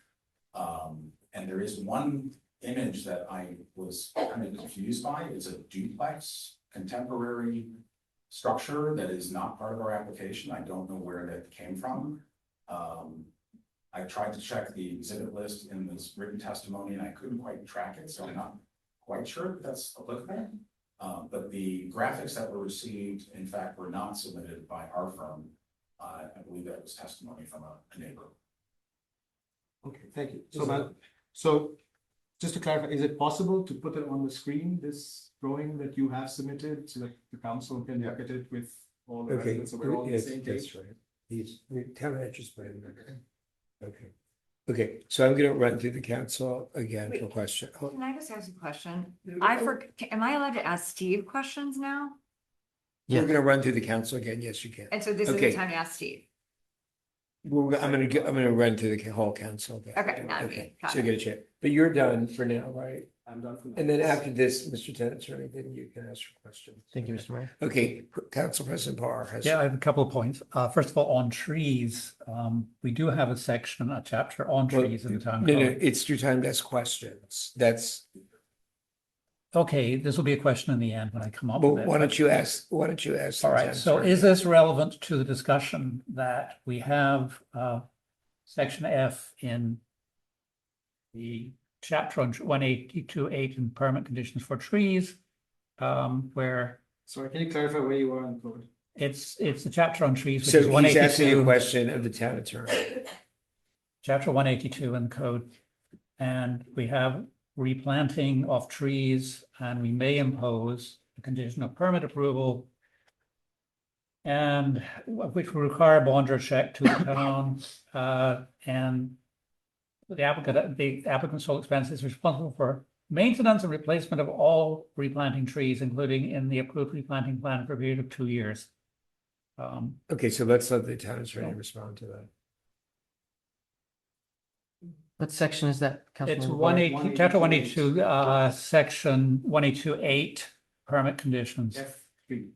And there is one image that I was kind of confused by. It's a duplex contemporary structure that is not part of our application. I don't know where that came from. I tried to check the exhibit list in this written testimony and I couldn't quite track it, so I'm not quite sure if that's applicable. But the graphics that were received, in fact, were not submitted by our firm. I believe that was testimony from a neighbor. Okay, thank you. So just to clarify, is it possible to put it on the screen, this drawing that you have submitted, so that the council can look at it with all the Okay, residents, so we're all on the yes, same that's page? right. The town manager's plan. Okay. Okay, so I'm gonna run through the council again for question. Can I just ask a question? Am I allowed to ask Steve questions now? We're gonna run through the council again. Yes, you can. And so this is Okay. the time to ask Steve. I'm gonna run through the whole council again. Okay, not me. Got So you get a chance, but you're done for now, right? I'm done for now. And then after this, Mr. Town Attorney, then you can ask your question. Thank you, Mr. Mayor. Okay, Council President Barr has. Yeah, I have a couple of points. First of all, on trees, we do have a section, a chapter on Well, trees in the town No, code. it's your time to ask questions. That's, Okay, this will be a question in the end when I come up well, with it. why don't you ask, why don't you ask? the All right, town so attorney? is this relevant to the discussion that we have section F in the chapter on 182.8 in permit conditions for trees, where Sorry, can you clarify where you are in code? it's the chapter on trees, which So is he's asking a 182, question of the town attorney. chapter 182 in the code. And we have replanting of trees, and we may impose a condition of permit approval, and which will require a bond or check to the town, and the applicant's sole expense is responsible for maintenance and replacement of all replanting trees, including in the approved replanting plan for a period of 2 years. Okay, so let's let the town attorney respond to that. What section is that? It's Councilmember? 180, chapter 182, section 182.8, permit conditions, F3.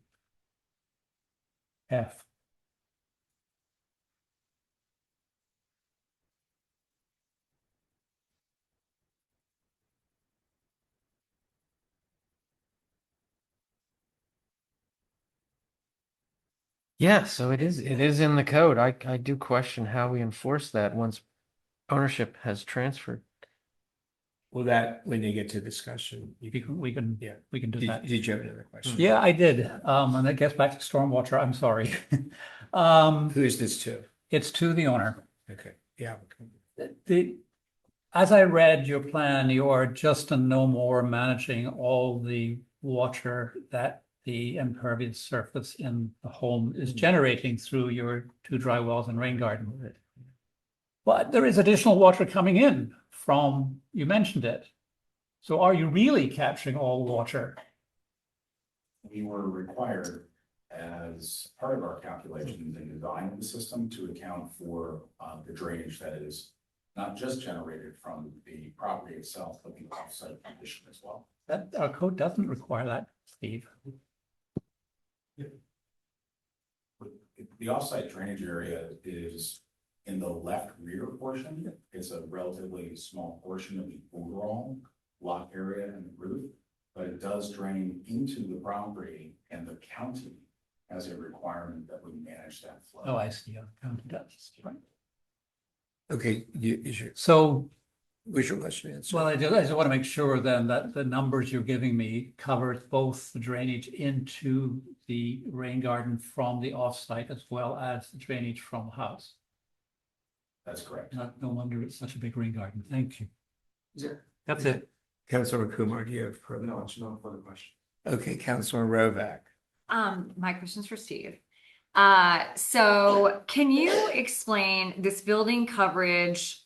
F. Yeah, so it is in the code. I do question how we enforce that once ownership has transferred. Well, that, when they get to discussion, you We can, can yeah. we can do Did, that. did you have another question? Yeah, I did. And that gets back to stormwater. I'm sorry. Who is this to? It's to the owner. Okay, yeah. As I read your plan, you are just and no more managing all the water that the impervious surface in the home is generating through your 2 dry wells and rain garden. But there is additional water coming in from, you mentioned it. So are you really capturing all water? We were required as part of our calculations and design of the system to account for the drainage that is not just generated from the property itself, but the offsite condition as well. That our code doesn't require that, Steve. The offsite drainage area is in the left rear portion. It's a relatively small portion of the overall lot area and the roof, but it does drain into the property, and the county has a requirement that we manage that flow. Oh, I see. County does, right. Okay, is your, So, was your question answered? well, I just want to make sure then that the numbers you're giving me covers both the drainage into the rain garden from the offsite as well as the drainage from the house. That's correct. No wonder it's such a big rain garden. Thank you. Yeah. That's it. Councilor Kumar, do you have further? No, no further question. Okay, Councilor Rovak. My question's for Steve. So can you explain this building coverage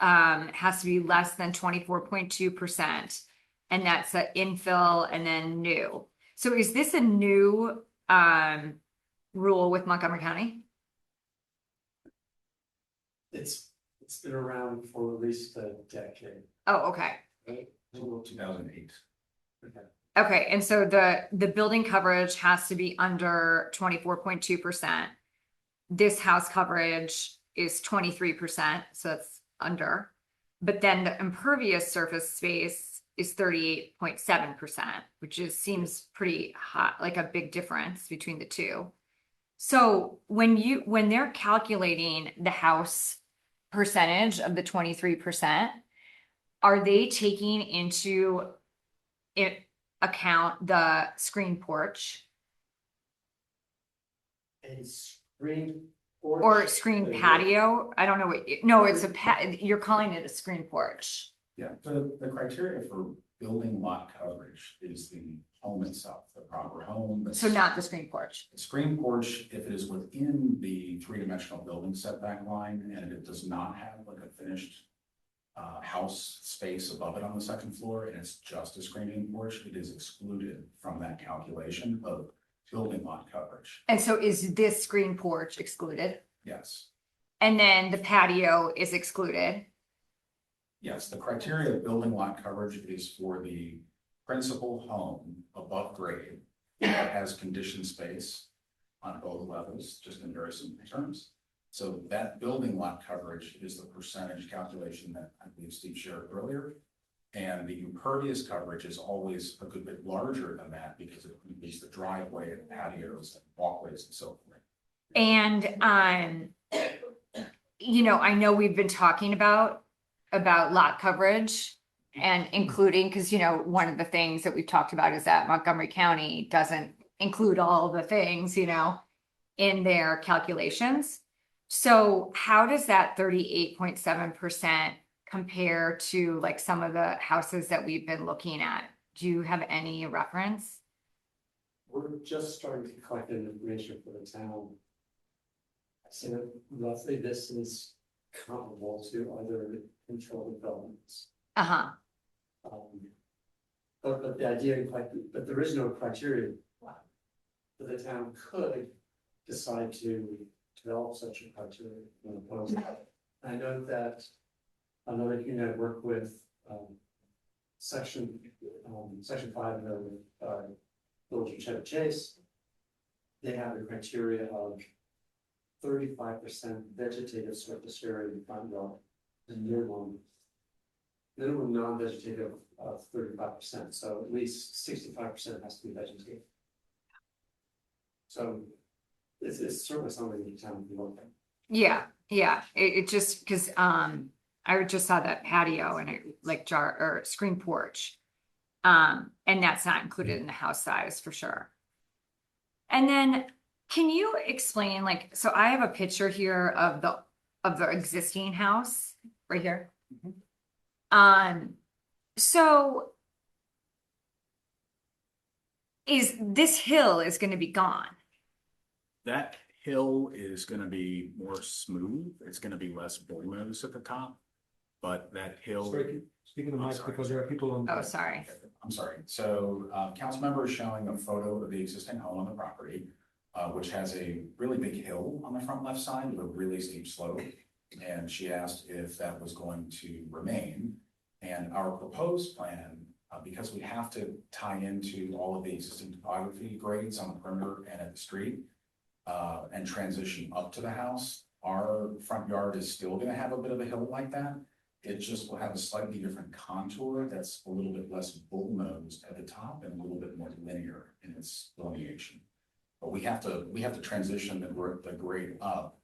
has to be less than 24.2%, and that's an infill and then new. So is this a new rule with Montgomery County? It's been around for at least a decade. Oh, okay. 2008. Okay, and so the building coverage has to be under 24.2%. This house coverage is 23%, so that's under. But then the impervious surface space is 38.7%, which seems pretty hot, like a big difference between the two. So when they're calculating the house percentage of the 23%, are they taking into account the screen porch A screen porch. or screen patio? I don't know what, no, it's you're calling it a screen porch. Yeah, the criteria for building lot coverage is the home itself, the proper home. So not the screen porch. The screen porch, if it is within the 3-dimensional building setback line and it does not have like a finished house space above it on the second floor, and it's just a screening porch, it is excluded from that calculation of building lot coverage. And so is this screen porch excluded? Yes, And then the patio is excluded? Yes, the criteria of building lot coverage is for the principal home above grade that has conditioned space on both levels, just in very simple terms. So that building lot coverage is the percentage calculation that I believe Steve shared earlier. And the impervious coverage is always a good bit larger than that because it includes the driveway and patios and walkways and so forth. And, you know, I know we've been talking about lot coverage and including, because, you know, one of the things that we've talked about is that Montgomery County doesn't include all the things, you know, in their calculations. So how does that 38.7% compare to like some of the houses that we've been looking at? Do you have any reference? We're just starting to collect information for the town. I say that roughly this is comparable to other controlled developments. Uh-huh. But the idea, but there is no criteria. But the town could decide to develop such a criteria. I know that another unit I work with, section 5 of the Village of Cheddar Chase, they have a criteria of 35% vegetative surface area in front yard, and minimum non-vegetative of 35%. So at least 65% has to be vegetative. So it's certainly something the town can look at. Yeah, it just because I just saw that patio and it like jar or screen porch. And that's not included in the house size for sure. And then can you explain, like, so I have a picture here of the existing house right here. So is this hill is going to be gone? That hill is gonna be more smooth. It's gonna be less bullnose at the top. But that hill. Speaking of I'm mics, sorry. because there are people on. Oh, sorry. I'm sorry. So, council member is showing a photo of the existing home on the property, which has a really big hill on the front left side with a really steep slope. And she asked if that was going to remain. And our proposed plan, because we have to tie into all of the existing topography grades on the perimeter and at the street, and transition up to the house, our front yard is still gonna have a bit of a hill like that. It just will have a slightly different contour that's a little bit less bull-nosed at the top and a little bit more linear in its delineation. But we have to transition the grade up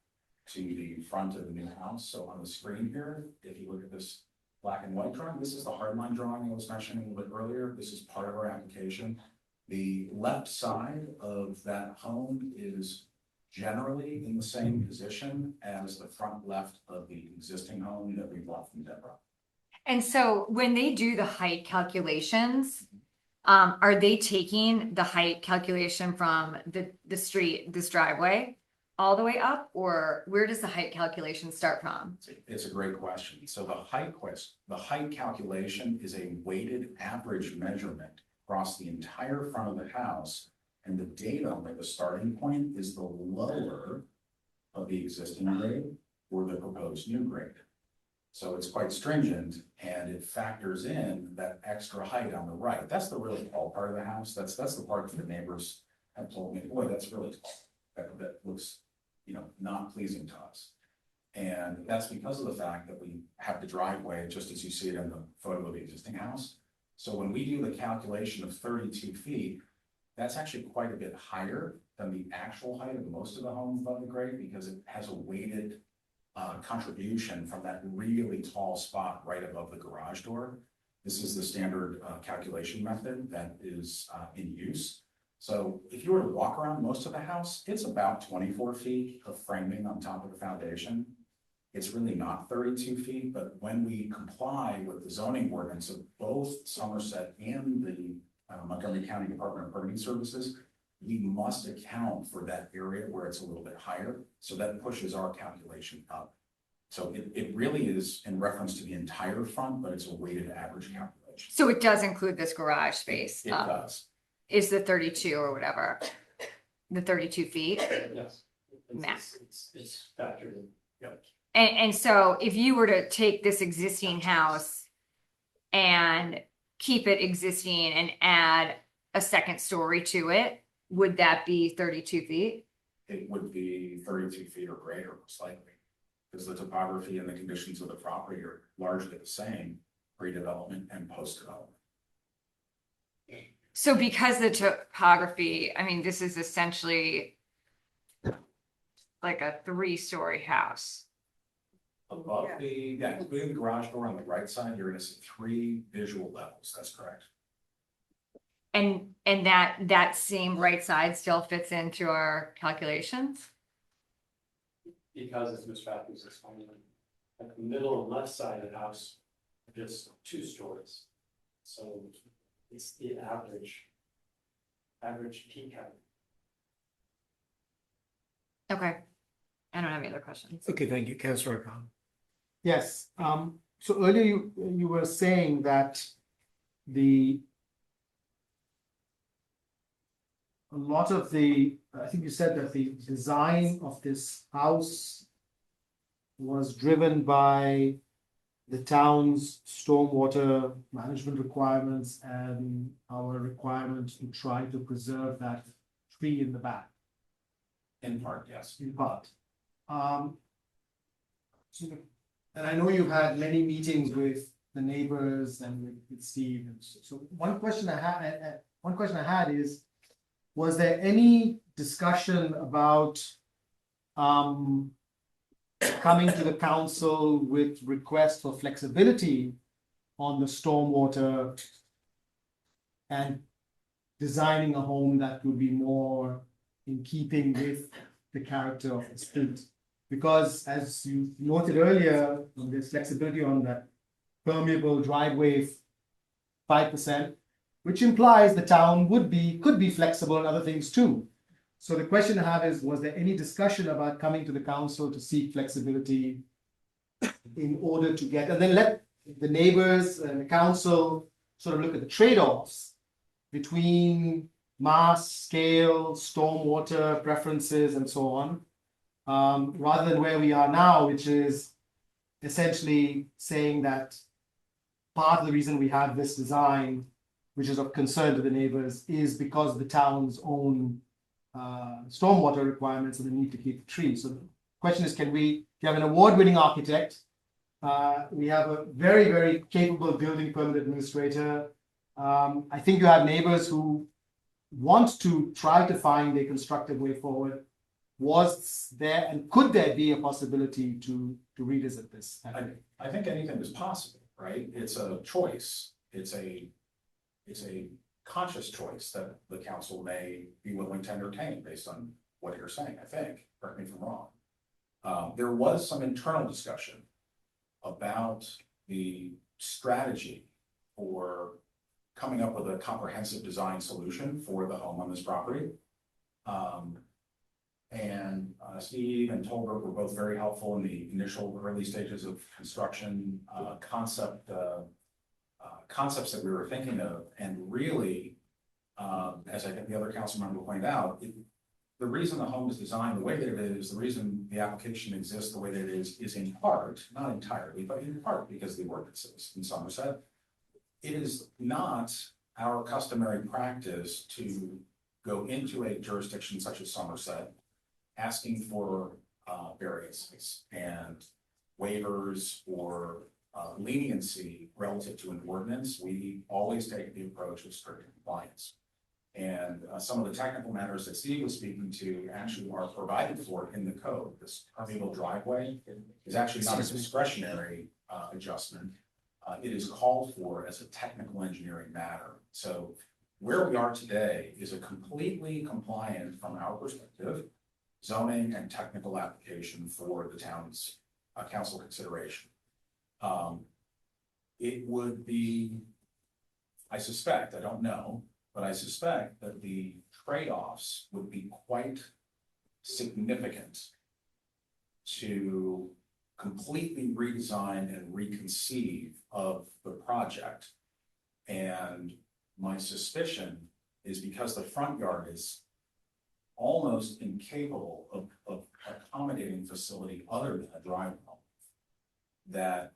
to the front of the new house. So on the screen here, if you look at this black and white drawing, this is the hardline drawing I was mentioning a little bit earlier. This is part of our application. The left side of that home is generally in the same position as the front left of the existing home that we bought from Deborah. And so when they do the height calculations, are they taking the height calculation from the street, this driveway, all the way up, or where does the height calculation start from? It's a great question. So the height calculation is a weighted average measurement across the entire front of the house. And the data, like the starting point, is the lower of the existing grade or the proposed new grade. So it's quite stringent and it factors in that extra height on the right. That's the really tall part of the house. That's the part that the neighbors have told me, boy, that's really tall. That looks, not pleasing to us. And that's because of the fact that we have the driveway, just as you see it in the photo of the existing house. So when we do the calculation of 32 feet, that's actually quite a bit higher than the actual height of most of the homes above the grade because it has a weighted contribution from that really tall spot right above the garage door. This is the standard calculation method that is in use. So if you were to walk around most of the house, it's about 24 feet of framing on top of the foundation. It's really not 32 feet, but when we comply with the zoning ordinance of both Somerset and the Montgomery County Department of Permitting Services, we must account for that area where it's a little bit higher. So that pushes our calculation up. So it really is in reference to the entire front, but it's a weighted average calculation. So it does include this garage space. It does. Is the 32 or whatever, the 32 feet? Yes. Max. It's factored in. Yep. And so if you were to take this existing house and keep it existing and add a second story to it, would that be 32 feet? It would be 32 feet or greater, most likely. Because the topography and the conditions of the property are largely the same pre-development and post-development. So because the topography, I mean, this is essentially like a 3-story house. Above yeah, including the garage door on the right side, you're gonna see 3 visual levels, that's correct. And that same right side still fits into our calculations? Because as Ms. Matthews explained, at the middle and left side of the house, are just 2 stories. So it's the average peak height. Okay. I don't have any other questions. Okay, thank you, Councilor Khan. Yes, so earlier you were saying that a lot of I think you said that the design of this house was driven by the town's stormwater management requirements and our requirement to try to preserve that tree in the back, In part, yes. in part. And I know you've had many meetings with the neighbors and with Steve. And so one question I had is, was there any discussion about coming to the council with requests for flexibility on the stormwater and designing a home that would be more in keeping with the character of the street? Because as you noted earlier, there's flexibility on that permeable driveway 5%, which implies the town could be flexible on other things too. So the question I have is, was there any discussion about coming to the council to seek flexibility in order to get, and then let the neighbors and the council sort of look at the trade-offs between mass, scale, stormwater preferences, and so on, rather than where we are now, which is essentially saying that part of the reason we have this design, which is of concern to the neighbors, is because of the town's own stormwater requirements and the need to keep the trees. So the question is, you have an award-winning architect, we have a very, very capable building permit administrator. I think you have neighbors who want to try to find a constructive way forward. Was there and could there be a possibility to revisit this? I think anything is possible, right? It's a choice. It's a conscious choice that the council may be willing to entertain based on what you're saying, I think. Correct me if I'm wrong. There was some internal discussion about the strategy for coming up with a comprehensive design solution for the home on this property. Steve and Tolbert were both very helpful in the initial early stages of construction concepts that we were thinking of. And really, as I think the other council member pointed out, the reason the home is designed the way that it is, the reason the application exists the way that it is in part, not entirely, but in part because of the ordinances in Somerset. It is not our customary practice to go into a jurisdiction such as Somerset asking for variances and waivers or leniency relative to an ordinance. We always take the approach of strict compliance. And some of the technical matters that Steve was speaking to actually are provided for in the code. This permeable driveway is actually not a discretionary adjustment. It is called for as a technical engineering matter. So where we are today is a completely compliant, from our perspective, zoning and technical application for the town's council consideration. It would be, I suspect, I don't know, but I suspect that the trade-offs would be quite significant to completely redesign and reconceive of the project. And my suspicion is because the front yard is almost incapable of accommodating facility other than a dry well. that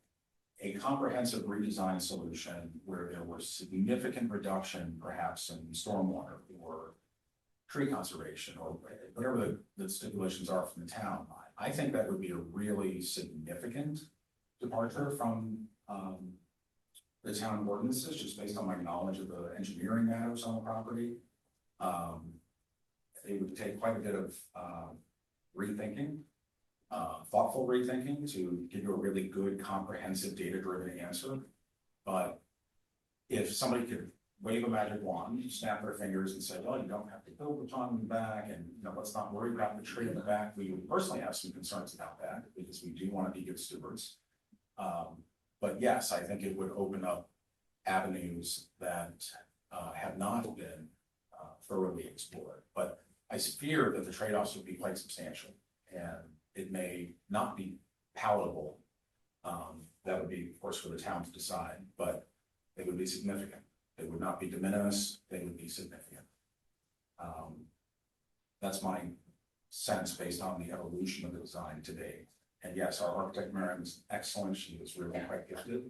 a comprehensive redesign solution where there was significant reduction perhaps in stormwater or tree conservation or whatever the stipulations are from the town, I think that would be a really significant departure from the town ordinances, just based on my knowledge of the engineering matters on the property. It would take quite a bit of rethinking, thoughtful rethinking to give you a really good, comprehensive, data-driven answer. But if somebody could wave a magic wand, snap their fingers and say, well, you don't have to build the pond in the back, and let's not worry about the tree in the back. We would personally have some concerns about that because we do want to be good stewards. But yes, I think it would open up avenues that have not been thoroughly explored. But I fear that the trade-offs would be quite substantial, and it may not be palatable. That would be, of course, for the town to decide, but they would be significant. They would not be de minimis, they would be significant. That's my sense based on the evolution of the design today. And yes, our architect Marin's excellent. She was really quite gifted.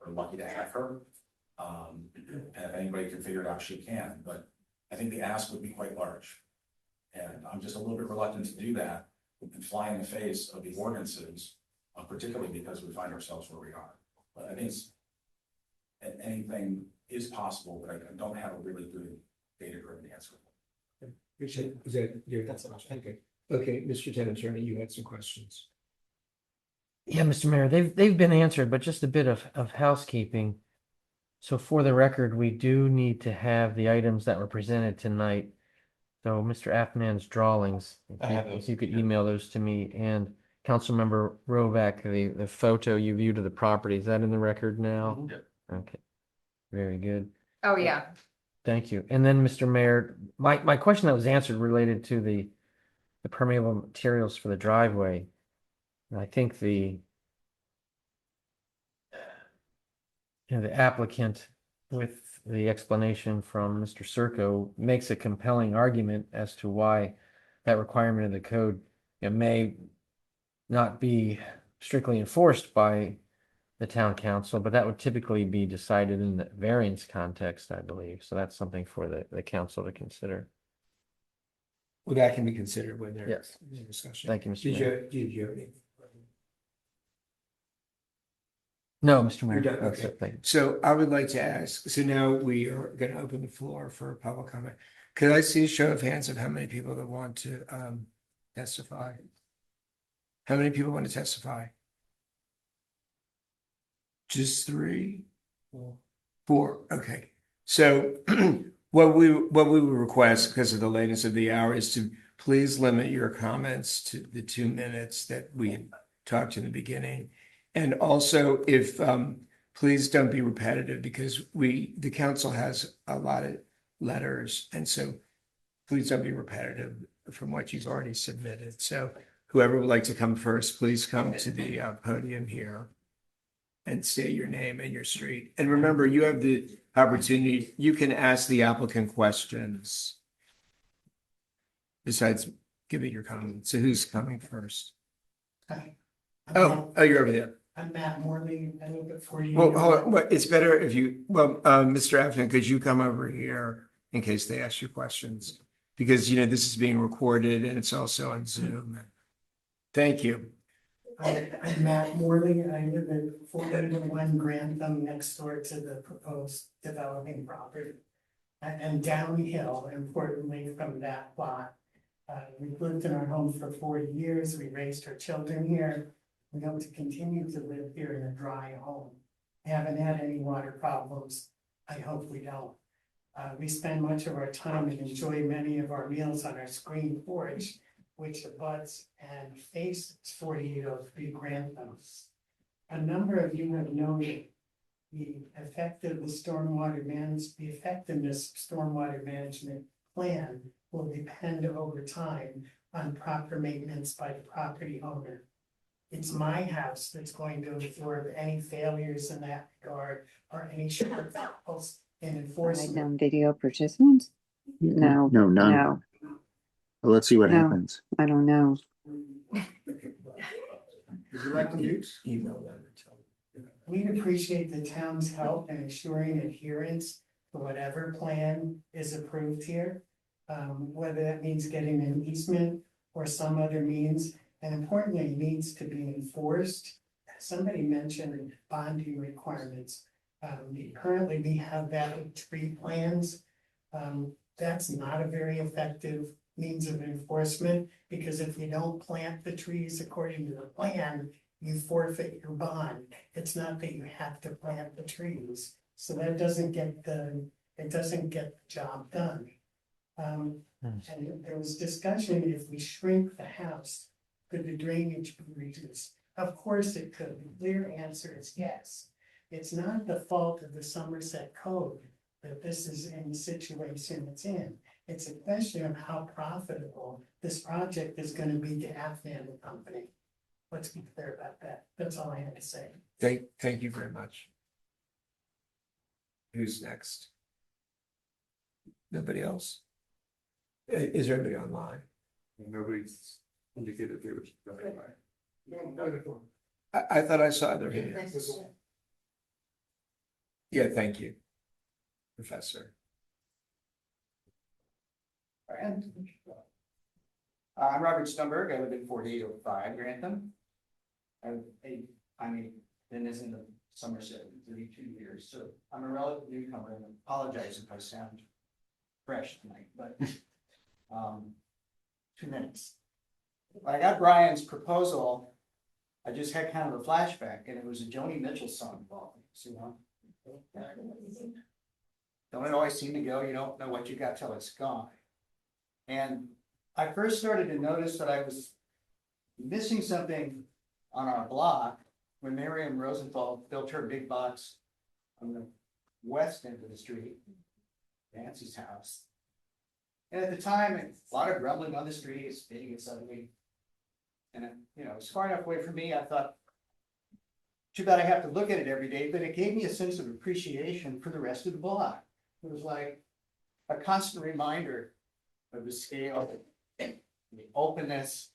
We're lucky to have her. And if anybody can figure it out, she can. But I think the ask would be quite large. And I'm just a little bit reluctant to do that and fly in the face of the ordinances, particularly because we find ourselves where we are. But I think anything is possible, but I don't have a really good data-driven answer. Appreciate it. Is that your, that's so much. Okay. Okay, Mr. Town Attorney, you had some questions. Yeah, Mr. Mayor, they've been answered, but just a bit of housekeeping. So for the record, we do need to have the items that were presented tonight. So Mr. Afnan's drawings, if you could email those to me, and Councilmember Rovak, the photo you viewed of the property, is that in the record now? Yep. Okay, very good. Oh, yeah. Thank you. And then, Mr. Mayor, my question that was answered related to the permeable materials for the driveway. And I think the applicant, with the explanation from Mr. Circo, makes a compelling argument as to why that requirement of the code may not be strictly enforced by the town council, but that would typically be decided in the variance context, I believe. So that's something for the council to consider. Well, that can be considered when they're Yes. in discussion. Thank you, Mr. Mayor. Did you have any? No, Mr. Mayor. You're done, That's okay. it. Thank you. So I would like to ask, so now we are going to open the floor for public comment. Could I see a show of hands of how many people that want to testify? How many people want to testify? Just 3? 4, okay. So what we would request, because of the lateness of the hour, is to please limit your comments to the 2 minutes that we talked in the beginning. And also, if please don't be repetitive, because the council has a lot of letters, and so please don't be repetitive from what you've already submitted. So whoever would like to come first, please come to the podium here and state your name and your street. And remember, you have the opportunity, you can ask the applicant questions besides giving your comments. So who's coming first? Hi. Oh, you're over there. I'm Matt Morley. I live at 40. Well, hold on. Well, it's better if you, Mr. Afton, could you come over here in case they ask you questions? Because, this is being recorded and it's also on Zoom. Thank you. I'm Matt Morley. I live at 401 Grantham, next door to the proposed developing property. And downhill, importantly, from that lot. We've lived in our home for 40 years. We raised our children here. We hope to continue to live here in a dry home. We haven't had any water problems. I hope we don't. We spend much of our time and enjoy many of our meals on our screen porch, which abuts and faces 4803 Grantham. A number of you have noted the effectiveness stormwater management plan will depend over time on proper maintenance by the property owner. It's my house that's going to absorb any failures in that regard or any shortfalls in enforcement. Video participants? No. No, none. No, Well, let's see what No. happens. I don't know. Would you like to use? Email them and tell them. we'd appreciate the town's help in ensuring adherence to whatever plan is approved here. Whether that means getting an easement or some other means, and importantly, it needs to be enforced. Somebody mentioned bonding requirements. Currently, we have that with tree plans. That's not a very effective means of enforcement, because if you don't plant the trees according to the plan, you forfeit your bond. It's not that you have to plant the trees, so that doesn't get the job done. And there was discussion, if we shrink the house, could the drainage be reduced? Of course it could. The clear answer is yes. It's not the fault of the Somerset Code that this is in the situation it's in. It's a question of how profitable this project is going to be to Afghan Company. Let's be clear about that. That's all I had to say. Thank you very much. Who's next? Nobody else? Is there anybody online? Nobody's indicated they would. I thought I saw their hands. Yeah, thank you, Professor. I'm Robert Stumberg. I live in 4805 Grantham. I'm been in the Somerset for 32 years, so I'm a relative newcomer, and I apologize if I sound fresh tonight, but 2 minutes. When I got Brian's proposal, I just had kind of a flashback, and it was a Joni Mitchell song involved, you know. Don't it always seem to go, you don't know what you got till it's gone. And I first started to notice that I was missing something on our block when Miriam Rosenthal built her big box on the west end of the street, Nancy's house. And at the time, a lot of grumbling on the street, it's big, it's ugly. And you know, it's far enough away from me, I thought, too bad I have to look at it every day, but it gave me a sense of appreciation for the rest of the block. It was like a constant reminder of the scale, the openness,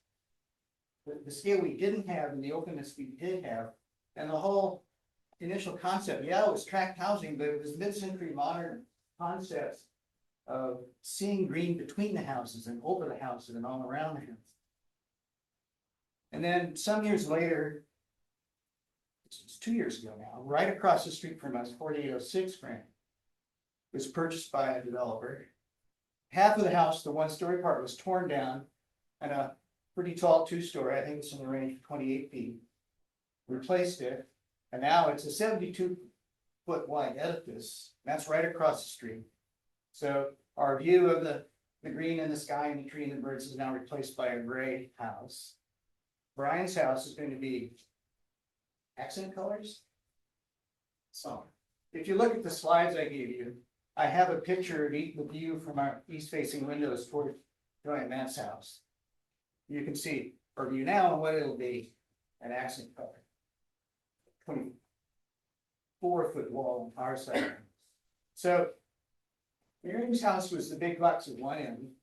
the scale we didn't have and the openness we did have, and the whole initial concept. Yeah, it was tract housing, but it was mid-century modern concepts of seeing green between the houses and over the houses and all around the houses. And then some years later, it's 2 years ago now, right across the street from us, 4806 Grant, was purchased by a developer. Half of the house, the one-story part, was torn down, and a pretty tall 2-story, I think it's in the range of 28 feet, replaced it, and now it's a 72-foot wide edifice. That's right across the street. So our view of the green in the sky and the tree and the birds is now replaced by a gray house. Brian's house is going to be accent colors. So if you look at the slides I gave you, I have a picture of the view from our east-facing windows toward Joy and Matt's house. You can see our view now and what it'll be, an accent color. 24-foot wall on our side. So Miriam's house was the big box at one end.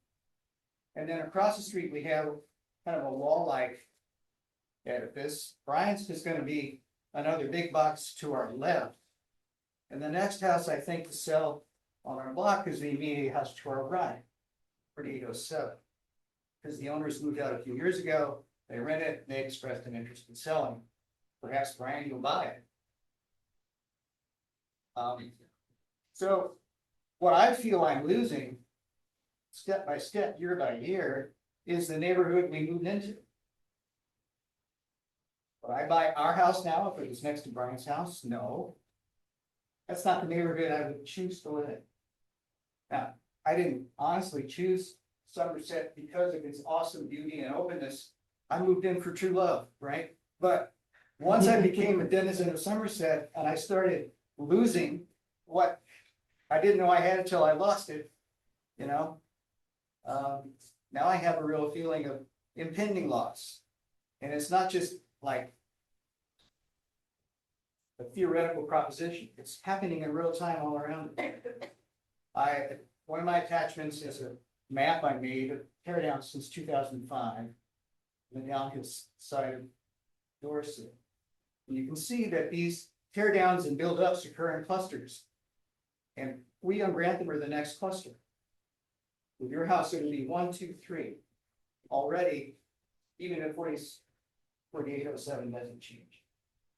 And then across the street, we have kind of a wall-like edifice. Brian's is going to be another big box to our left. And the next house, I think, to sell on our block is the immediate house to our right, 4807. Because the owners moved out a few years ago, they rent it, they expressed an interest in selling. Perhaps Brian, you'll buy it. So what I feel I'm losing, step by step, year by year, is the neighborhood we moved into. Would I buy our house now if it was next to Brian's house? No. That's not the neighborhood I would choose to live in. Now, I didn't honestly choose Somerset because of its awesome beauty and openness. I moved in for true love, right? But once I became a denizen of Somerset and I started losing what I didn't know I had until I lost it, you know, now I have a real feeling of impending loss. And it's not just like a theoretical proposition. It's happening in real time all around. One of my attachments is a map I made of tear down since 2005, the downhill side of Dorset. And you can see that these tear downs and build ups occur in clusters. And we on Grantham are the next cluster. With your house, it would be 1, 2, 3. Already, even at 4807 doesn't change.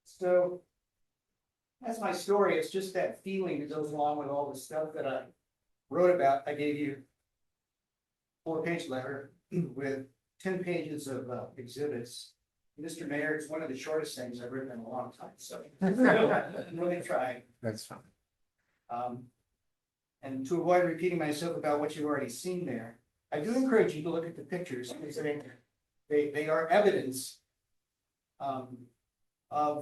So that's my story. It's just that feeling that goes along with all the stuff that I wrote about. I gave you a 4-page letter with 10 pages of exhibits. Mr. Mayor, it's one of the shortest things I've written in a long time, so I'm really trying. That's fine. And to avoid repeating myself about what you've already seen there, I do encourage you to look at the pictures, because they are evidence of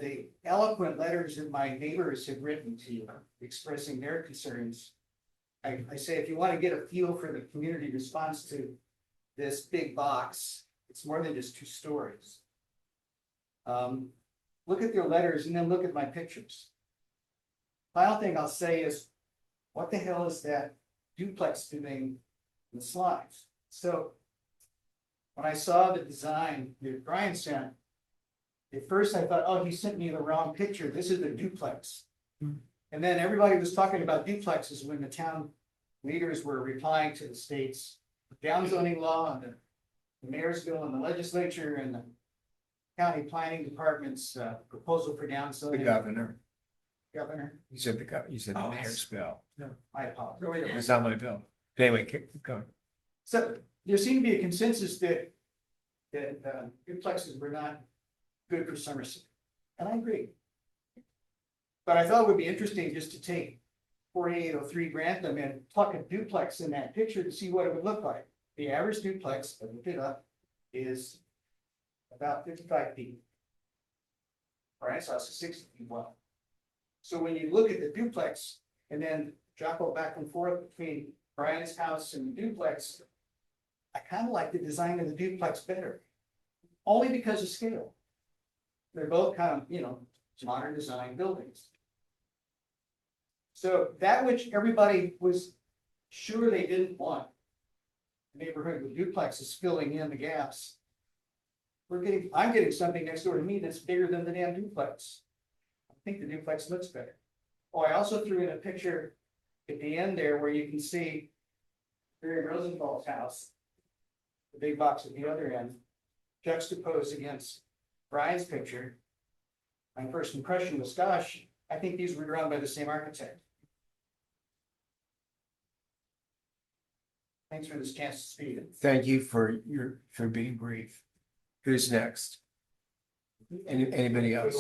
the eloquent letters that my neighbors have written to you, expressing their concerns. I say, if you want to get a feel for the community response to this big box, it's more than just 2 stories. Look at their letters and then look at my pictures. Final thing I'll say is, what the hell is that duplex doing in the slides? So when I saw the design that Brian sent, at first I thought, oh, he sent me the wrong picture. This is the duplex. And then everybody was talking about duplexes when the town leaders were replying to the state's downzoning law and the mayor's bill and the legislature and the county planning department's proposal for downzoning. The governor. Governor. You said the mayor's bill. No, I apologize. It's not my bill. But anyway, keep going. So there seemed to be a consensus that duplexes were not good for Somerset, and I agree. But I thought it would be interesting just to take 4803 Grantham and pluck a duplex in that picture to see what it would look like. The average duplex, I looked it up, is about 55 feet. Brian's house is 60 feet wide. So when you look at the duplex and then juggle back and forth between Brian's house and the duplex, I kind of like the design of the duplex better, only because of scale. They're both kind of, modern design buildings. So that which everybody was sure they didn't want, the neighborhood with duplexes filling in the gaps. I'm getting something next door to me that's bigger than the damn duplex. I think the duplex looks better. Oh, I also threw in a picture at the end there where you can see Barry Rosenthal's house, the big box at the other end, juxtaposed against Brian's picture. My first impression was, gosh, I think these were drawn by the same architect. Thanks for this chance to speak. Thank you for being brief. Who's next? Anybody else?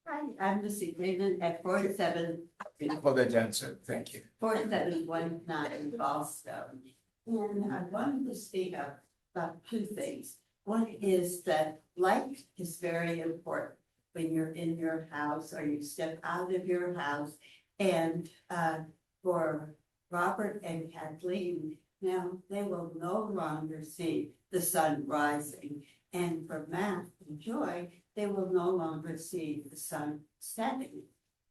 Hi, I'm Lucy Raymond at 47. Hold that down, sir. Thank you. 4719 Ballstone. And I wanted to speak about 2 things. One is that light is very important when you're in your house or you step out of your house. And for Robert and Kathleen, now they will no longer see the sun rising. And for Matt and Joy, they will no longer see the sun setting.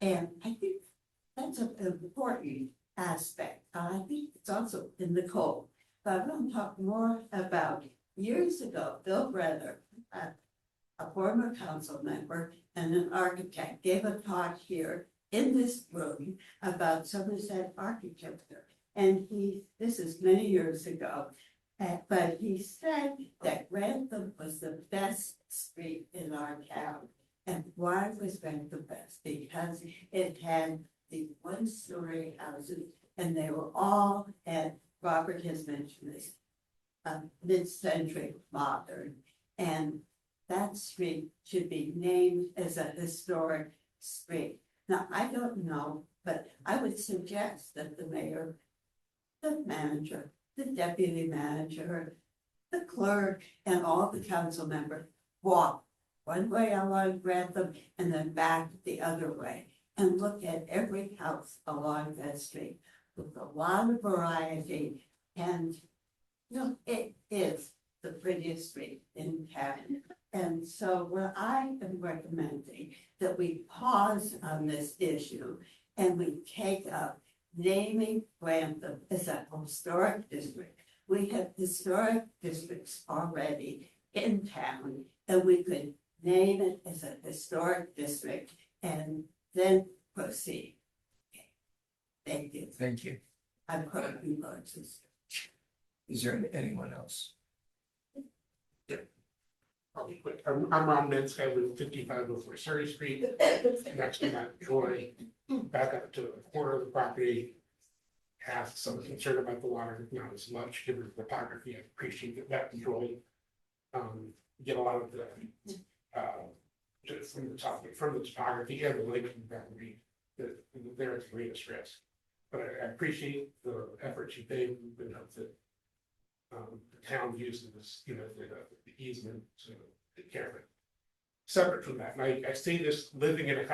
And I think that's an important aspect. I think it's also in the code. But I want to talk more about years ago, Bill Brenner, a former council member and an architect, gave a talk here in this room about Somerset architecture. And this is many years ago, but he said that Grantham was the best street in our town. And why was Grantham the best? Because it had the 1-story houses and they were all, and Robert has mentioned this, mid-century modern. And that street should be named as a historic street. Now, I don't know, but I would suggest that the mayor, the manager, the deputy manager, the clerk, and all the council members walk one way along Grantham and then back the other way and look at every house along that street with a lot of variety. And it is the prettiest street in town. And so what I am recommending that we pause on this issue and we take up naming Grantham as a historic district we have historic districts already in town, and we could name it as a historic district and then proceed. Thank you. Thank you. I'm currently Moses. Is there anyone else? Probably quick. I'm Ron Mintz. I live 5504 Surrey Street, next to Mount Joy, back up to the corner of the property. Have some concern about the water, not as much, given the topography. I appreciate that Joy. Get a lot of the, from the topography and the lake from the boundary, that there is greatest risk. But I appreciate the efforts you made, and hope that the town uses this, the easement to take care of it. Separate from that, and I say this living in a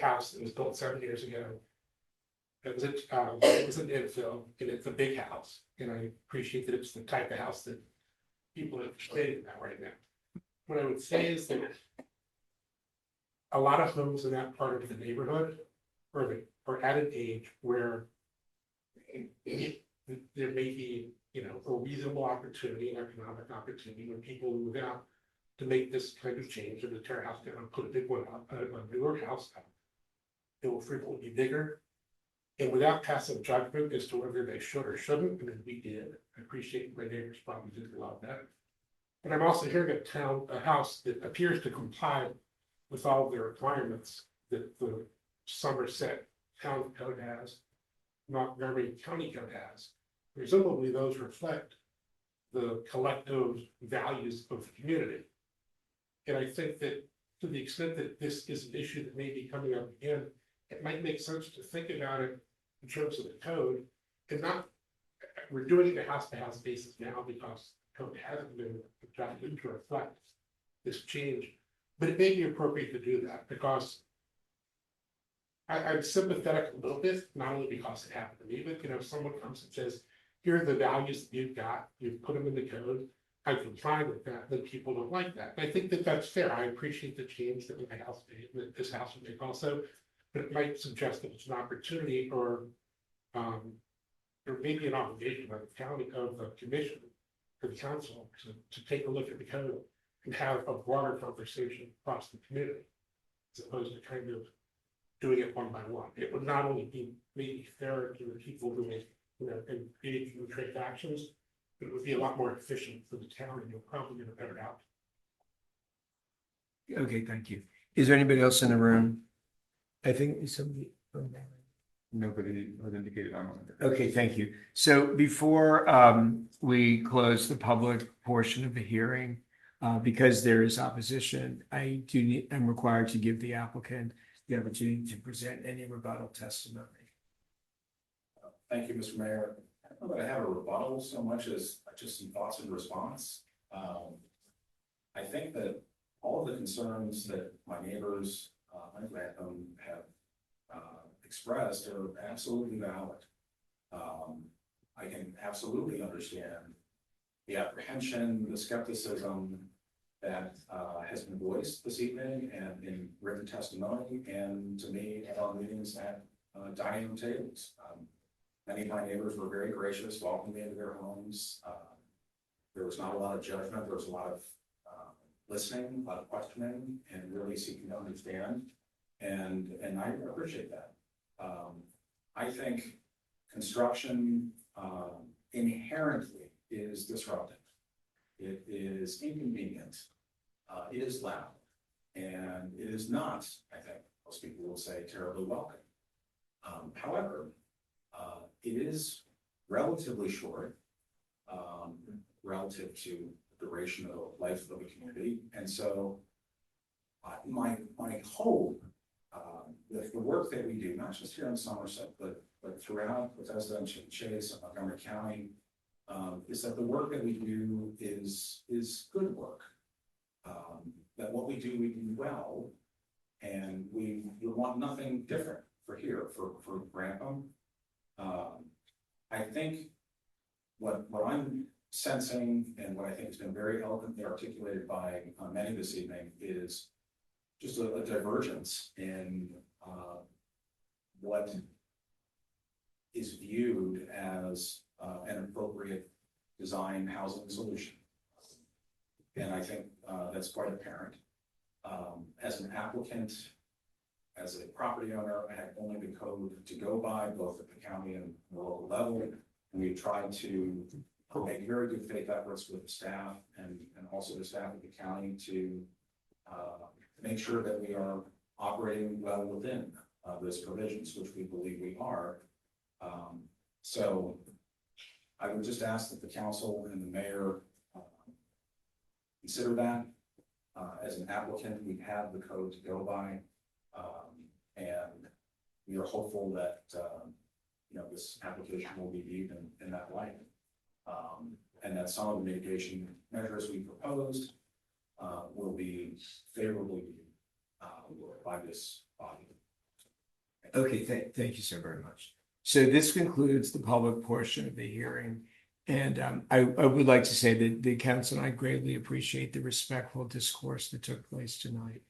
house that was built 7 years ago. It was an infill, and it's a big house, and I appreciate that it's the type of house that people are staying in that right now. What I would say is that a lot of homes in that part of the neighborhood are at an age where there may be, a reasonable opportunity, an economic opportunity, when people move out to make this kind of change, or to tear a house down and put a big one up, a newer house up. It will frequently be bigger. And without passing judgment as to whether they should or shouldn't, I mean, we did. I appreciate my neighbors probably did a lot of that. But I'm also hearing a house that appears to comply with all of the requirements that the Somerset Town Code has, Montgomery County Code has. Presumably those reflect the collective values of the community. And I think that to the extent that this is an issue that may be coming up again, it might make sense to think about it in terms of the code, and not, we're doing it on a house-to-house basis now because the code hasn't been adjusted to reflect this change. But it may be appropriate to do that because I'm sympathetic a little bit, not only because it happened to me, but if someone comes and says, here are the values that you've got, you've put them in the code, I can try with that, then people don't like that. And I think that that's fair. I appreciate the change that my house made, that this house would make also, but it might suggest that it's an opportunity or maybe an obligation by the county, of the commission, for the council to take a look at the code and have a broader conversation across the community, as opposed to kind of doing it one by one. It would not only be maybe fairer to the people who make, engage in transactions, but it would be a lot more efficient for the town, and you'll probably get a better outcome. Okay, thank you. Is there anybody else in the room? I think somebody. Nobody has indicated I'm on it. Okay, thank you. So before we close the public portion of the hearing, because there is opposition, I'm required to give the applicant the opportunity to present any rebuttal testimony. Thank you, Mr. Mayor. I don't know that I have a rebuttal so much as just some thoughts in response. I think that all of the concerns that my neighbors in Grantham have expressed are absolutely valid. I can absolutely understand the apprehension, the skepticism that has been voiced this evening and in written testimony, and to me at our meetings at dining room tables. Many of my neighbors were very gracious, welcoming me into their homes. There was not a lot of judgment. There was a lot of listening, a lot of questioning, and really seeking to understand. And I appreciate that. I think construction inherently is disruptive. It is inconvenient. It is loud, and it is not, I think most people will say, terribly welcome. However, it is relatively short relative to the duration of life of the community. And so my hope that the work that we do, not just here in Somerset, but throughout Bethesda and Chase and Montgomery County, is that the work that we do is good work. That what we do well, and we want nothing different for here, for Grantham. I think what I'm sensing, and what I think has been very eloquently articulated by many this evening, is just a divergence in what is viewed as an appropriate design housing solution. And I think that's quite apparent. As an applicant, as a property owner, I have only the code to go by, both at the county and the local level. And we tried to make very good faith efforts with the staff and also the staff of the county to make sure that we are operating well within those provisions, which we believe we are. So I would just ask that the council and the mayor consider that. As an applicant, we have the code to go by, and we are hopeful that this application will be viewed in that light, and that some of the mitigation measures we proposed will be favorably viewed by this body. Okay, thank you so very much. So this concludes the public portion of the hearing. And I would like to say that the council and I greatly appreciate the respectful discourse that took place tonight.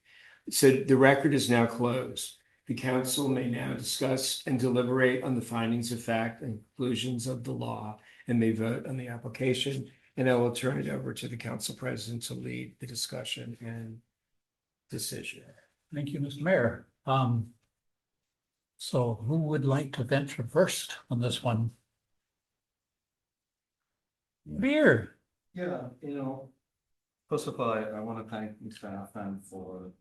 So the record is now closed. The council may now discuss and deliberate on the findings of fact and conclusions of the law and may vote on the application. And I will turn it over to the council president to lead the discussion and decision. Thank you, Mr. Mayor. So who would like to venture first on this one? Beer. Yeah, first of all, I want to thank Mr. Affan for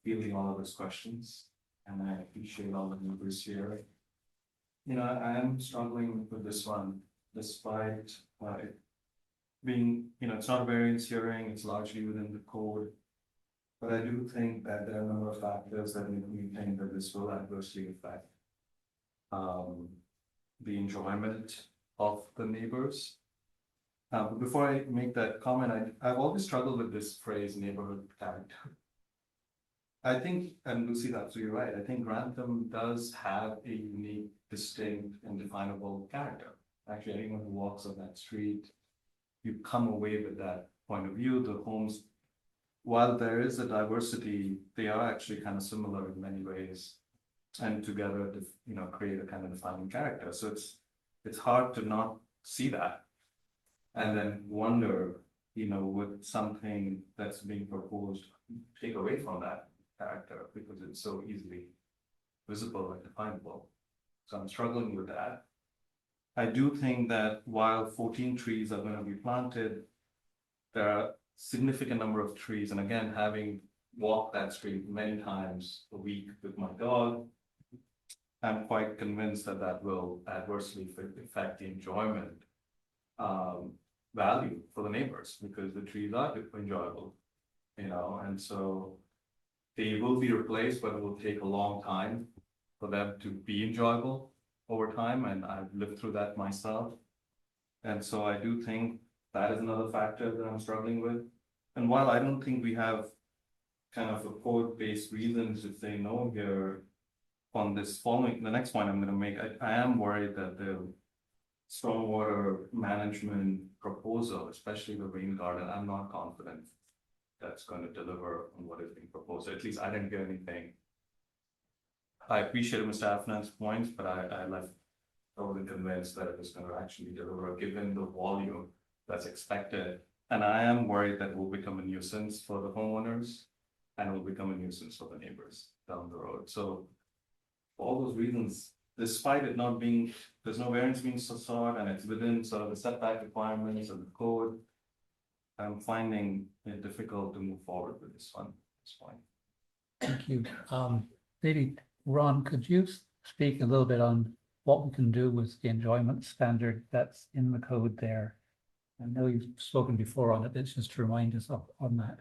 fielding all of his questions, and I appreciate all the members here. I am struggling with this one, despite it being, it's not a variance hearing, it's largely within the code. But I do think that there are a number of factors that make me think that this will adversely affect the enjoyment of the neighbors. But before I make that comment, I've always struggled with this phrase neighborhood character. I think, and Lucy's absolutely right, I think Grantham does have a unique, distinct, and definable character. Actually, anyone who walks on that street, you come away with that point of view. The homes, while there is a diversity, they are actually kind of similar in many ways, and together, create a kind of defining character. So it's hard to not see that. And then wonder, would something that's being proposed take away from that character because it's so easily visible and definable. So I'm struggling with that. I do think that while 14 trees are going to be planted, there are significant number of trees. And again, having walked that street many times a week with my dog, I'm quite convinced that that will adversely affect the enjoyment value for the neighbors, because the trees are enjoyable, and so they will be replaced, but it will take a long time for them to be enjoyable over time, and I've lived through that myself. And so I do think that is another factor that I'm struggling with. And while I don't think we have kind of a code-based reasons to say no here on this the next point I'm going to make, I am worried that the stormwater management proposal, especially the rain garden, I'm not confident that's going to deliver on what is being proposed. At least I didn't get anything. I appreciate Mr. Afnan's points, but I wasn't convinced that it was going to actually deliver given the volume that's expected. And I am worried that it will become a nuisance for the homeowners and it will become a nuisance for the neighbors down the road. So for all those reasons, despite it not being, there's no variance being sought, and it's within sort of the setback requirements of the code, I'm finding it difficult to move forward with this one at this point. Thank you. Maybe Ron, could you speak a little bit on what we can do with the enjoyment standard that's in the code there? I know you've spoken before on it, but just to remind us on that.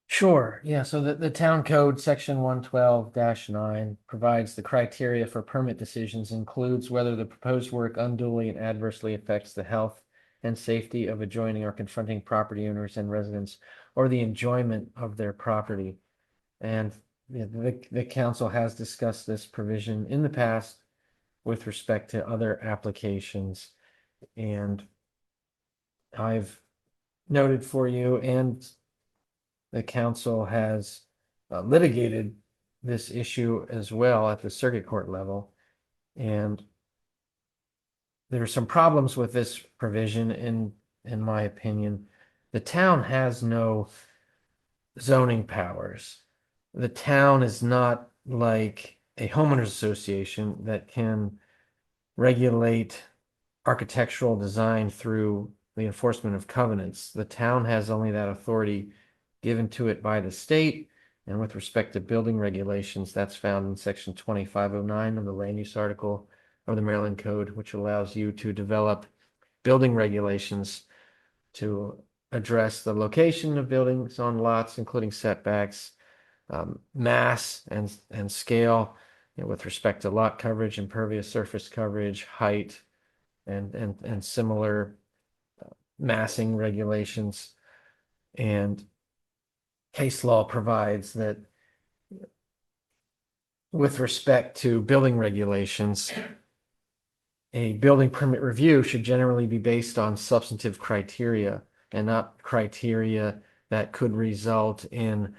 Sure. Yeah. So the town code section 112-9 provides the criteria for permit decisions includes whether the proposed work unduly and adversely affects the health and safety of adjoining or confronting property owners and residents or the enjoyment of their property. And the council has discussed this provision in the past with respect to other applications. And I've noted for you, and the council has litigated this issue as well at the circuit court level. And there are some problems with this provision in my opinion. The town has no zoning powers. The town is not like a homeowners association that can regulate architectural design through the enforcement of covenants. The town has only that authority given to it by the state. And with respect to building regulations, that's found in section 2509 of the land use article of the Maryland Code, which allows you to develop building regulations to address the location of buildings on lots, including setbacks, mass and scale, with respect to lot coverage, impervious surface coverage, height, and similar massing regulations. And case law provides that with respect to building regulations, a building permit review should generally be based on substantive criteria and not criteria that could result in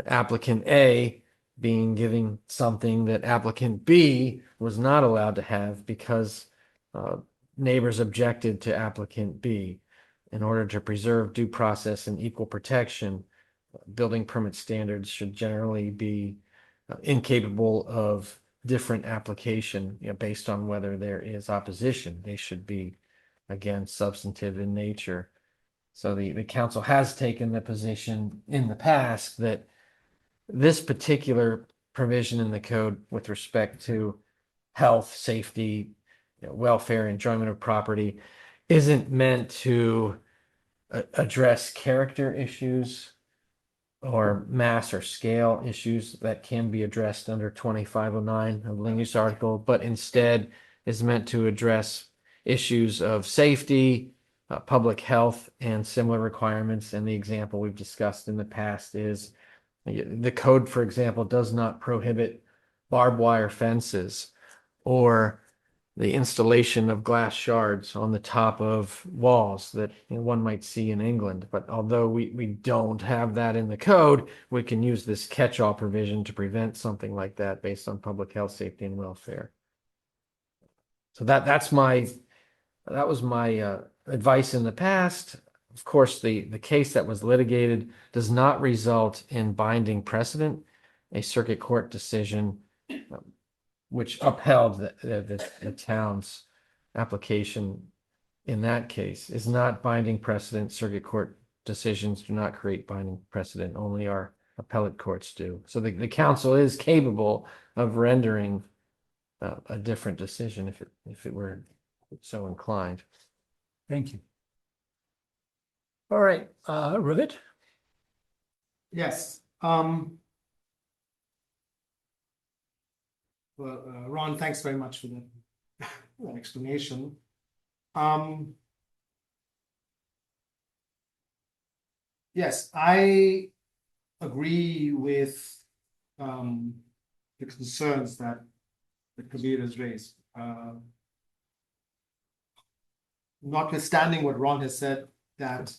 applicant A being given something that applicant B was not allowed to have because neighbors objected to applicant B. In order to preserve due process and equal protection, building permit standards should generally be incapable of different application, based on whether there is opposition. They should be, again, substantive in nature. So the council has taken the position in the past that this particular provision in the code with respect to health, safety, welfare, enjoyment of property isn't meant to address character issues or mass or scale issues that can be addressed under 2509 of the land use article, but instead is meant to address issues of safety, public health, and similar requirements. And the example we've discussed in the past is the code, for example, does not prohibit barbed wire fences or the installation of glass shards on the top of walls that one might see in England. But although we don't have that in the code, we can use this catch-all provision to prevent something like that based on public health, safety, and welfare. So that was my advice in the past. Of course, the case that was litigated does not result in binding precedent. A circuit court decision which upheld the town's application in that case is not binding precedent. Circuit court decisions do not create binding precedent. Only our appellate courts do. So the council is capable of rendering a different decision if it were so inclined. Thank you. All right, Rivit? Yes, well, Ron, thanks very much for that explanation. Yes, I agree with the concerns that Kabir has raised. Notwithstanding what Ron has said, that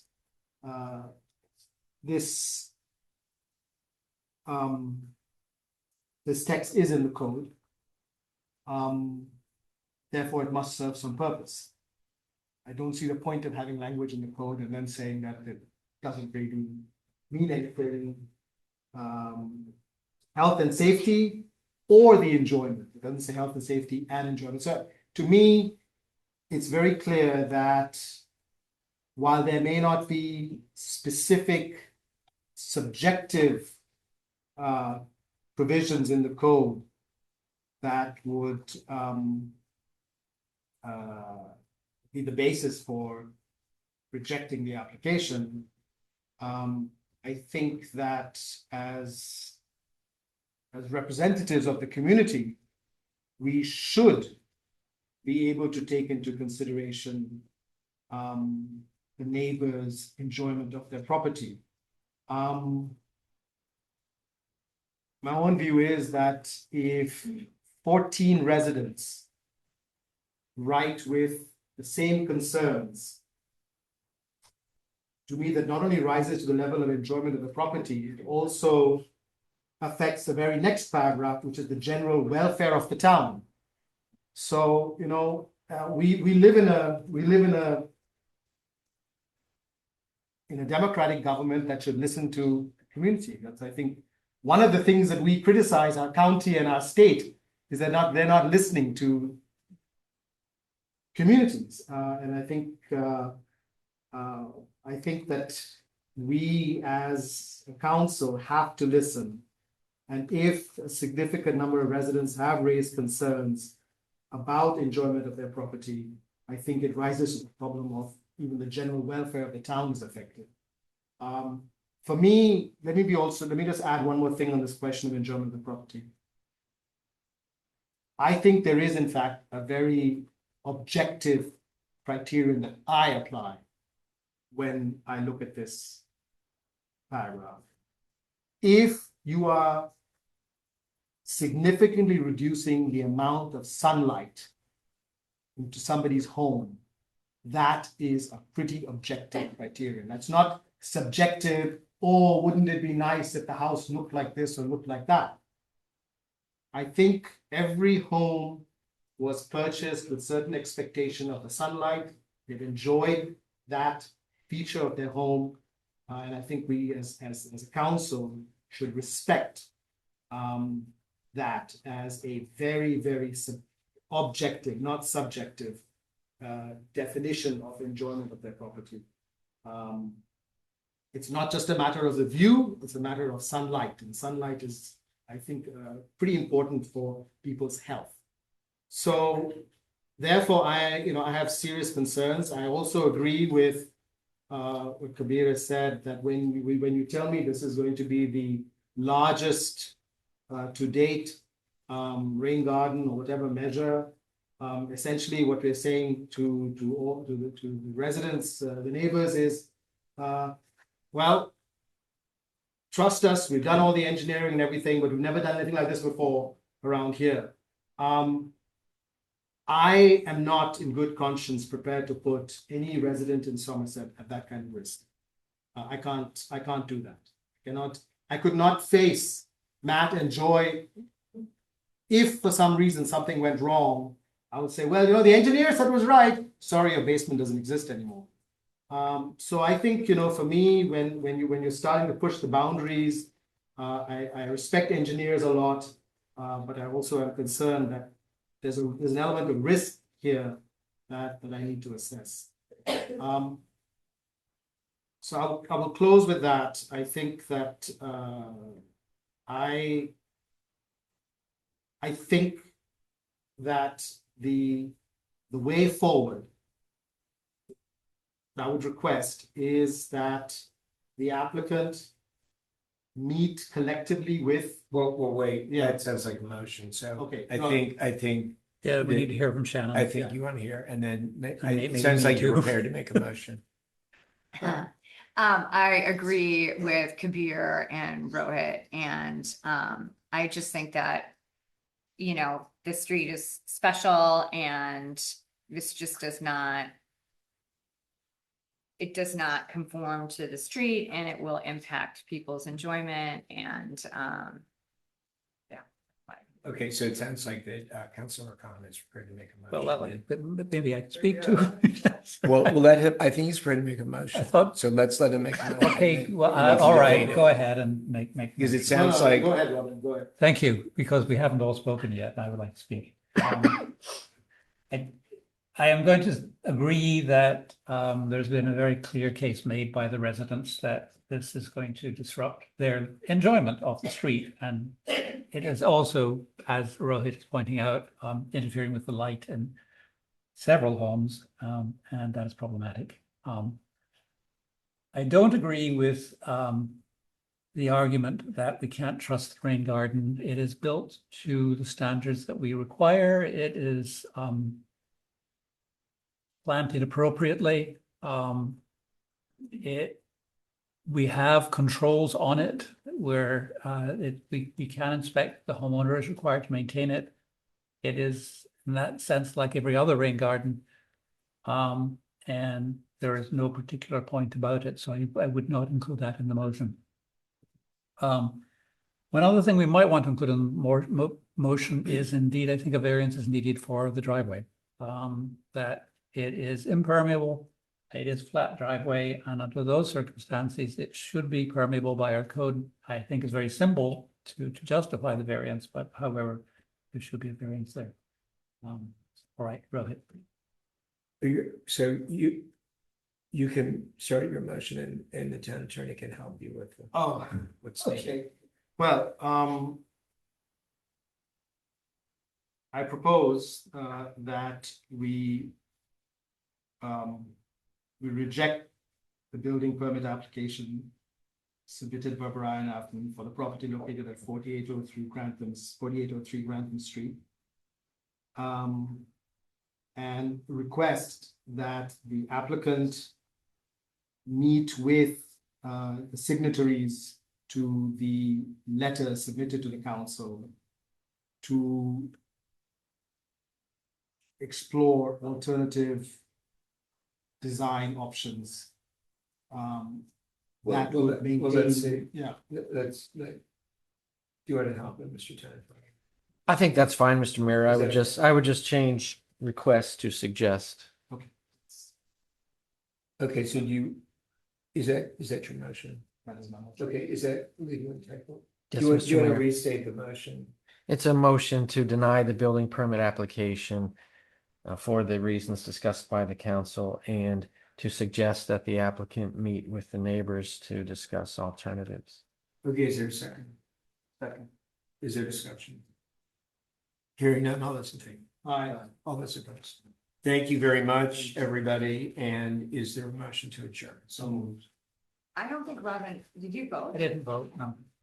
this text is in the code. Therefore, it must serve some purpose. I don't see the point of having language in the code and then saying that it doesn't really mean anything. Health and safety or the enjoyment. It doesn't say health and safety and enjoyment. So to me, it's very clear that while there may not be specific subjective provisions in the code that would be the basis for rejecting the application, I think that as representatives of the community, we should be able to take into consideration the neighbors' enjoyment of their property. My own view is that if 14 residents write with the same concerns, to me that not only rises to the level of enjoyment of the property, it also affects the very next paragraph, which is the general welfare of the town. So, we live in a democratic government that should listen to the community. That's, I think, one of the things that we criticize our county and our state is they're not listening to communities. And I think that we as a council have to listen. And if a significant number of residents have raised concerns about enjoyment of their property, I think it rises to the problem of even the general welfare of the town is affected. For me, let me just add one more thing on this question of enjoyment of the property. I think there is, in fact, a very objective criterion that I apply when I look at this paragraph. If you are significantly reducing the amount of sunlight into somebody's home, that is a pretty objective criterion. That's not subjective, or wouldn't it be nice if the house looked like this or looked like that? I think every home was purchased with certain expectation of the sunlight. They've enjoyed that feature of their home. And I think we as a council should respect that as a very, very objective, not subjective definition of enjoyment of their property. It's not just a matter of the view, it's a matter of sunlight. And sunlight is, I think, pretty important for people's health. So therefore, I have serious concerns. I also agree with what Kabir has said, that when you tell me this is going to be the largest to date rain garden or whatever measure, essentially what we're saying to the residents, the neighbors is, well, trust us, we've done all the engineering and everything, but we've never done anything like this before around here. I am not in good conscience prepared to put any resident in Somerset at that kind of risk. I can't do that. I could not face Matt and Joy. If for some reason something went wrong, I would say, well, the engineer said it was right. Sorry, your basement doesn't exist anymore. So I think, for me, when you're starting to push the boundaries, I respect engineers a lot, but I also am concerned that there's an element of risk here that I need to assess. So I will close with that. I think that I think that the way forward I would request is that the applicant meet collectively with. Well, wait. Yeah, it sounds like a motion. So Okay. I think. Yeah, we need to hear from Shannon. I think you want to hear, and then maybe it sounds me like you're too. prepared to make a motion. I agree with Kabir and Rohit, and I just think that, this street is special, and this just does not conform to the street, and it will impact people's enjoyment, and Okay, so it sounds like that Councilor Khan is prepared to make a motion. Well, maybe I can speak to. We'll let him. I think he's ready to make a motion. So let's let him make a motion. Okay, well, all right, go ahead and make. Because it sounds like. Go ahead, Robin, go ahead. Thank you, because we haven't all spoken yet, and I would like to speak. I am going to agree that there's been a very clear case made by the residents that this is going to disrupt their enjoyment of the street. And it is also, as Rohit is pointing out, interfering with the light in several homes, and that is problematic. I don't agree with the argument that we can't trust the rain garden. It is built to the standards that we require. It is planted appropriately. We have controls on it where we can inspect. The homeowner is required to maintain it. It is, in that sense, like every other rain garden. And there is no particular point about it, so I would not include that in the motion. One other thing we might want to include in the motion is, indeed, I think a variance is needed for the driveway. that it is impermeable. It is flat driveway, and under those circumstances, it should be permeable by our code. I think it's very simple to justify the variance, but however, there should be a variance there. All right, Rohit. So you can start your motion and the town attorney can help you with what's needed. Okay, well, I propose that we reject the building permit application submitted by Brian Afton for the property located at 4803 Grantham Street. And request that the applicant meet with the signatories to the letter submitted to the council to explore alternative design options. That will let's maintain, see. yeah. Let's, do you want to help him, Mr. Tan? I think that's fine, Mr. Mayor. Is that- I would just change request to suggest. Okay, so is that your motion? That is my motion. Okay, is that legal and technical? Yes, Do you Mr. want to Mayor. restate the motion? It's a motion to deny the building permit application for the reasons discussed by the council and to suggest that the applicant meet with the neighbors to discuss alternatives. Okay, is there a second? Second. Is there discussion? Hearing none, all those in favor? Aye. All those opposed? Thank you very much, everybody. And is there a motion to adjourn? So moved. I don't think Robin, did you vote? I didn't vote, no.